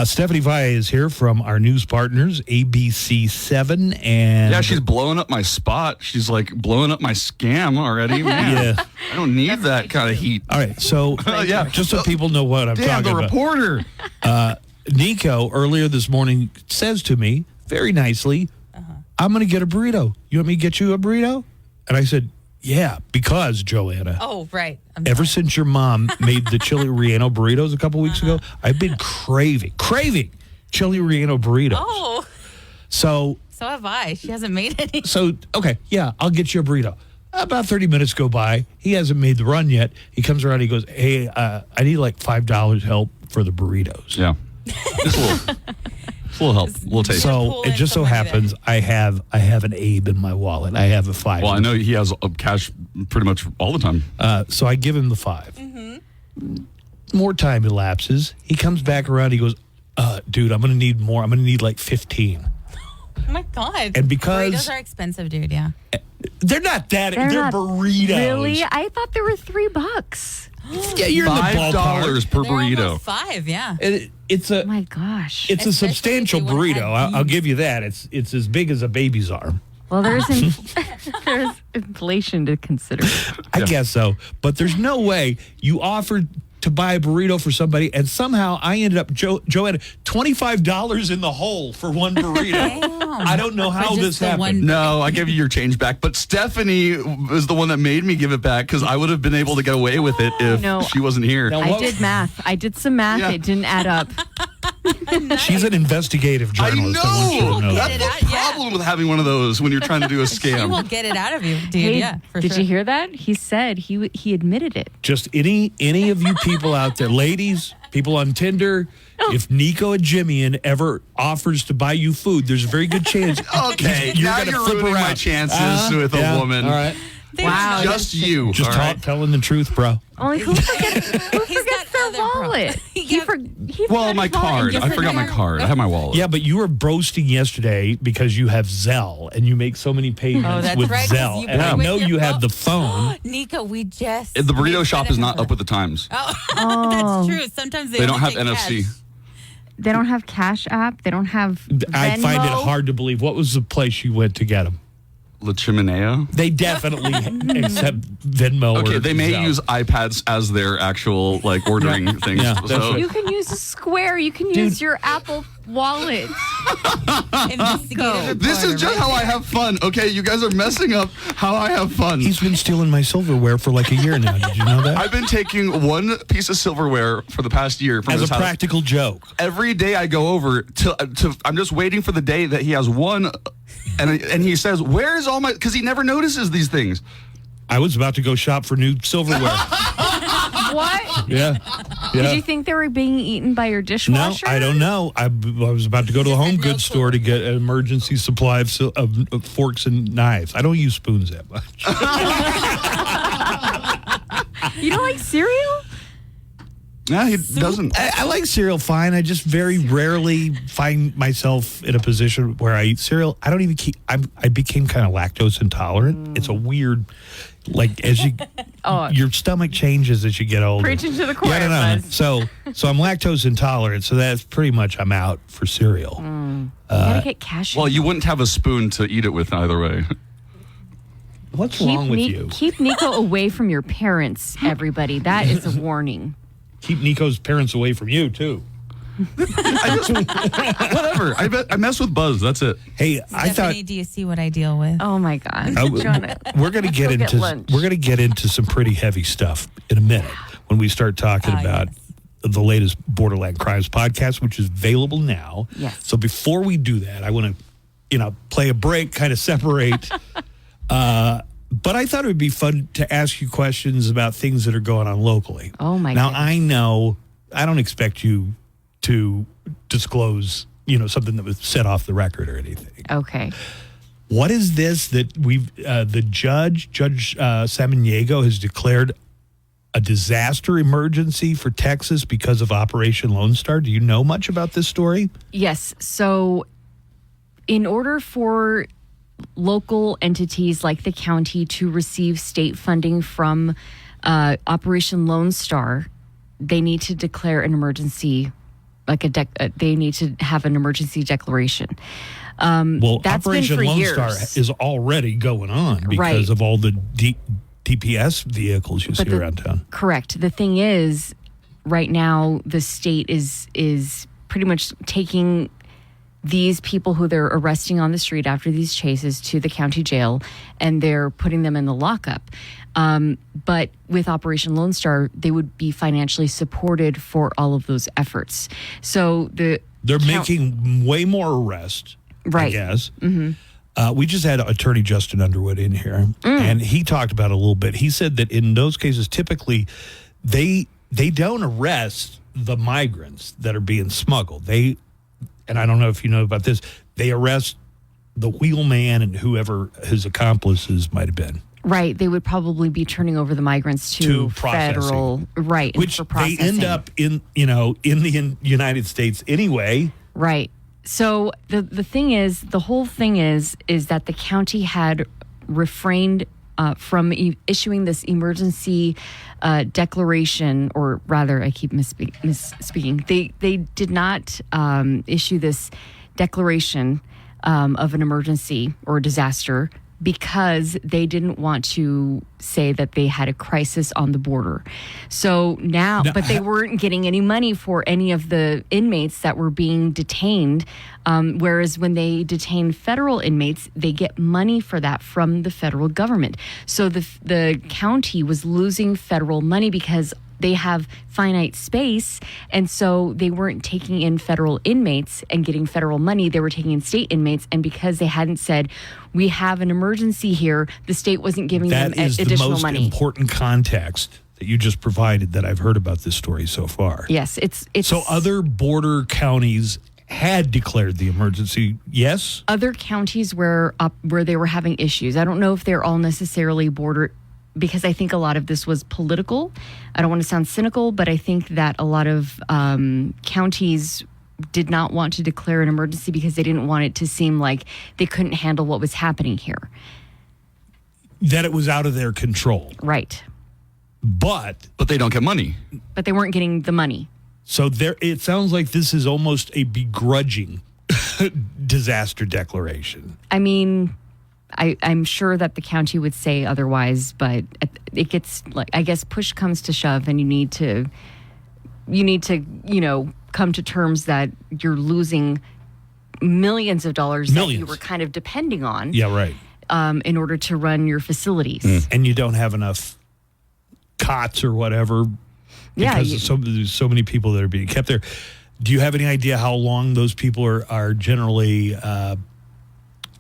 Stephanie Valle is here from our news partners, ABC7. And yeah, she's blowing up my spot. She's like blowing up my scam already. Man, yeah. I don't need that kind of heat. All right, so just so people know what I'm talking about. The reporter. Nico, earlier this morning, says to me very nicely, I'm going to get a burrito. You want me to get you a burrito? And I said, yeah, because, Joanna. Oh, right. Ever since your mom made the chili relleno burritos a couple weeks ago, I've been craving chili relleno burritos. Oh. So have I. She hasn't made any. So, okay, yeah, I'll get you a burrito. About 30 minutes go by. He hasn't made the run yet. He comes around. He goes, hey, I need like $5 help for the burritos. Yeah. Just a little help, a little taste. So it just so happens I have an Abe in my wallet. I have a $5. Well, I know he has cash pretty much all the time. So I give him the $5. More time elapses. He comes back around. He goes, dude, I'm going to need more. I'm going to need like 15. Oh, my God. And because burritos are expensive, dude, yeah. They're not that. They're not burritos. Really? I thought they were $3. Yeah, you're in the ballpark. $5 per burrito. Almost $5, yeah. It's a. Oh my gosh. It's a substantial burrito. I'll give you that. It's as big as a baby's arm. Well, there's inflation to consider. I guess so, but there's no way you offered to buy a burrito for somebody, and somehow I ended up, Joanna, $25 in the hole for one burrito. I don't know how this happened. No, I gave you your change back, but Stephanie was the one that made me give it back because I would have been able to get away with it if she wasn't here. I did math. I did some math. Yeah. It didn't add up. She's an investigative journalist. I know. That's the problem with having one of those when you're trying to do a scam. She will get it out of you, dude. Hey, yeah, for did sure. you hear that? He said he admitted it. Just any of you people out there, ladies, people on Tinder, if Nico Jimian ever offers to buy you food, there's a very good chance. Okay, you're going to flip around my chances with a woman. All right. Wow. Just you. Just telling the truth, bro. Only who forgets their wallet? My card. I forgot my card. I have my wallet. Yeah, but you were boasting yesterday because you have Zelle and you make so many payments with Zelle. And I know you have the phone. Nico, we just... The burrito shop is not up with the times. Oh, that's true. Sometimes they don't have take NFC. Cash. They don't have Cash App. They don't have Venmo. I find it hard to believe. What was the place you went to get them? La Chimenea? They definitely accept Venmo. Okay, or they may Zelle. use iPads as their actual ordering things. Yeah, so. You can use Square. You can use your Apple Wallet. This is just how I have fun. Okay, you guys are messing up how I have fun. He's been stealing my silverware for like a year now. Did you know that? I've been taking one piece of silverware for the past year from as his a house. practical joke. Every day I go over to I'm just waiting for the day that he has one, and he says, "Where is all my?" Because he never notices these things. I was about to go shop for new silverware. What? Yeah. Did you think they were being eaten by your dishwasher? No, I don't know. I was about to go to the home goods store to get an emergency supply of forks and knives. I don't use spoons that much. You don't like cereal? Yeah, he doesn't. I like cereal fine. I just very rarely find myself in a position where I eat cereal. I don't even keep. I became kind of lactose intolerant. It's a weird, like as you, your stomach changes as you get older. Preaching to the choir. Yeah, I don't know. So I'm lactose intolerant. So that's pretty much I'm out for cereal. You gotta get cashew. Well, you wouldn't have a spoon to eat it with either way. What's wrong with you? Keep Nico away from your parents, everybody. That is a warning. Keep Nico's parents away from you, too. Whatever. I mess with Buzz. That's it. Hey, I thought. Stephanie, do you see what I deal with? Oh my God. We're going to get into some pretty heavy stuff in a minute when we start talking about the latest Borderland Crimes podcast, which is available now. Yes. So before we do that, I want to, play a break, kind of separate. But I thought it would be fun to ask you questions about things that are going on locally. Oh my Now, goodness. I know I don't expect you to disclose, something that was set off the record or anything. Okay. What is this that the Judge Samaniego has declared a disaster emergency for Texas because of Operation Lone Star? Do you know much about this story? Yes. So in order for local entities like the county to receive state funding from Operation Lone Star, they need to declare an emergency, they need to have an emergency declaration. That's Operation been for Lone years. Star is already going on because of all the DPS vehicles you see around town. Correct. The thing is, right now, the state is pretty much taking these people who they're arresting on the street after these chases to the county jail, and they're putting them in the lockup. But with Operation Lone Star, they would be financially supported for all of those efforts. So they're making way more arrests, right? I guess. Mm-hmm. We just had Attorney Justin Underwood in here, and he talked about it a little bit. He said that in those cases, typically, they don't arrest the migrants that are being smuggled. And I don't know if you know about this, they arrest the wheelman and whoever his accomplices might have been. Right. They would probably be turning over the migrants to federal, right? Which for they processing. end up in the United States anyway. Right. So the whole thing is that the county had refrained from issuing this emergency declaration, or rather, I keep misspeaking. They did not issue this declaration of an emergency or disaster because they didn't want to say that they had a crisis on the border. So but they weren't getting any money for any of the inmates that were being detained. Whereas when they detain federal inmates, they get money for that from the federal government. So the county was losing federal money because they have finite space, and so they weren't taking in federal inmates and getting federal money. They were taking in state inmates, and because they hadn't said, we have an emergency here, the state wasn't giving them additional money. That is the most important context that you just provided that I've heard about this story so far. Yes, it's so other border counties had declared the emergency, yes? Other counties where they were having issues. I don't know if they're all necessarily border, because I think a lot of this was political. I don't want to sound cynical, but I think that a lot of counties did not want to declare an emergency because they didn't want it to seem like they couldn't handle what was happening here. That it was out of their control. Right. But they don't get money. But they weren't getting the money. So it sounds like this is almost a begrudging disaster declaration. I mean, I'm sure that the county would say otherwise, but it gets, like, I guess push comes to shove, and you need to come to terms that you're losing millions of dollars that you were kind of depending on. Yeah, right. In order to run your facilities. And you don't have enough cots or whatever. Because there's so many people that are being kept there. Do you have any idea how long those people are generally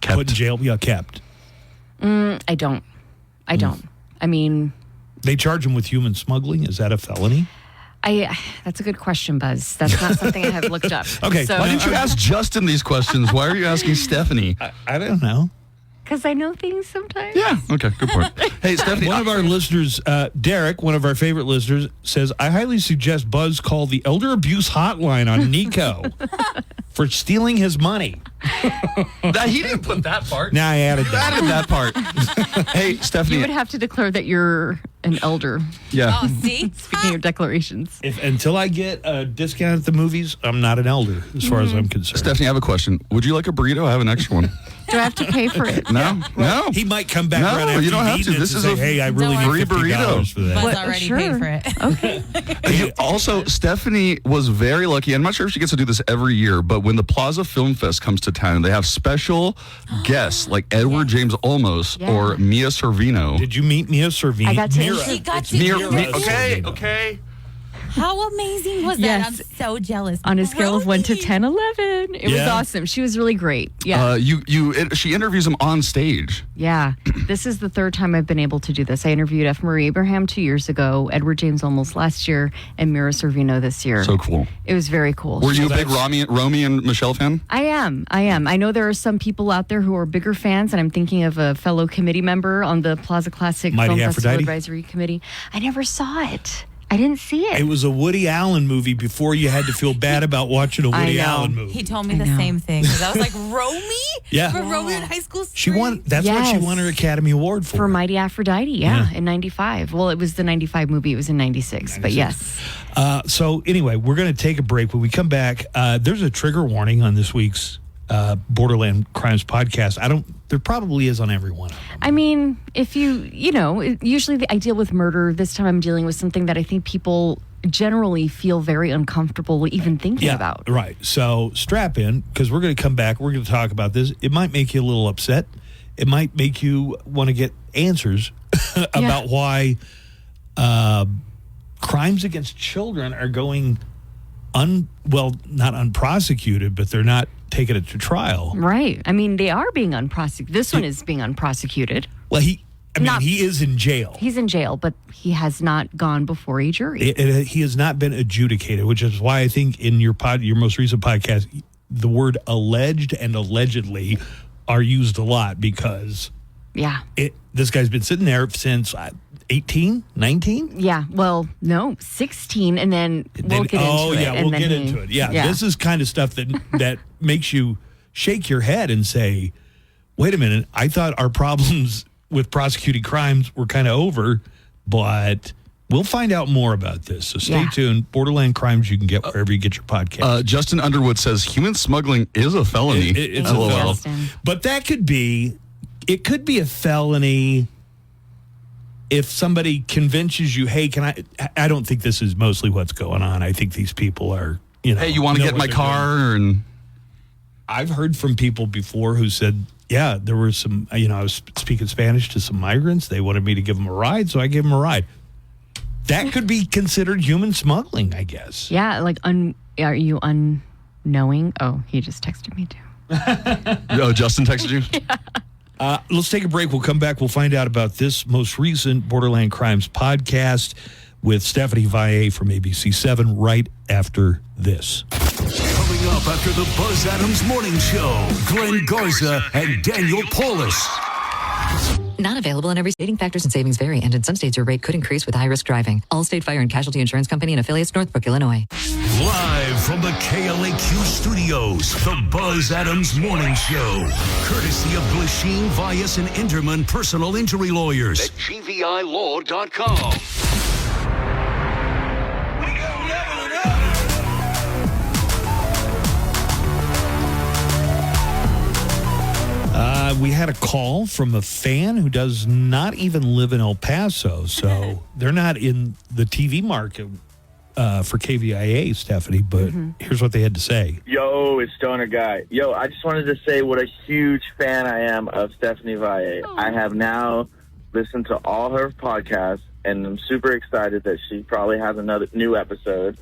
put in jail? Yeah, kept. I don't. I mean, they charge them with human smuggling. Is that a felony? That's a good question, Buzz. That's not something I have looked up. Okay, so, why didn't you ask Justin these questions? Why are you asking Stephanie? I don't know. Because I know things sometimes. Yeah. Okay. Good point. Hey, Stephanie. One of our listeners, Derek, one of our favorite listeners, says, I highly suggest Buzz call the Elder Abuse Hotline on Nico for stealing his money. He didn't put that part. Now I added that. Added that part. Hey, Stephanie. You would have to declare that you're an elder. Yeah. Oh, see? Speaking of declarations. Until I get a discount at the movies, I'm not an elder, as far as I'm concerned. Stephanie, I have a question. Would you like a burrito? I have an extra one. Do I have to pay for it? No. No. He might come back right after you don't have to. This is say, a hey, I really need free $50 burrito. for that. Buzz already paid for it. Okay. Also, Stephanie was very lucky. I'm not sure if she gets to do this every year, but when the Plaza Film Fest comes to town, they have special guests like Edward James Olmos or Mia Sorvino. Did you meet Mia Sorvino? I got to She got to Mira, meet him. okay. How amazing was that? Yes. I'm so jealous. On a scale of 1 to 10, 11. It was Yeah. awesome. She was really great. Yeah. She interviews him on stage. Yeah. This is the third time I've been able to do this. I interviewed F. Marie Abraham 2 years ago, Edward James Olmos last year, and Mira Sorvino this year. So cool. It was very cool. Were you a big Romy and Michelle fan? I am. I know there are some people out there who are bigger fans, and I'm thinking of a fellow committee member on the Plaza Classic Mighty Film Festival Aphrodite? Advisory Committee. I never saw it. I didn't see it. It was a Woody Allen movie before you had to feel bad about watching a Woody Allen movie. He told me the same thing because I was like, Romy? Yeah. For Romeo in High School? She won. That's what she won her Academy Award for. For Mighty Aphrodite, in 95. Well, it was the 95 movie. It was in 96, but yes. So anyway, we're going to take a break. When we come back, there's a trigger warning on this week's Borderland Crimes podcast. There probably is on every one of them. I mean, if usually I deal with murder. This time I'm dealing with something that I think people generally feel very uncomfortable even thinking about. Right. So strap in, because we're going to come back. We're going to talk about this. It might make you a little upset. It might make you want to get answers about why crimes against children are going not unprosecuted, but they're not taking it to trial. Right. I mean, they are being unprosecuted. This one is being unprosecuted. Well, he is in jail. He's in jail, but he has not gone before a jury. He has not been adjudicated, which is why I think in your most recent podcast, the word alleged and allegedly are used a lot because this guy's been sitting there since 18, 19? Yeah, well, no, 16, and then we'll get into it. We'll get into it. Yeah, this is kind of stuff that makes you shake your head and say, wait a minute, I thought our problems with prosecuting crimes were kind of over, but we'll find out more about this. So stay tuned. Borderland Crimes you can get wherever you get your podcast. Justin Underwood says human smuggling is a felony. It's a felony. But it could be a felony if somebody convinces you, hey, I don't think this is mostly what's going on. I think these people are, hey, you want to get in my car? And I've heard from people before who said, yeah, there were some, I was speaking Spanish to some migrants. They wanted me to give them a ride, so I gave them a ride. That could be considered human smuggling, I guess. Yeah, like, are you unknowing? Oh, he just texted me too. Justin texted you? Yeah. Let's take a break. We'll come back. We'll find out about this most recent Borderland Crimes podcast with Stephanie Valle from ABC7 right after this. Coming up after the Buzz Adams Morning Show, Glenn Garza and Daniel Paulus. Not available in every state. Factors and savings vary, and in some states your rate could increase with high-risk driving. Allstate Fire and Casualty Insurance Company and affiliates, Northbrook, Illinois. Live from the KLAQ studios, the Buzz Adams Morning Show. Courtesy of Glasheen, Vyas, and Inderman Personal Injury Lawyers at GVILaw.com. We had a call from a fan who does not even live in El Paso, so they're not in the TV market for KVIA, Stephanie, but here's what they had to say. Yo, it's Stoner Guy. Yo, I just wanted to say what a huge fan I am of Stephanie Valle. I have now listened to all her podcasts, and I'm super excited that she probably has another new episode.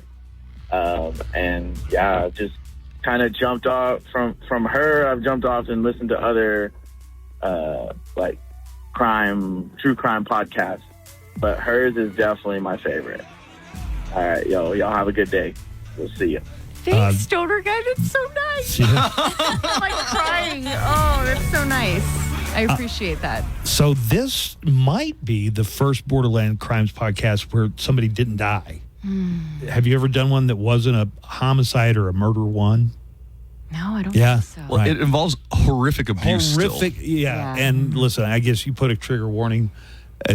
And yeah, just kind of jumped off from her. I've jumped off and listened to other like true crime podcasts, but hers is definitely my favorite. All right, y'all have a good day. We'll see you. Thanks, Stoner Guy. That's so nice. I'm like crying. Oh, that's so nice. I appreciate that. So this might be the first Borderland Crimes podcast where somebody didn't die. Have you ever done one that wasn't a homicide or a murder one? No, I don't Yeah. think so. Well, it involves horrific abuse. Horrific, yeah. And listen, I guess you put a trigger warning.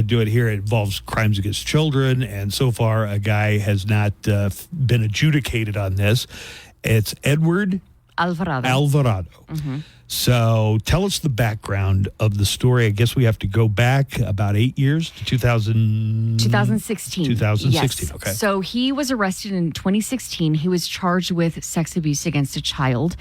Do it here. It involves crimes against children, and so far, a guy has not been adjudicated on this. It's Edward Alvarado. So tell us the background of the story. I guess we have to go back about 8 years to 2016. 2016, Yes. okay. So he was arrested in 2016. He was charged with sex abuse against a child.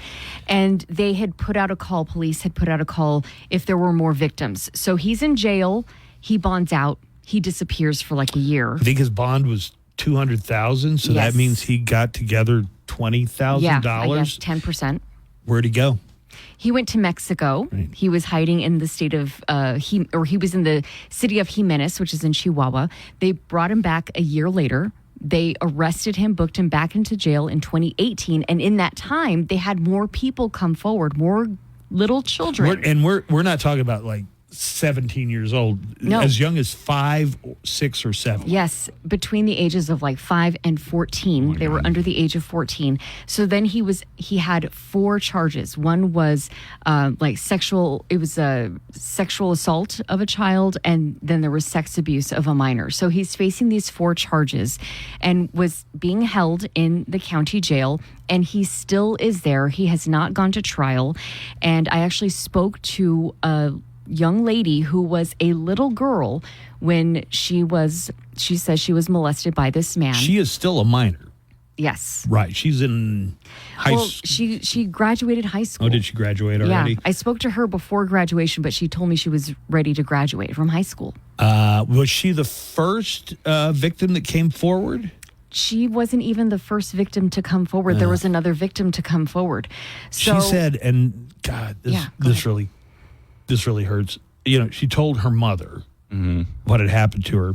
And they had put out a call, police had put out a call if there were more victims. So he's in jail. He bonds out. He disappears for like a year. I think his bond was $200,000. So Yes. that means he got together $20,000. Yeah, I guess 10%. Where'd he go? He went to Mexico. He was hiding in the state of he was in the city of Jimenez, which is in Chihuahua. They brought him back a year later. They arrested him, booked him back into jail in 2018, and in that time, they had more people come forward, more little children. We're not talking about like 17 years old. No. As young as 5, 6, or 7. Yes, between the ages of like 5 and 14. They were under the age of 14. So then he had 4 charges. One was sexual assault of a child, and then there was sex abuse of a minor. So he's facing these 4 charges and was being held in the county jail, and he still is there. He has not gone to trial. And I actually spoke to a young lady who was a little girl when she says she was molested by this man. She is still a minor. Yes. Right. She's in high school. She graduated high school. Oh, did she graduate already? Yeah. I spoke to her before graduation, but she told me she was ready to graduate from high school. Was she the first victim that came forward? She wasn't even the first victim to come forward. There was another victim to come forward. So, she said, and God, this really hurts. You know, she told her mother what had happened to her,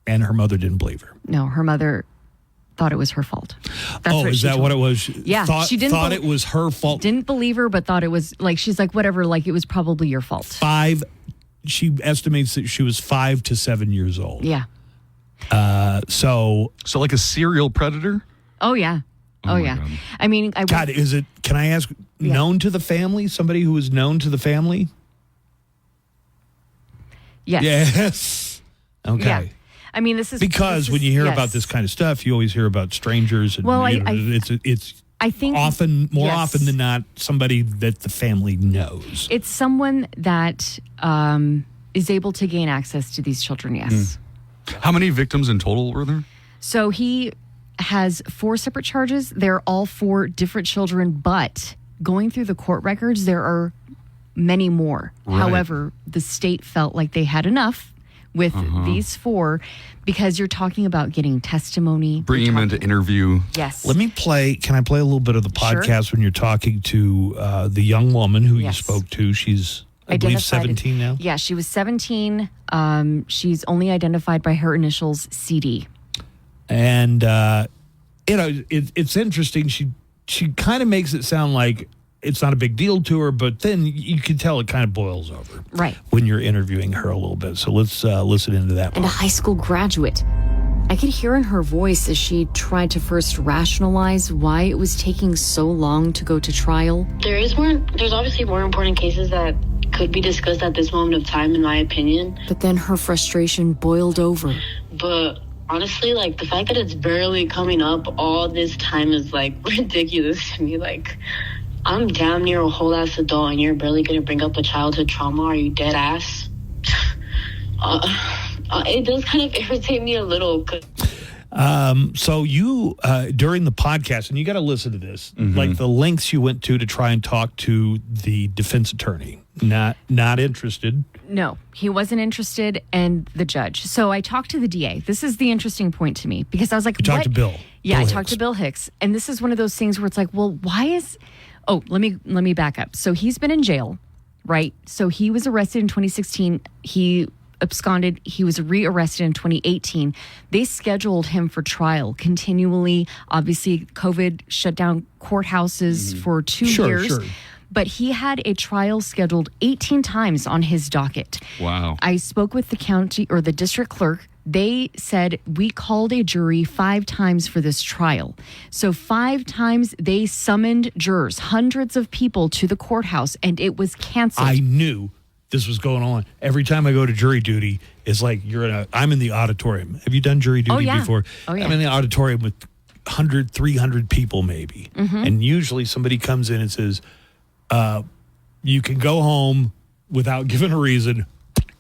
and her mother didn't believe her. No, her mother thought it was her fault. Is that what it was? Yeah. She thought it was her fault. Didn't believe her, but thought it was she's like, whatever, it was probably your fault. She estimates that she was 5 to 7 years old. Yeah. So like a serial predator? Oh, yeah. Oh, yeah. God. I mean, can I ask, known to the family? Somebody who was known to the family? Yes. Yes. Okay. Yeah. I mean, this is because when you hear about this kind of stuff, you always hear about strangers. And, it's I think more often than not somebody that the family knows. It's someone that is able to gain access to these children. Yes. How many victims in total were there? So he has 4 separate charges. They're all 4 different children, but going through the court records, there are many more. Right. However, the state felt like they had enough with these 4 because you're talking about getting testimony. Bringing them into interview. Yes. Can I play a little bit of the podcast when you're talking to the young woman who you spoke to? She's, I believe, 17 now? Yeah, she was 17. She's only identified by her initials, CD. And, it's interesting. She kind of makes it sound like it's not a big deal to her, but then you can tell it kind of boils over. Right. When you're interviewing her a little bit. So let's listen into that. And a high school graduate. I could hear in her voice as she tried to first rationalize why it was taking so long to go to trial. There's obviously more important cases that could be discussed at this moment of time, in my opinion. But then her frustration boiled over. But honestly, the fact that it's barely coming up all this time is ridiculous to me. I'm damn near a whole ass adult and you're barely gonna bring up a childhood trauma. Are you dead ass? It does kind of irritate me a little. So you, during the podcast, and you got to listen to this, the lengths you went to try and talk to the defense attorney, not interested. No, he wasn't interested, and the judge. So I talked to the DA. This is the interesting point to me because I was like, you talked to Bill. Yeah, I talked to Bill Hicks, and this is one of those things where it's like, well, why is? Oh, let me back up. So he's been in jail, right? So he was arrested in 2016. He absconded. He was rearrested in 2018. They scheduled him for trial continually. Obviously, COVID shut down courthouses for 2 years. Sure. but he had a trial scheduled 18 times on his docket. Wow. I spoke with the county or the district clerk. They said we called a jury 5 times for this trial. So 5 times they summoned jurors, hundreds of people to the courthouse, and it was canceled. I knew this was going on. Every time I go to jury duty, it's like I'm in the auditorium. Have you done jury duty before? Oh, yeah. I'm in the auditorium with 100, 300 people maybe. Mm-hmm. And usually somebody comes in and says, you can go home without giving a reason.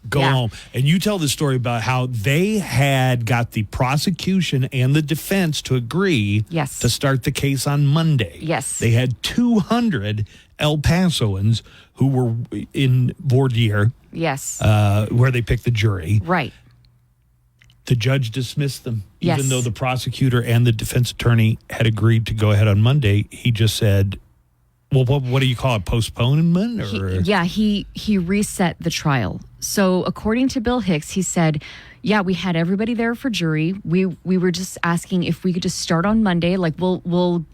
Go home. And you tell the story about how they had got the prosecution and the defense to agree to start the case on Monday. Yes. They had 200 El Pasoans who were in voir dire. Yes. Where they picked the jury. Right. The judge dismissed them. Yes. Even though the prosecutor and the defense attorney had agreed to go ahead on Monday, he just said, well, what do you call it? Postponement? Or? He reset the trial. So according to Bill Hicks, he said, we had everybody there for jury. We were just asking if we could just start on Monday. Like we'll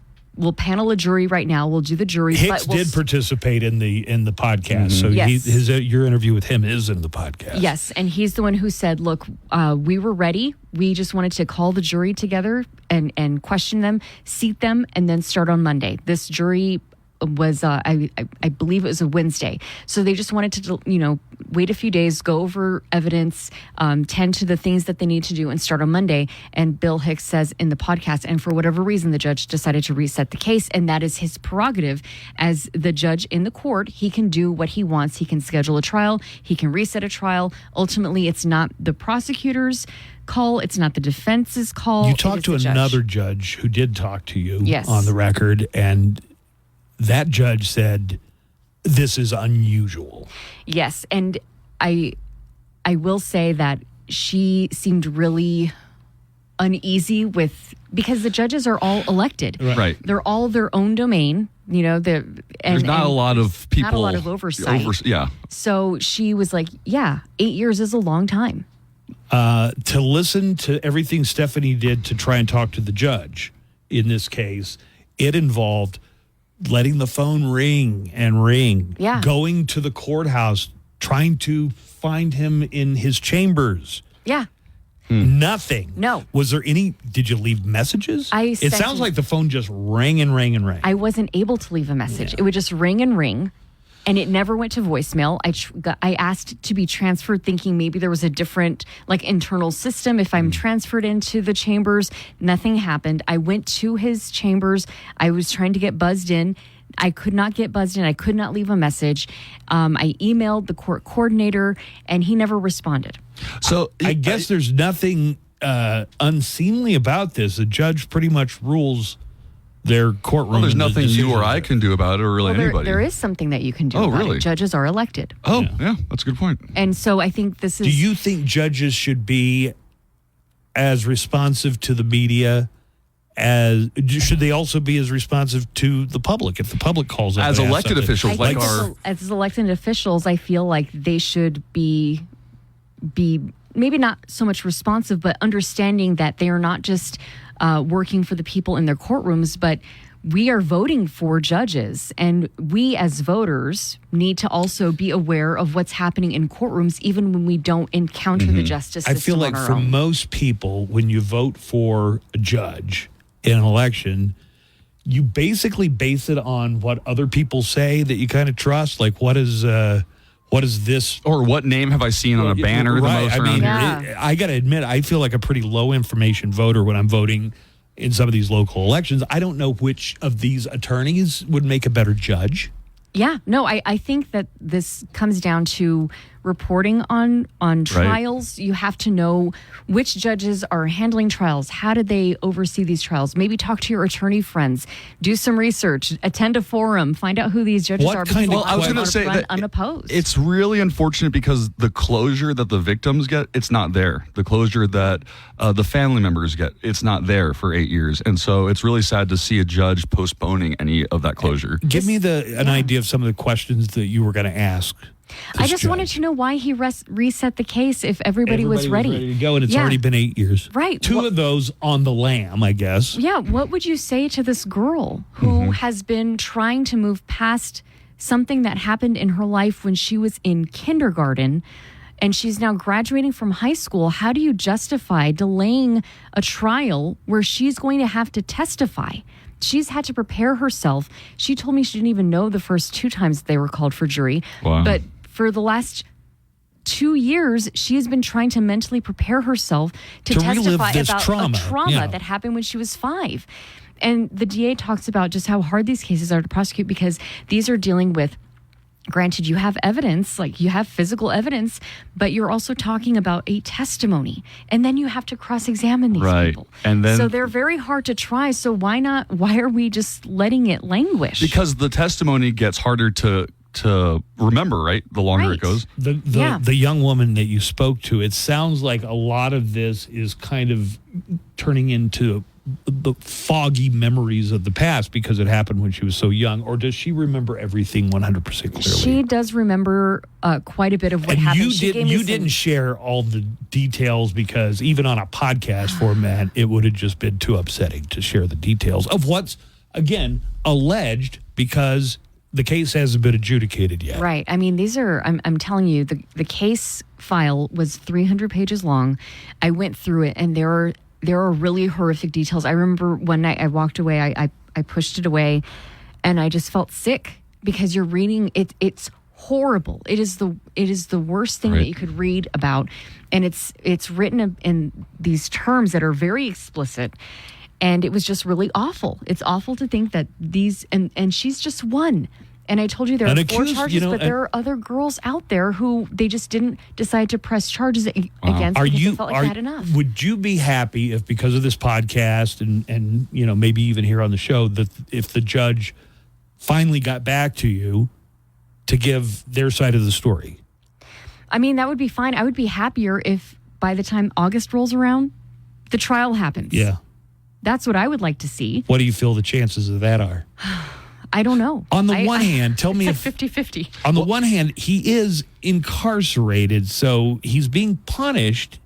panel a jury right now. We'll do the jury. Hicks did participate in the podcast. So your interview with him is in the podcast. Yes, and he's the one who said, look, we were ready. We just wanted to call the jury together and question them, seat them, and then start on Monday. This jury was I believe it was a Wednesday, so they just wanted to wait a few days, go over evidence, tend to the things that they need to do, and start on Monday. And Bill Hicks says in the podcast, and for whatever reason, the judge decided to reset the case, and that is his prerogative as the judge in the court. He can do what he wants. He can schedule a trial. He can reset a trial. Ultimately, it's not the prosecutor's call. It's not the defense's call. You talked to another judge who did talk to you Yes. on the record, and that judge said, this is unusual. Yes, and I will say that she seemed really uneasy because the judges are all elected. Right. They're all their own domain. There's not a lot of people. Not a lot of oversight. So she was like, 8 years is a long time. To listen to everything Stephanie did to try and talk to the judge in this case, it involved letting the phone ring and ring, going to the courthouse, trying to find him in his chambers. Yeah. Nothing. No. Was there any, did you leave messages? It sounds like the phone just rang and rang and rang. I wasn't able to leave a message. It would just ring and ring, and it never went to voicemail. I asked to be transferred, thinking maybe there was a different internal system. If I'm transferred into the chambers, nothing happened. I went to his chambers. I was trying to get buzzed in. I could not get buzzed in. I could not leave a message. I emailed the court coordinator, and he never responded. So I guess there's nothing unseemly about this. The judge pretty much rules their courtroom. Well, there's nothing you or I can do about it, or really anybody. There is something that you can do about it. Judges are elected. Oh, yeah, that's a good point. And so I think this is... Do you think judges should be as responsive to the media as... Should they also be as responsive to the public if the public calls up? As elected officials, as elected officials, I feel like they should be maybe not so much responsive, but understanding that they are not just working for the people in their courtrooms, but we are voting for judges, and we as voters need to also be aware of what's happening in courtrooms, even when we don't encounter the justice system. I feel like for most people, when you vote for a judge in an election, you basically base it on what other people say that you kind of trust. Like, what is this? Or what name have I seen on a banner the most around here? I got to admit, I feel like a pretty low information voter when I'm voting in some of these local elections. I don't know which of these attorneys would make a better judge. Yeah, no, I think that this comes down to reporting on trials. Right. You have to know which judges are handling trials. How did they oversee these trials? Maybe talk to your attorney friends. Do some research. Attend a forum. Find out who these judges are. I was going to say that unopposed. It's really unfortunate because the closure that the victims get, it's not there. The closure that the family members get, it's not there for 8 years. And so it's really sad to see a judge postponing any of that closure. Give me an idea of some of the questions that you were going to ask. I just wanted to know why he reset the case if everybody was ready to go, and it's already been 8 years. Right. Two of those on the lam, I guess. Yeah. What would you say to this girl who has been trying to move past something that happened in her life when she was in kindergarten, and she's now graduating from high school. How do you justify delaying a trial where she's going to have to testify? She's had to prepare herself. She told me she didn't even know the first 2 times they were called for jury. Wow. But for the last 2 years, she has been trying to mentally prepare herself to testify about trauma that happened when she was 5. And the DA talks about just how hard these cases are to prosecute because these are dealing with, granted, you have evidence, like you have physical evidence, but you're also talking about a testimony. And then you have to cross-examine these people. And then, so they're very hard to try. So why are we just letting it languish? Because the testimony gets harder to remember, right? The longer it goes. The young woman that you spoke to, it sounds like a lot of this is kind of turning into the foggy memories of the past because it happened when she was so young. Or does she remember everything 100% clearly? She does remember quite a bit of what happened. You didn't share all the details because even on a podcast format, it would have just been too upsetting to share the details of what's, again, alleged because the case hasn't been adjudicated yet. Right. I mean, these are, I'm telling you, the case file was 300 pages long. I went through it, and there are really horrific details. I remember one night I walked away, I pushed it away, and I just felt sick because you're reading it. It's horrible. It is the worst thing that you could read about, and it's written in these terms that are very explicit. And it was just really awful. It's awful to think that these, and she's just one. And I told you there are 4 charges, but there are other girls out there who they just didn't decide to press charges against because they felt like they had enough. Would you be happy if, because of this podcast and maybe even here on the show, that if the judge finally got back to you to give their side of the story? I mean, that would be fine. I would be happier if by the time August rolls around, the trial happens. Yeah. That's what I would like to see. What do you feel the chances of that are? I don't know. On the one hand, tell me if 50-50. On the one hand, he is incarcerated, so he's being punished,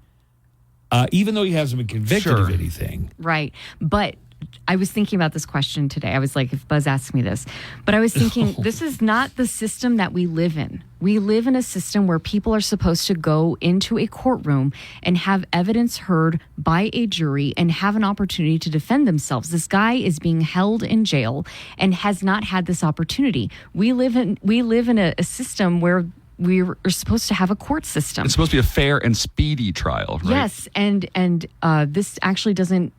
even though he hasn't been convicted of anything. Right. But I was thinking about this question today. I was like, if Buzz asked me this, but I was thinking, this is not the system that we live in. We live in a system where people are supposed to go into a courtroom and have evidence heard by a jury and have an opportunity to defend themselves. This guy is being held in jail and has not had this opportunity. We live in a system where we are supposed to have a court system. It's supposed to be a fair and speedy trial, right? Yes, and this actually doesn't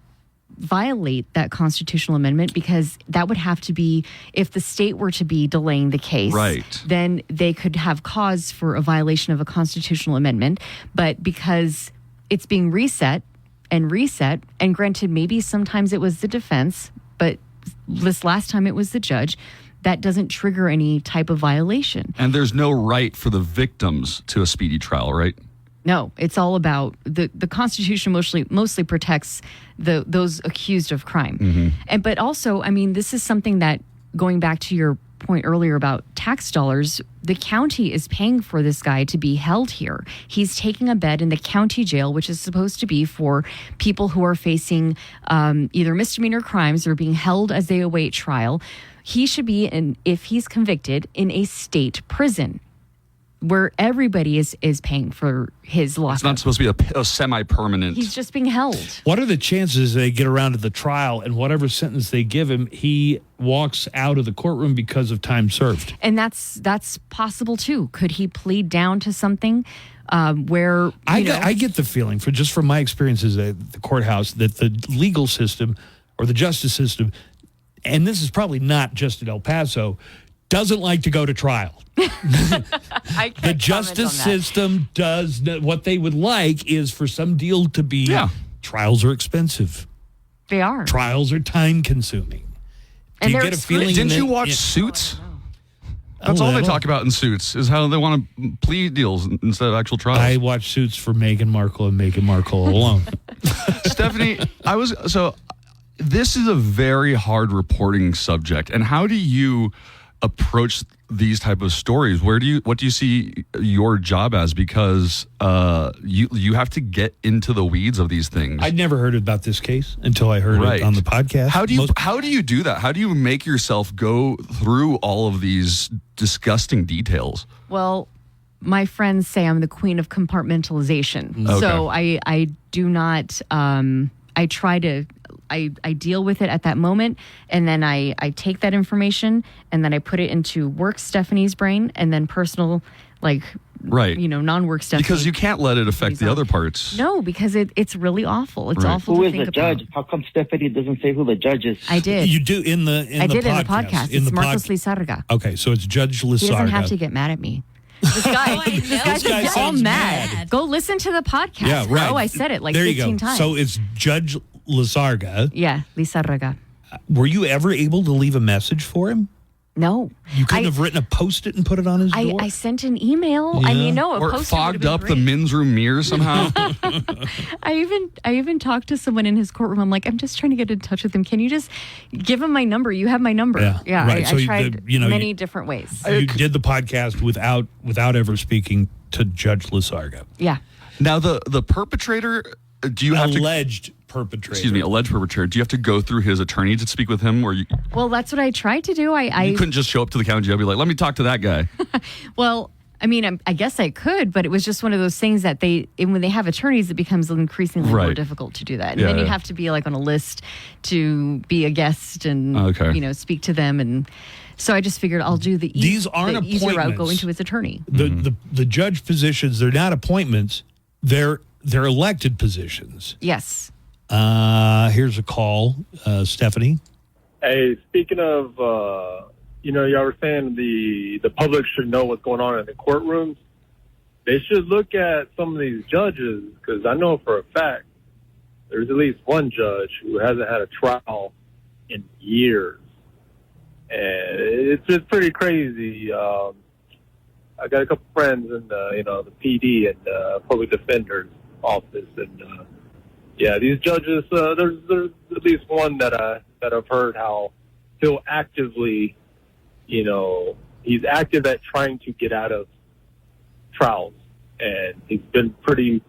violate that constitutional amendment because that would have to be, if the state were to be delaying the case, right, then they could have cause for a violation of a constitutional amendment. But because it's being reset, and granted, maybe sometimes it was the defense, but this last time it was the judge, that doesn't trigger any type of violation. And there's no right for the victims to a speedy trial, right? No, it's all about the Constitution mostly protects those accused of crime. But also, I mean, this is something that, going back to your point earlier about tax dollars, the county is paying for this guy to be held here. He's taking a bed in the county jail, which is supposed to be for people who are facing either misdemeanor crimes or being held as they await trial. He should be, if he's convicted, in a state prison, where everybody is paying for his loss. It's not supposed to be a semi-permanent. He's just being held. What are the chances they get around to the trial and whatever sentence they give him, he walks out of the courtroom because of time served? And that's possible too. Could he plead down to something where I get the feeling, from my experiences at the courthouse, that the legal system or the justice system, and this is probably not just in El Paso, doesn't like to go to trial. The justice system does what they would like is for some deal to be. Trials are expensive. They are. Trials are time consuming. And do you get a feeling? Didn't you watch Suits? That's all they talk about in Suits is how they want to plea deals instead of actual trials. I watch Suits for Meghan Markle and Meghan Markle alone. Stephanie, this is a very hard reporting subject. And how do you approach these type of stories, what do you see your job as? Because you have to get into the weeds of these things. I'd never heard about this case until I heard it on the podcast. How do you do that? How do you make yourself go through all of these disgusting details? Well, my friends say I'm the queen of compartmentalization. Okay. So I do not, I try to, I deal with it at that moment, and then I take that information and then I put it into work Stephanie's brain, and then personal, non-work Stephanie. Because you can't let it affect the other parts. No, because it's really awful. It's awful Who to is think the about. judge? How come Stephanie doesn't say who the judge is? I did. You do in the podcast. It's Marcos Lizarraga. Okay, so it's Judge Lizarraga. He doesn't have to get mad at me. This guy's all mad. Go listen to the podcast. Yeah, right. Bro. I said it like there 15 you go. times. So it's Judge Lizarraga. Yeah, Lizarraga. Were you ever able to leave a message for him? No. You couldn't have written a Post-it and put it on his door? I sent an email. I mean, no, a or Post-it fogged up the men's room mirror somehow. I even talked to someone in his courtroom. I'm like, I'm just trying to get in touch with him. Can you just give him my number? You have my number. Yeah, right. I tried many different ways. You did the podcast without ever speaking to Judge Lizarraga. Yeah. Now the perpetrator, do you have alleged perpetrator? Excuse me, alleged perpetrator. Do you have to go through his attorney to speak with him, or you? Well, that's what I tried to do. You couldn't just show up to the county jail and be like, "Let me talk to that guy." Well, I mean, I guess I could, but it was just one of those things that when they have attorneys, it becomes increasingly more difficult to do that. And then you have to be like on a list to be a guest and speak to them. And so I just figured I'll do the easier route, going to his attorney. The judge positions, they're not appointments, they're elected positions. Yes. Here's a call, Stephanie. Hey, speaking of, y'all were saying the public should know what's going on in the courtrooms. They should look at some of these judges, because I know for a fact there's at least one judge who hasn't had a trial in years. And it's just pretty crazy. I got a couple friends in the PD and public defender's office, and these judges. There's at least one that I've heard how he'll actively, he's active at trying to get out of trials, and he's been pretty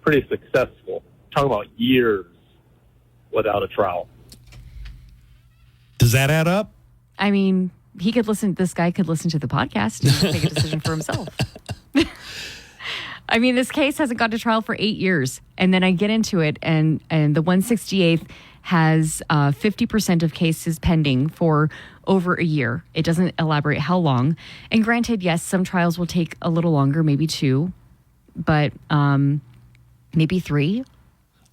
successful. Talking about years without a trial. Does that add up? I mean, this guy could listen to the podcast and make a decision for himself. I mean, this case hasn't gone to trial for 8 years. And then I get into it, and the 168th has 50% of cases pending for over a year. It doesn't elaborate how long. And granted, yes, some trials will take a little longer, maybe 2, but maybe 3.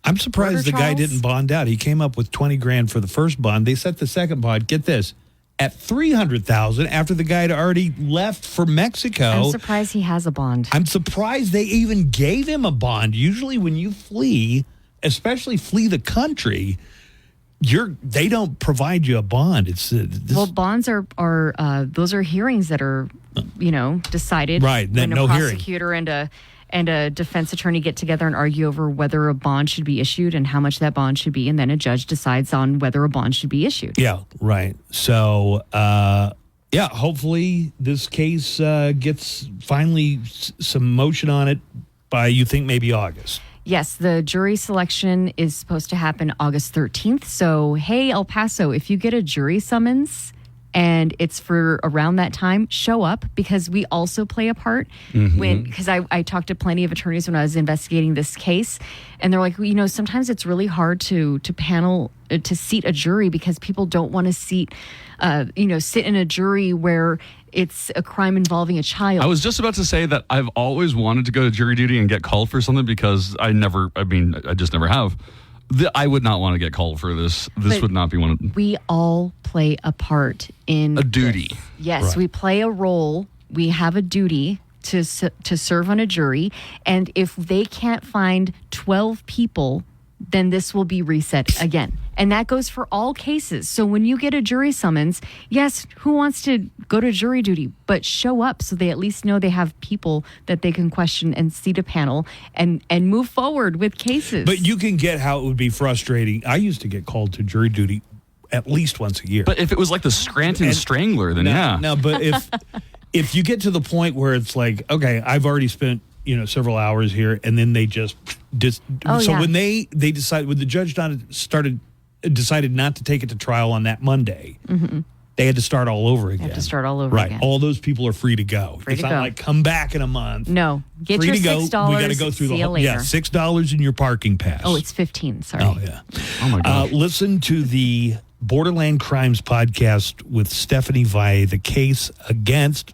I'm surprised the guy didn't bond out. He came up with $20,000 for the first bond. They set the second bond, get this, at $300,000 after the guy had already left for Mexico. I'm surprised he has a bond. I'm surprised they even gave him a bond. Usually when you flee, especially flee the country, they don't provide you a bond. Well, bonds are those are hearings that are, decided. Right, when no a prosecutor and a defense attorney get together and argue over whether a bond should be issued and how much that bond should be, and then a judge decides on whether a bond should be issued. Yeah, right. So, hopefully this case gets finally some motion on it by, you think, maybe August. Yes, the jury selection is supposed to happen August 13th. So, hey, El Paso, if you get a jury summons and it's for around that time, show up, because we also play a part. Because I talked to plenty of attorneys when I was investigating this case, and they're like, sometimes it's really hard to seat a jury because people don't want to sit in a jury where it's a crime involving a child. I was just about to say that I've always wanted to go to jury duty and get called for something, because I just never have. I would not want to get called for this. This would not be one of... We all play a part in... A duty. This. Yes, right. We play a role. We have a duty to serve on a jury. And if they can't find 12 people, then this will be reset again. And that goes for all cases. So when you get a jury summons, yes, who wants to go to jury duty? But show up so they at least know they have people that they can question and seat a panel and move forward with cases. But you can get how it would be frustrating. I used to get called to jury duty at least once a year. But if it was like the Scranton Strangler, then yeah. No, but if you get to the point where it's like, okay, I've already spent several hours here, and then they just when they decide when the judge decided not to take it to trial on that Monday. Mm-hmm. They had to start all over again. Have to start all over again. Right. All those people are free to go. It's not like come back in a month. No. Get free your to $6. Go. We got to go through the whole. Later. Yeah, $6 in your parking pass. Oh, it's $15. Sorry. Oh yeah. Oh my God. Listen to the Borderland Crimes podcast with Stephanie Valle, the case against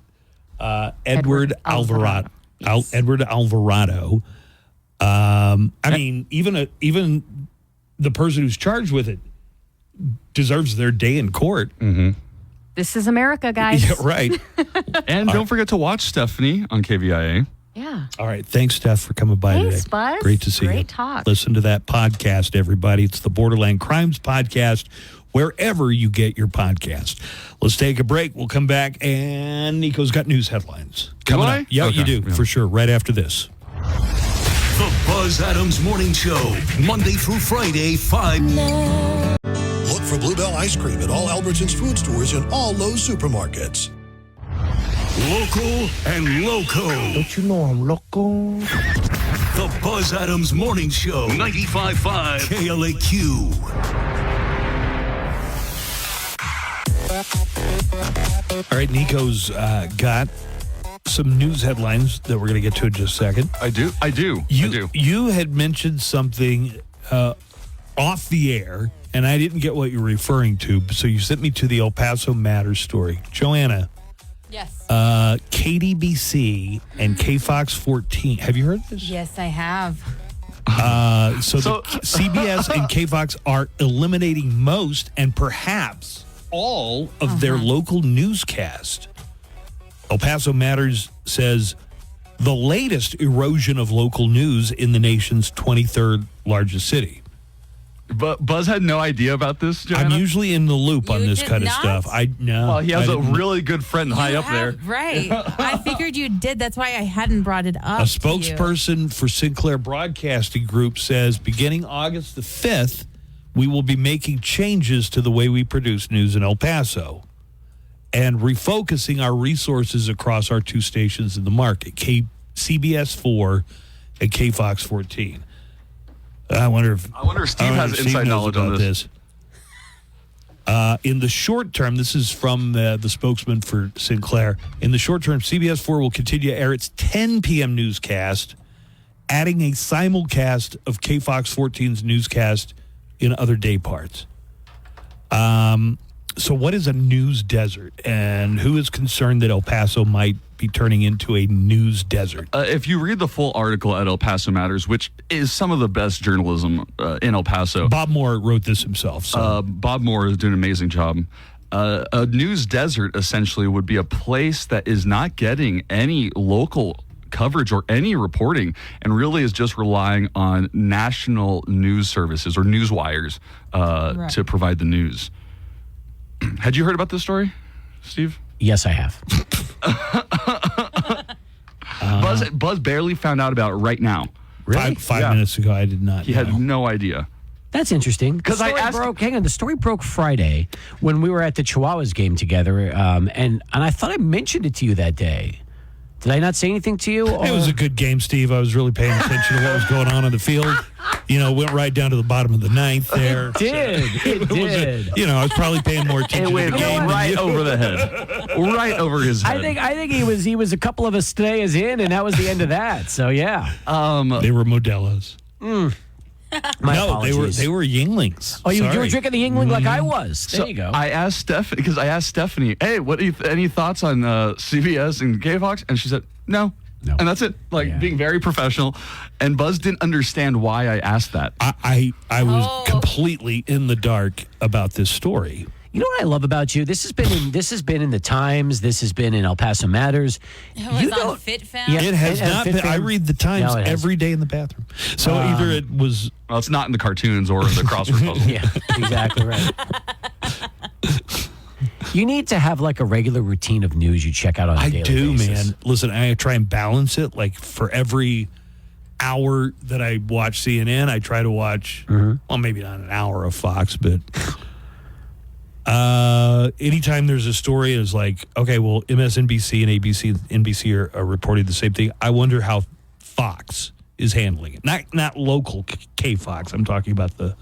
Edward Alvarado. Yes. Edward Alvarado. I mean, even the person who's charged with it deserves their day in court. Mm-hmm. This is America, guys. Yeah, right. And don't forget to watch Stephanie on KVIA. Yeah. All right. Thanks, Steph, for coming by today. Thanks, Buzz. Great to see you. Great talk. Listen to that podcast, everybody. It's the Borderland Crimes Podcast, wherever you get your podcast. Let's take a break. We'll come back, and Nico's got news headlines. Coming up. Yeah, okay. you do, for sure, right after this. The Buzz Adams Morning Show, Monday through Friday, 5. Look for Bluebell Ice Cream at all Albertsons food stores and all Lowe's supermarkets. Local and loco. Don't you know I'm loco? The Buzz Adams Morning Show, 95.5 KLAQ. All right, Nico's got some news headlines that we're going to get to in just a second. I do. You had mentioned something off the air, and I didn't get what you were referring to, so you sent me to the El Paso Matters story. Joanna. Yes. KDBC and KFOX 14. Have you heard this? Yes, I have. So the CBS and KFOX are eliminating most and perhaps all of their local newscast. El Paso Matters says the latest erosion of local news in the nation's 23rd largest city. But Buzz had no idea about this, Joanna? I'm usually in the loop on this kind of stuff. Well, he has a really good friend high up there. Right. I figured you did. That's why I hadn't brought it up. A spokesperson for Sinclair Broadcasting Group says beginning August the 5th, we will be making changes to the way we produce news in El Paso and refocusing our resources across our two stations in the market, CBS 4 and KFOX 14. I wonder if Steve has inside knowledge on this. In the short term, this is from the spokesman for Sinclair. In the short term, CBS 4 will continue to air its 10 p.m. newscast, adding a simulcast of KFOX 14's newscast in other day parts. So what is a news desert, and who is concerned that El Paso might be turning into a news desert? If you read the full article at El Paso Matters, which is some of the best journalism in El Paso. Bob Moore wrote this himself. So. Bob Moore is doing an amazing job. A news desert essentially would be a place that is not getting any local coverage or any reporting and really is just relying on national news services or news wires to provide the news. Had you heard about this story, Steve? Yes, I have. Buzz barely found out about it right now. Really? Five minutes ago, I did not. He had no idea. That's interesting. Because the story broke Friday when we were at the Chihuahuas game together, and I thought I mentioned it to you that day. Did I not say anything to you? It was a good game, Steve. I was really paying attention to what was going on the field. Went right down to the bottom of the ninth there. It did. I was probably paying more attention to the game. Right over the head. Right over his head. I think he was a couple of Estrellas in, and that was the end of that. So, yeah. They were Modelo's. Apologies. They were Yinglings. Oh, you were drinking the Yingling like I was. There you go. I asked Stephanie, hey, any thoughts on CBS and KFOX? And she said, no. And that's it. Being very professional. And Buzz didn't understand why I asked that. I was completely in the dark about this story. You know what I love about you? This has been in the Times. This has been in El Paso Matters. It was on FitFam. Yeah, it has not been. I read the Times every day in the bathroom. So either it was... Well, it's not in the cartoons or in the crossword puzzle. Yeah, exactly right. You need to have a regular routine of news you check out on a daily basis. Man. Listen, I try and balance it. For every hour that I watch CNN, I try to watch, well, maybe not an hour of Fox, but... Anytime there's a story, it's like, okay, well, MSNBC and ABC, NBC are reporting the same thing. I wonder how Fox is handling it. Not local K-Fox. I'm talking about the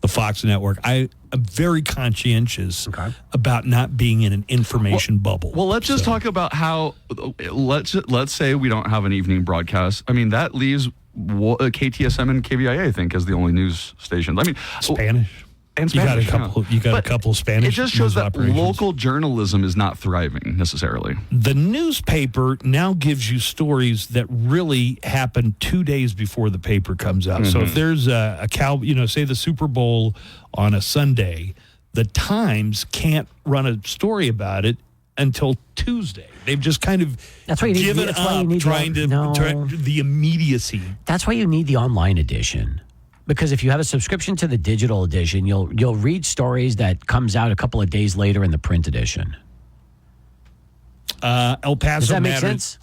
Fox network. I am very conscientious about not being in an information bubble. Well, let's just talk about how, let's say we don't have an evening broadcast. I mean, that leaves KTSM and KVIA, I think, as the only news stations. I mean, Spanish. And Spanish, you got a couple Spanish. It just shows that operations. local journalism is not thriving necessarily. The newspaper now gives you stories that really happen 2 days before the paper comes out. So if there's a say the Super Bowl on a Sunday, the Times can't run a story about it until Tuesday. They've just kind of given up trying to the immediacy. That's why you need the online edition. Because if you have a subscription to the digital edition, you'll read stories that comes out a couple of days later in the print edition. El Paso Does that make Matters. sense?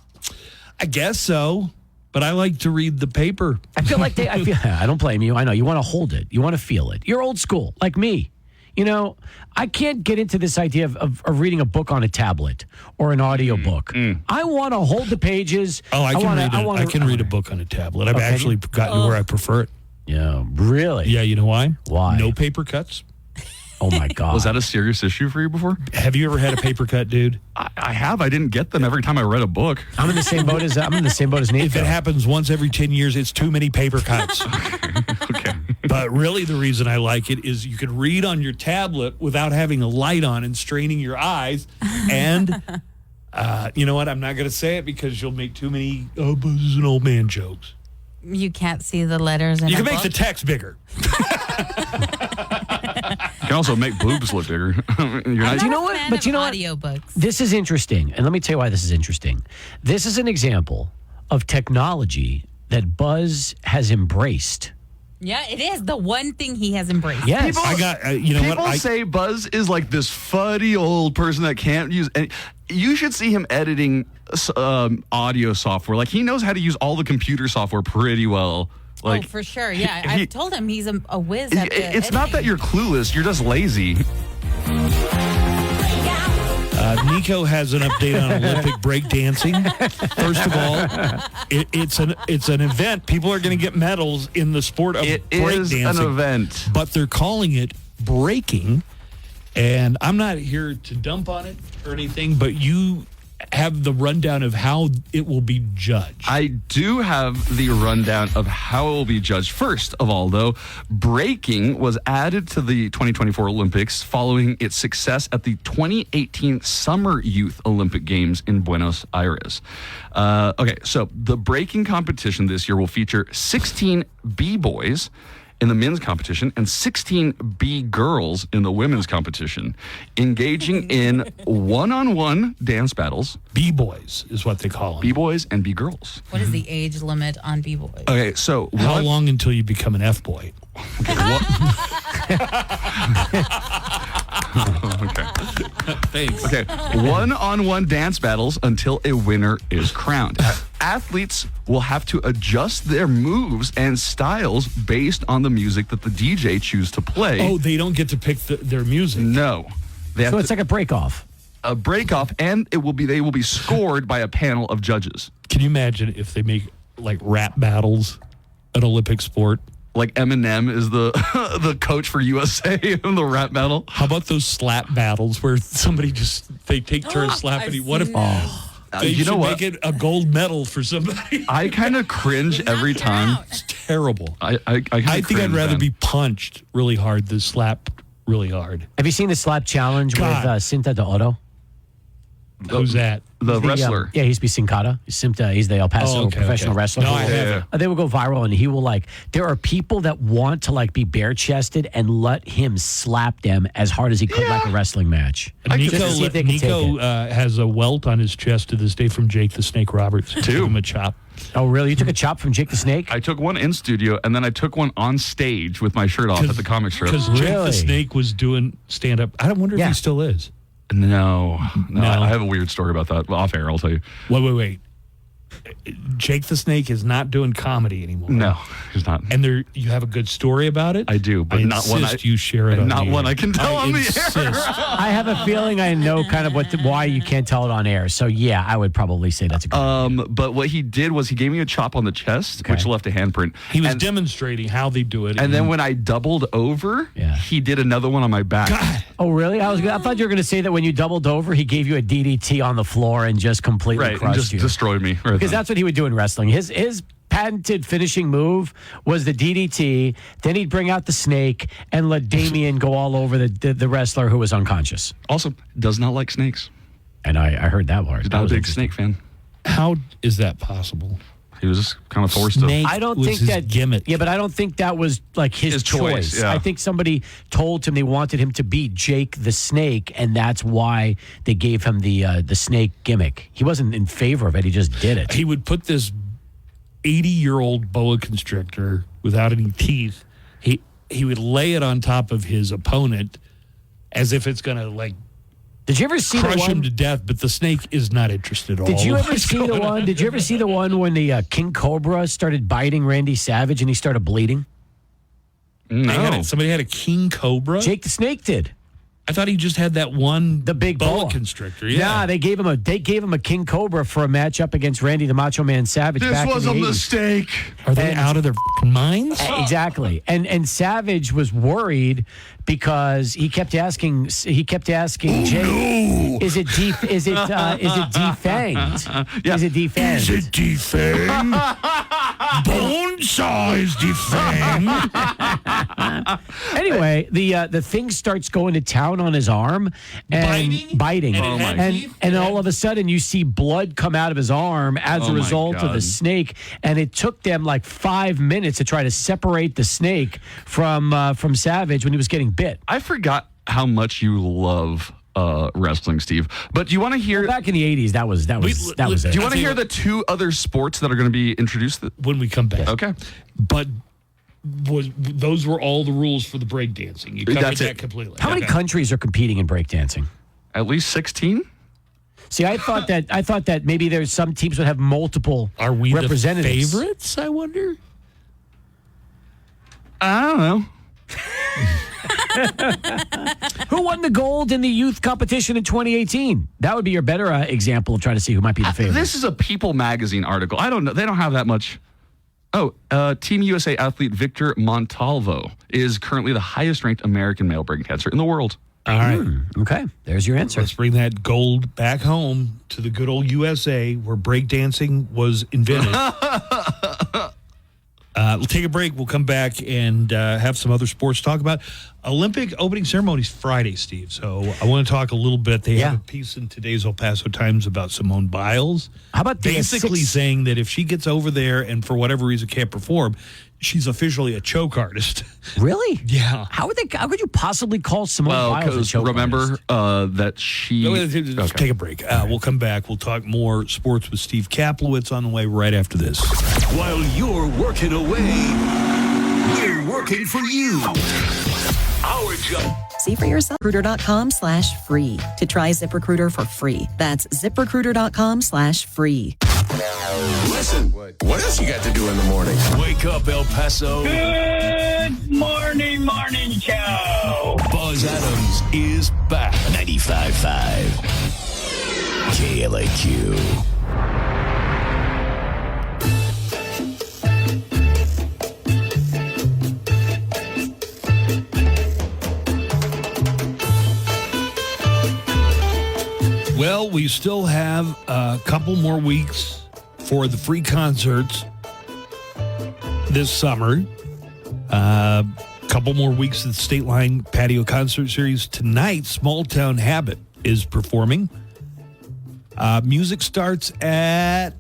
I guess so, but I like to read the paper. I feel like I don't blame you. I know you want to hold it. You want to feel it. You're old school, like me. You know, I can't get into this idea of reading a book on a tablet or an audio book. I want to hold the pages. Oh, I can read a book on a tablet. I've actually gotten to where I prefer it. Yeah, really? Yeah, you know why? Why? No paper cuts. Oh, my God. Was that a serious issue for you before? Have you ever had a paper cut, dude? I have. I didn't get them every time I read a book. I'm in the same boat as Nico. If it happens once every 10 years, it's too many paper cuts. Okay. But really, the reason I like it is you can read on your tablet without having a light on and straining your eyes. And you know what? I'm not going to say it because you'll make too many "oh, but this is an old man" jokes. You can't see the letters in You a can make book? the text bigger. You can also make boobs look bigger. But you know what? Audiobooks. This is interesting. And let me tell you why this is interesting. This is an example of technology that Buzz has embraced. Yeah, it is the one thing he has embraced. Yes. People say Buzz is like this fuddy old person that can't use any. You should see him editing audio software. Like, he knows how to use all the computer software pretty well. Like, for sure. Yeah, I've told him he's a whiz at it's not that you're clueless. You're just lazy. Nico has an update on Olympic breakdancing. First of all, it's an event. People are going to get medals in the sport of breakdancing. It is an event. But they're calling it breaking. And I'm not here to dump on it or anything, but you have the rundown of how it will be judged. I do have the rundown of how it will be judged. First of all, though, breaking was added to the 2024 Olympics following its success at the 2018 Summer Youth Olympic Games in Buenos Aires. Okay, so the breaking competition this year will feature 16 B-boys in the men's competition and 16 B-girls in the women's competition, engaging in one-on-one dance battles. B-boys is what they call them. B-boys and B-girls. What is the age limit on b-boys? Okay, so how long until you become an F-boy? Okay, Thanks. Okay, one-on-one dance battles until a winner is crowned. Athletes will have to adjust their moves and styles based on the music that the DJ chooses to play. Oh, they don't get to pick their music? No. So it's like a break-off. A break-off, and they will be scored by a panel of judges. Can you imagine if they make like rap battles an Olympic sport? Like Eminem is the the coach for USA in the rap battle. How about those slap battles where somebody they take turns slapping? What if they you know should what? make it a gold medal for somebody? I kind of cringe every time. It's terrible. I think I'd rather be punched really hard than slapped really hard. Have you seen the slap challenge with Cinta de Oro? Who's that? The wrestler. Yeah, he used to be Sin Cara. He's the El Paso professional wrestler. No, I haven't. They will go viral, and he will there are people that want to be bare chested and let him slap them as hard as he could like a wrestling match. Nico Nico has a welt on his chest to this day from Jake the Snake Roberts. Give him a chop. Oh, really? You took a chop from Jake the Snake? I took one in studio, and then I took one on stage with my shirt off at the comic strip. Because Jake the Snake was doing stand-up. I don't wonder if he still is. No. I have a weird story about that. Off air, I'll tell you. Wait. Jake the Snake is not doing comedy anymore. No, he's not. And you have a good story about it? I do, but not one you share it on not the one air. I can tell on the insist. air. I have a feeling I know kind of why you can't tell it on air. So yeah, I would probably say that's a good But what he did was he gave me a chop on the chest, which left a handprint. He was demonstrating how they do it. And then when I doubled over, he did another one on my back. Oh, really? I thought you were going to say that when you doubled over, he gave you a DDT on the floor and just completely and crushed just you. destroyed me. Right Because then. that's what he would do in wrestling. His patented finishing move was the DDT. Then he'd bring out the snake and let Damien go all over the wrestler who was unconscious. Also, does not like snakes. And I heard that part. He's That not a was big interesting. snake fan. How is that possible? He was just kind of forced to. I don't think that gimmick. Yeah, but I don't think that was like his choice. yeah. I think somebody told him they wanted him to beat Jake the Snake, and that's why they gave him the snake gimmick. He wasn't in favor of it; he just did it. He would put this 80-year-old boa constrictor without any teeth. He would lay it on top of his opponent as if it's going to Did you ever see crush the one? him to death, but the snake is not interested at all. Did you ever What's see the going one? on? Did you ever see the one when the King Cobra started biting Randy Savage and he started bleeding? No. Somebody had a king cobra? Jake the Snake did. I thought he just had that one the big boa boa constrictor. Yeah. Nah, they gave him a King Cobra for a matchup against Randy the Macho Man Savage. This back was in a the 80s. mistake. Are they out of their minds? Exactly. And Savage was worried because he kept asking Jake, is it defanged? Yeah. Is it defanged? Is it defanged? Bone-sized defanged? Anyway, the thing starts going to town on his arm and biting. And it had teeth? And all of a sudden you see blood come out of his arm as Oh a my result of the God. snake. And it took them like 5 minutes to try to separate the snake from Savage when he was getting bit. I forgot how much you love wrestling, Steve. But do you want to hear? Back in the 80s, that was it. Do you want to hear the two other sports that are going to be introduced when we come back? Okay. But those were all the rules for the breakdancing. You covered That's that it. completely. How many countries are competing in breakdancing? At least 16. See, I thought that maybe there's some teams would have multiple Are we representatives. the favorites, I wonder? I don't know. Who won the gold in the youth competition in 2018? That would be your better example of trying to see who might be the favorite. This is a People magazine article. I don't know. They don't have that much. Oh, Team USA athlete Victor Montalvo is currently the highest ranked American male breakdancer in the world. All right. Okay, there's your answer. Let's bring that gold back home to the good old USA where breakdancing was invented. We'll take a break. We'll come back and have some other sports to talk about. Olympic opening ceremonies Friday, Steve. So I want to talk a little bit. They have a piece in today's El Paso Times about Simone Biles. How about the basically saying that if she gets over there and for whatever reason can't perform, she's officially a choke artist. Really? Yeah. How could you possibly call Simone Biles a because choke remember that she. Let's take a break. We'll come back. We'll talk more sports with Steve Kaplowitz on the way right after this. While you're working away, we're working for you. Our job. See for yourself. ZipRecruiter.com/free to try ZipRecruiter for free. That's ZipRecruiter.com/free. Listen, what else you got to do in the morning? Wake up, El Paso. Good morning show. Buzz Adams is back. 95.5 KLAQ. Well, we still have a couple more weeks for the free concerts this summer. A couple more weeks of the State Line Patio Concert Series. Tonight, Small Town Habit is performing. Music starts at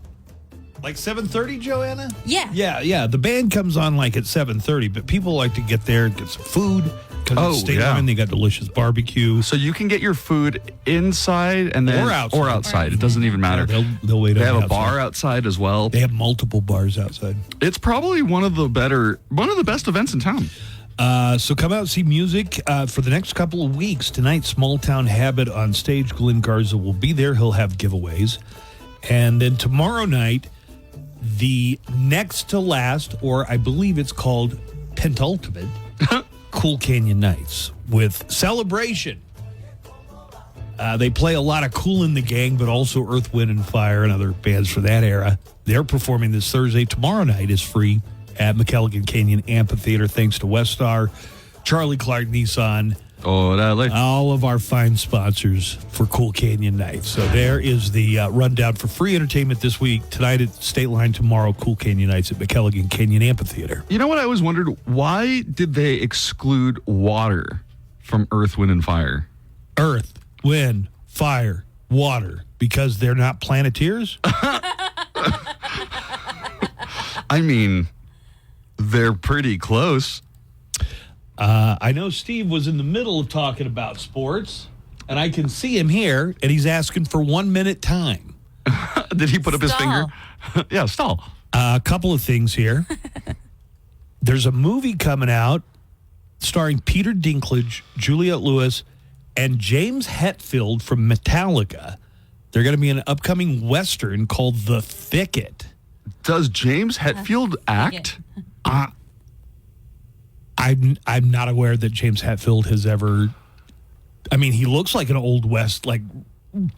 like 7:30, Joanna? Yeah. Yeah. The band comes on like at 7:30, but people like to get there and get some food. Because State Line, they got delicious barbecue. So you can get your food inside and then or outside. It doesn't even matter. Yeah, they'll wait. They on have the a bar outside. outside as well. They have multiple bars outside. It's probably one of the best events in town. So come out and see music for the next couple of weeks. Tonight, Small Town Habit on stage. Glenn Garza will be there. He'll have giveaways. And then tomorrow night, the next to last, or I believe it's called penultimate, Cool Canyon Nights with Celebration. They play a lot of Kool and the Gang, but also Earth, Wind, and Fire and other bands for that era. They're performing this Thursday. Tomorrow night is free at McKelligon Canyon Amphitheater, thanks to Westar, Charlie Clark Nissan, all of our fine sponsors for Cool Canyon Nights. So there is the rundown for free entertainment this week. Tonight at State Line, tomorrow Cool Canyon Nights at McKelligon Canyon Amphitheater. You know what I always wondered? Why did they exclude water from Earth, Wind, and Fire? Earth, Wind, Fire, Water. Because they're not Planeteers? I mean, they're pretty close. I know Steve was in the middle of talking about sports, and I can see him here, and he's asking for 1 minute time. Did he put up his finger? Yeah, stall. A couple of things here. There's a movie coming out starring Peter Dinklage, Juliette Lewis, and James Hetfield from Metallica. They're going to be an upcoming Western called The Thicket. Does James Hetfield act? I'm not aware that James Hetfield has ever. I mean, he looks like an Old West, like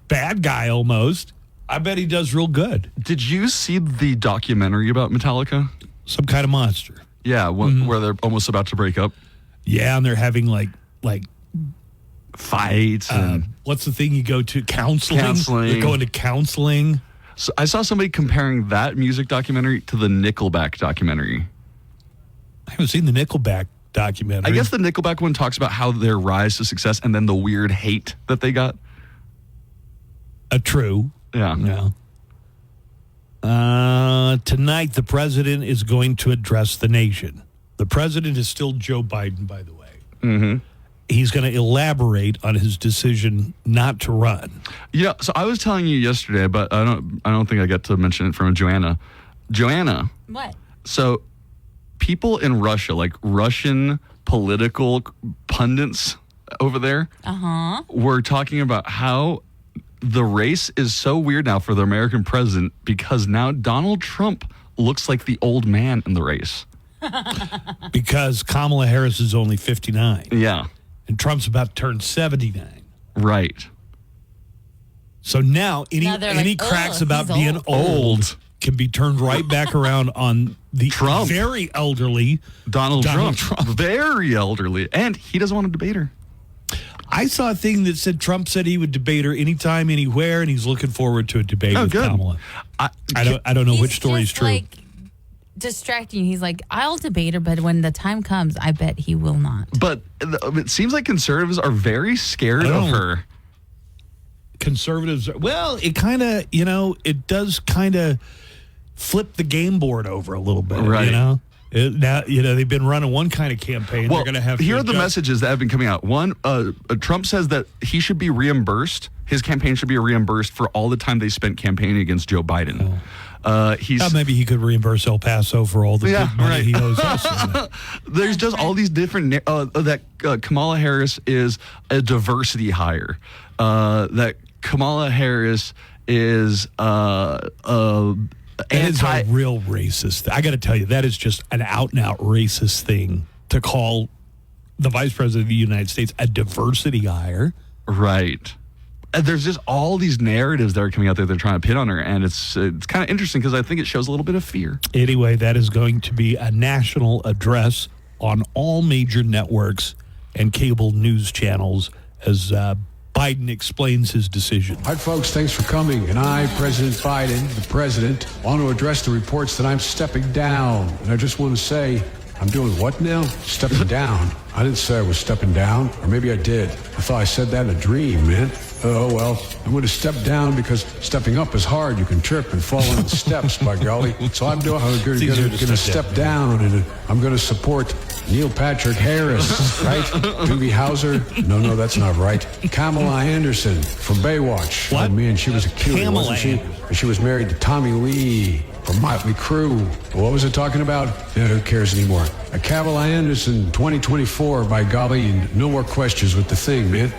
bad guy almost. I bet he does real good. Did you see the documentary about Metallica? Some Kind of Monster. Yeah, where they're almost about to break up. Yeah, and they're having like fights. And what's the thing you go to? Counseling. They're going to counseling. So I saw somebody comparing that music documentary to the Nickelback documentary. I haven't seen the Nickelback documentary. I guess the Nickelback one talks about how their rise to success and then the weird hate that they got. True. Yeah. Tonight, the president is going to address the nation. The president is still Joe Biden, by the way. Mm-hmm. He's going to elaborate on his decision not to run. Yeah, so I was telling you yesterday, but I don't think I got to mention it from Joanna. Joanna. What? So people in Russia, like Russian political pundits over there, were talking about how the race is so weird now for the American president because now Donald Trump looks like the old man in the race. Because Kamala Harris is only 59. Yeah. And Trump's about to turn 79. Right. So now any cracks about being old can be turned right back around on the Trump. Very elderly Donald Trump. Very elderly. And he doesn't want to debate her. I saw a thing that said Trump said he would debate her anytime, anywhere, and he's looking forward to a debate with Kamala. I don't know which story is true. Like distracting. He's like, I'll debate her, but when the time comes, I bet he will not. But it seems like conservatives are very scared of her. Conservatives, well, it kind of, it does kind of flip the game board over a little bit, right? Now, they've been running one kind of campaign. Well, they're going to have. Here are the messages that have been coming out. One, Trump says that he should be reimbursed. His campaign should be reimbursed for all the time they spent campaigning against Joe Biden. Maybe he could reimburse El Paso for all the big money he owes us. There's just all these different that Kamala Harris is a diversity hire. That Kamala Harris is That is a real racist. I got to tell you, that is just an out and out racist thing to call the vice president of the United States a diversity hire. Right. There's just all these narratives that are coming out there they're trying to pin on her, and it's kind of interesting because I think it shows a little bit of fear. Anyway, that is going to be a national address on all major networks and cable news channels as Biden explains his decision. Hi, folks. Thanks for coming. And I, President Biden, the president, want to address the reports that I'm stepping down. And I just want to say, I'm doing what now? Stepping down. I didn't say I was stepping down, or maybe I did. I thought I said that in a dream, man. Oh, well, I'm going to step down because stepping up is hard. You can trip and fall on the steps, by golly. So I'm going to step down, and I'm going to support Neil Patrick Harris, right? Doogie Howser? No, that's not right. Kamala Anderson from Baywatch. What? Oh, man, she was a cutie, wasn't she? She was married to Tommy Lee from Motley Crue. What was it talking about? Yeah, who cares anymore? Kamala Anderson, 2024, by golly, and no more questions with the thing, man.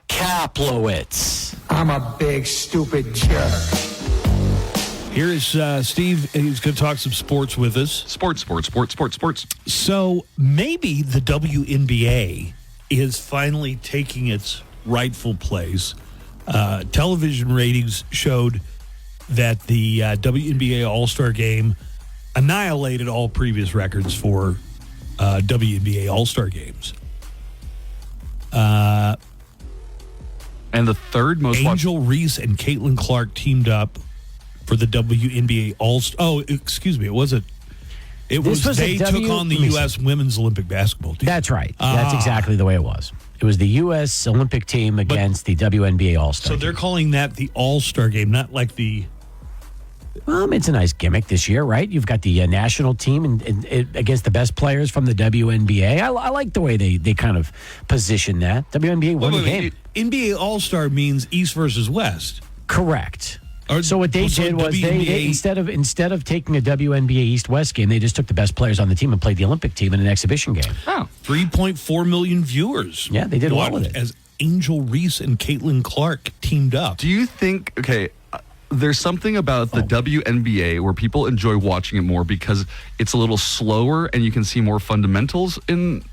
Kaplowitz. I'm a big, stupid jerk. Here is Steve. He's going to talk some sports with us. Sports. So maybe the WNBA is finally taking its rightful place. Television ratings showed that the WNBA All-Star Game annihilated all previous records for WNBA All-Star games. And the third most Angel Reese and Caitlin Clark teamed up for the WNBA All-Star. Oh, excuse me. It wasn't. They took on the U.S. Women's Olympic Basketball team. That's right. That's exactly the way it was. It was the U.S. Olympic team against the WNBA All-Star. So they're calling that the All-Star Game, not like the... Well, it's a nice gimmick this year, right? You've got the national team and against the best players from the WNBA. I like the way they kind of position that. WNBA won the game. NBA All-Star means East versus West. Correct. So what they did was they instead of taking a WNBA East-West game, they just took the best players on the team and played the Olympic team in an exhibition game. Oh, 3.4 million viewers. Yeah, they did well with it. As Angel Reese and Caitlin Clark teamed up. Do you think, there's something about the WNBA where people enjoy watching it more because it's a little slower and you can see more fundamentals in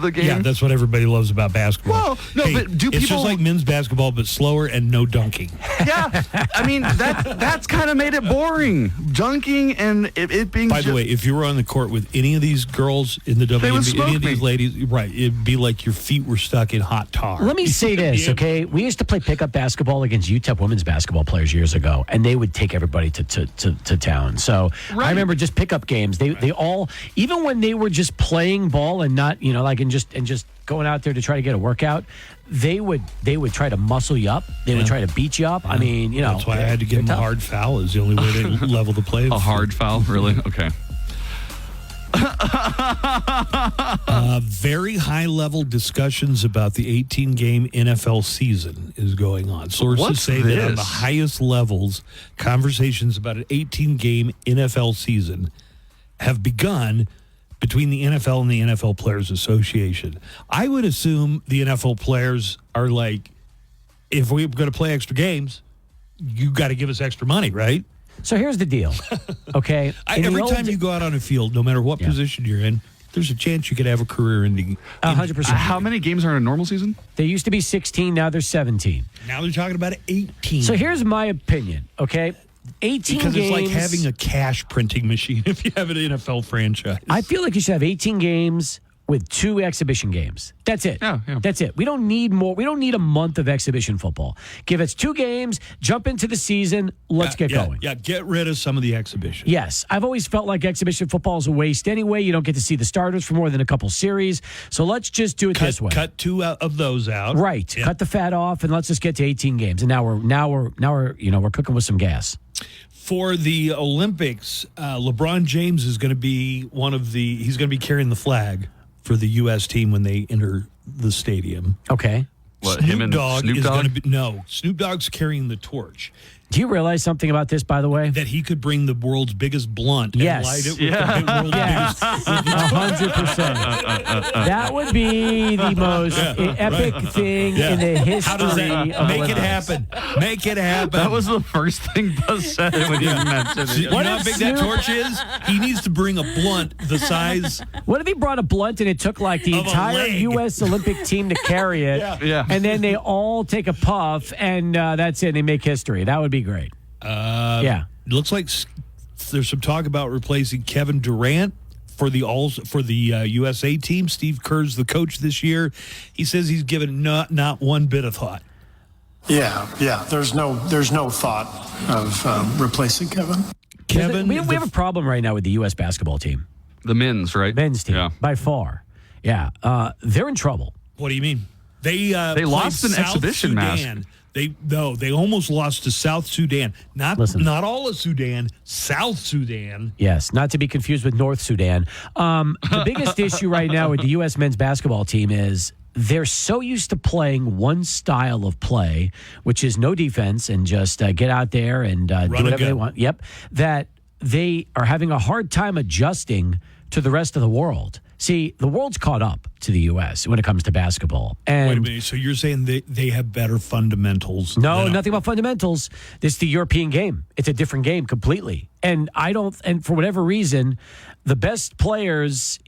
the game? Yeah, that's what everybody loves about basketball. Well, no, but do it's people... just like men's basketball, but slower and no dunking. Yeah, I mean, that's kind of made it boring. Dunking and it being... By the way, if you were on the court with any of these girls in the WNBA, any of these ladies, right, it'd be like your feet were stuck in hot tar. Let me say this, okay? We used to play pickup basketball against UTEP women's basketball players years ago, and they would take everybody to town. So I remember just pickup games. They all, even when they were just playing ball and not, and just going out there to try to get a workout, they would try to muscle you up. They would try to beat you up. I mean, that's why I had to give them a hard foul. Is the only way to level the play. A hard foul, really? Okay. Very high-level discussions about the 18-game NFL season is going on. Sources say that on the highest levels, conversations about an 18-game NFL season have begun between the NFL and the NFL Players Association. I would assume the NFL players are like, if we're going to play extra games, you got to give us extra money, right? So here's the deal, okay? Every time you go out on a field, no matter what position you're in, there's a chance you could have a career-ending. 100%. How many games are in a normal season? There used to be 16, now there's 17. Now they're talking about 18. So here's my opinion, okay? 18 because games. It's like having a cash printing machine if you have an NFL franchise. I feel like you should have 18 games with 2 exhibition games. That's it. Yeah. That's it. We don't need more. We don't need a month of exhibition football. Give us 2 games, jump into the season, let's get going. Yeah, get rid of some of the exhibition. Yes. I've always felt like exhibition football is a waste anyway. You don't get to see the starters for more than a couple series. So let's just do it this way. Cut 2 of those out. Right. Yeah. Cut the fat off and let's just get to 18 games. And now we're cooking with some gas. For the Olympics, LeBron James is going to be he's going to be carrying the flag for the U.S. team when they enter the stadium. Okay. What, Snoop him and Dogg Snoop is Dogg? going to be Snoop Dogg's carrying the torch. Do you realize something about this, by the way? That he could bring the world's biggest blunt and light it with the world's biggest... 100%. That would be the most epic thing in the history How does that of make Olympics. it happen? Make it happen. That was the first thing Buzz said when he mentioned it. You know how big that torch is? He needs to bring a blunt the size... What if he brought a blunt and it took like the of a entire leg? U.S. Olympic team to carry it, Yeah. and then they all take a puff and that's it. They make history. That would be great. It looks like there's some talk about replacing Kevin Durant for the USA team. Steve Kerr's the coach this year. He says he's given not one bit of thought. Yeah. There's no thought of replacing Kevin. We have a problem right now with the U.S. basketball team. The men's, right? Men's team, Yeah. by far. Yeah, they're in trouble. What do you mean? They lost an South exhibition Sudan. mask. They almost lost to South Sudan. Not all of Sudan, South Sudan. Yes, not to be confused with North Sudan. The biggest issue right now with the U.S. men's basketball team is they're so used to playing one style of play, which is no defense and just get out there and do whatever they want. Yep, that they are having a hard time adjusting to the rest of the world. See, the world's caught up to the U.S. when it comes to basketball. And Wait a minute. So you're saying they have better fundamentals? no, nothing about fundamentals. This is the European game. It's a different game completely. And for whatever reason, the best players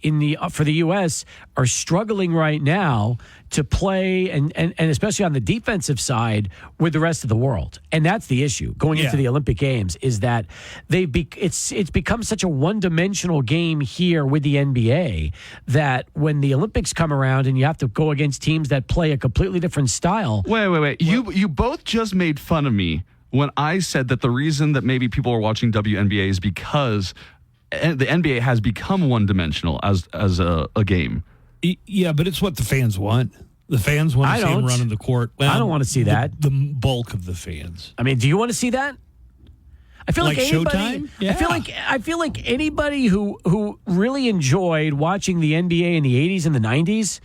for the U.S. are struggling right now to play, and especially on the defensive side, with the rest of the world. And that's the issue going into the Olympic Games, is that it's become such a one-dimensional game here with the NBA that when the Olympics come around and you have to go against teams that play a completely different style. Wait. You both just made fun of me when I said that the reason that maybe people are watching WNBA is because the NBA has become one-dimensional as a game. Yeah, but it's what the fans want. The fans want to see him running the court. Well, I don't want to see that. The bulk of the fans. I mean, do you want to see that? I feel like anybody, Showtime? Yeah. I feel like anybody who really enjoyed watching the NBA in the 80s and the 90s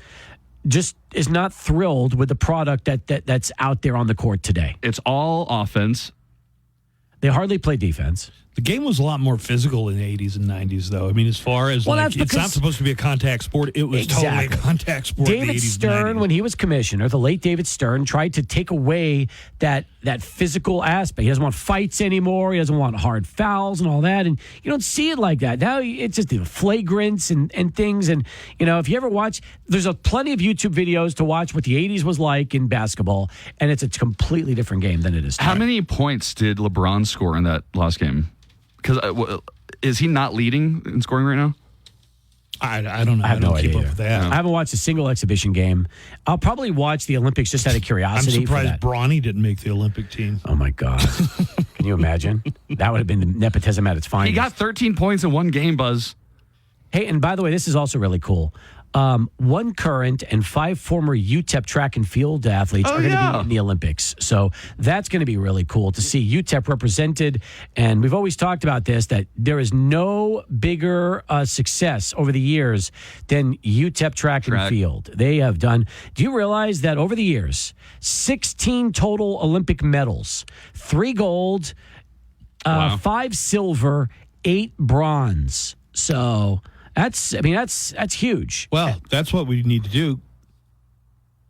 just is not thrilled with the product that's out there on the court today. It's all offense. They hardly play defense. The game was a lot more physical in the 80s and 90s, though. I mean, as far as it's not supposed to be a contact sport. It was totally a contact sport. David in the 80s Stern, and 90s. when he was commissioner, the late David Stern, tried to take away that physical aspect. He doesn't want fights anymore. He doesn't want hard fouls and all that. And you don't see it like that. Now it's just the flagrants and things. And, if you ever watch, there's plenty of YouTube videos to watch what the 80s was like in basketball. And it's a completely different game than it is today. How many points did LeBron score in that last game? Because is he not leading in scoring right now? I don't know. I have no idea. Keep up with that. I haven't watched a single exhibition game. I'll probably watch the Olympics just out of curiosity. I'm surprised Bronny didn't make the Olympic team. Oh, my God. Can you imagine? That would have been nepotism at its finest. He got 13 points in one game, Buzz. Hey, and by the way, this is also really cool. 1 current and 5 former UTEP track and field athletes are going to be in the Olympics. So that's going to be really cool to see UTEP represented. And we've always talked about this, that there is no bigger success over the years than UTEP track and field. They have done. Do you realize that over the years, 16 total Olympic medals, 3 gold, 5 silver, 8 bronze. So that's huge. Well, that's what we need to do.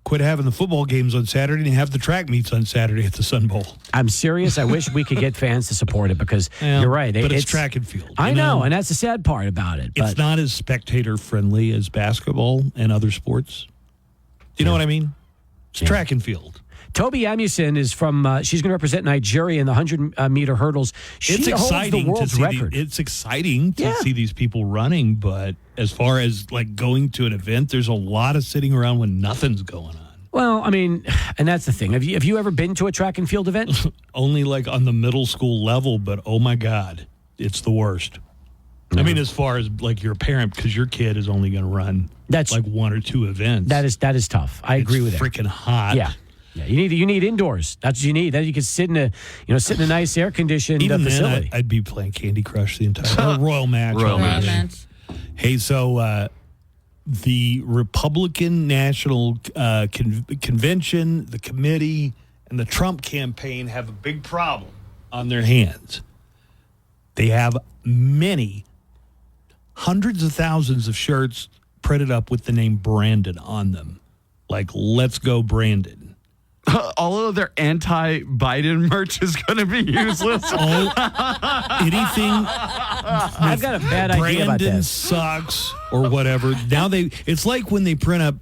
Quit having the football games on Saturday and have the track meets on Saturday at the Sun Bowl. I'm serious. I wish we could get fans to support it because you're right. But it's track and field. I know, and that's the sad part about it. It's not as spectator-friendly as basketball and other sports. Do you know what I mean? It's track and field. Toby Amusin is from, she's going to represent Nigeria in the 100-meter hurdles. It's exciting holds the world's record. It's exciting to see these people running, but as far as like going to an event, there's a lot of sitting around when nothing's going on. Well, I mean, and that's the thing. Have you ever been to a track and field event? Only like on the middle school level, but oh my God, it's the worst. I mean, as far as like your parent, because your kid is only going to run like 1 or 2 events. That is tough. I agree with that. Freaking hot. Yeah. Yeah, you need indoors. That's what you need. Then you can sit in a nice air conditioned facility. Then I'd be playing Candy Crush the entire Royal Match. Royal Match. Hey, so the Republican National Convention, the committee, and the Trump campaign have a big problem on their hands. They have many hundreds of thousands of shirts printed up with the name Brandon on them, like "Let's Go Brandon." All of their anti-Biden merch is going to be useless. Anything I've got a bad idea about Brandon this. sucks or whatever. Now it's like when they print up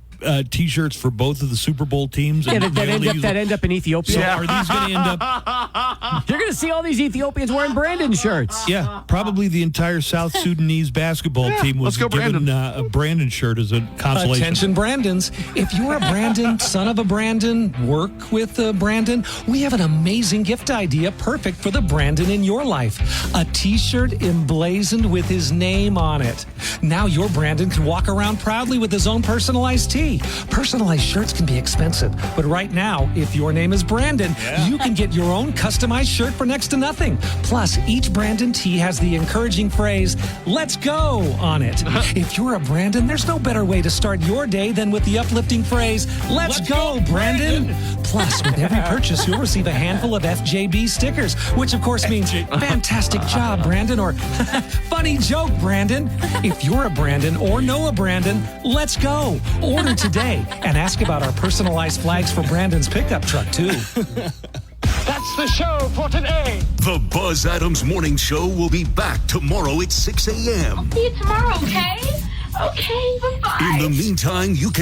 T-shirts for both of the Super Bowl teams. Yeah, and that end up in Ethiopia. So are these going to end up? You're going to see all these Ethiopians wearing Brandon shirts. Yeah, probably the entire South Sudanese basketball team was given a Brandon shirt as a consolation. Attention, Brandons. If you're a Brandon, son of a Brandon, work with a Brandon, we have an amazing gift idea perfect for the Brandon in your life. A T-shirt emblazoned with his name on it. Now your Brandon can walk around proudly with his own personalized tee. free. Personalized shirts can be expensive, but right now, if your name is Brandon, you can get your own customized shirt for next to nothing. Plus, each Brandon tee has the encouraging phrase, "Let's go," on it. If you're a Brandon, there's no better way to start your day than with the uplifting phrase, "Let's go, Brandon." Plus, with every purchase, you'll receive a handful of FJB stickers, which of course means fantastic job, Brandon, or funny joke, Brandon. If you're a Brandon or know a Brandon, let's go. Order today and ask about our personalized flags for Brandon's pickup truck, too. That's the show for today. The Buzz Adams Morning Show will be back tomorrow at 6 a.m. See you tomorrow, okay? Okay, bye-bye. In the meantime, you can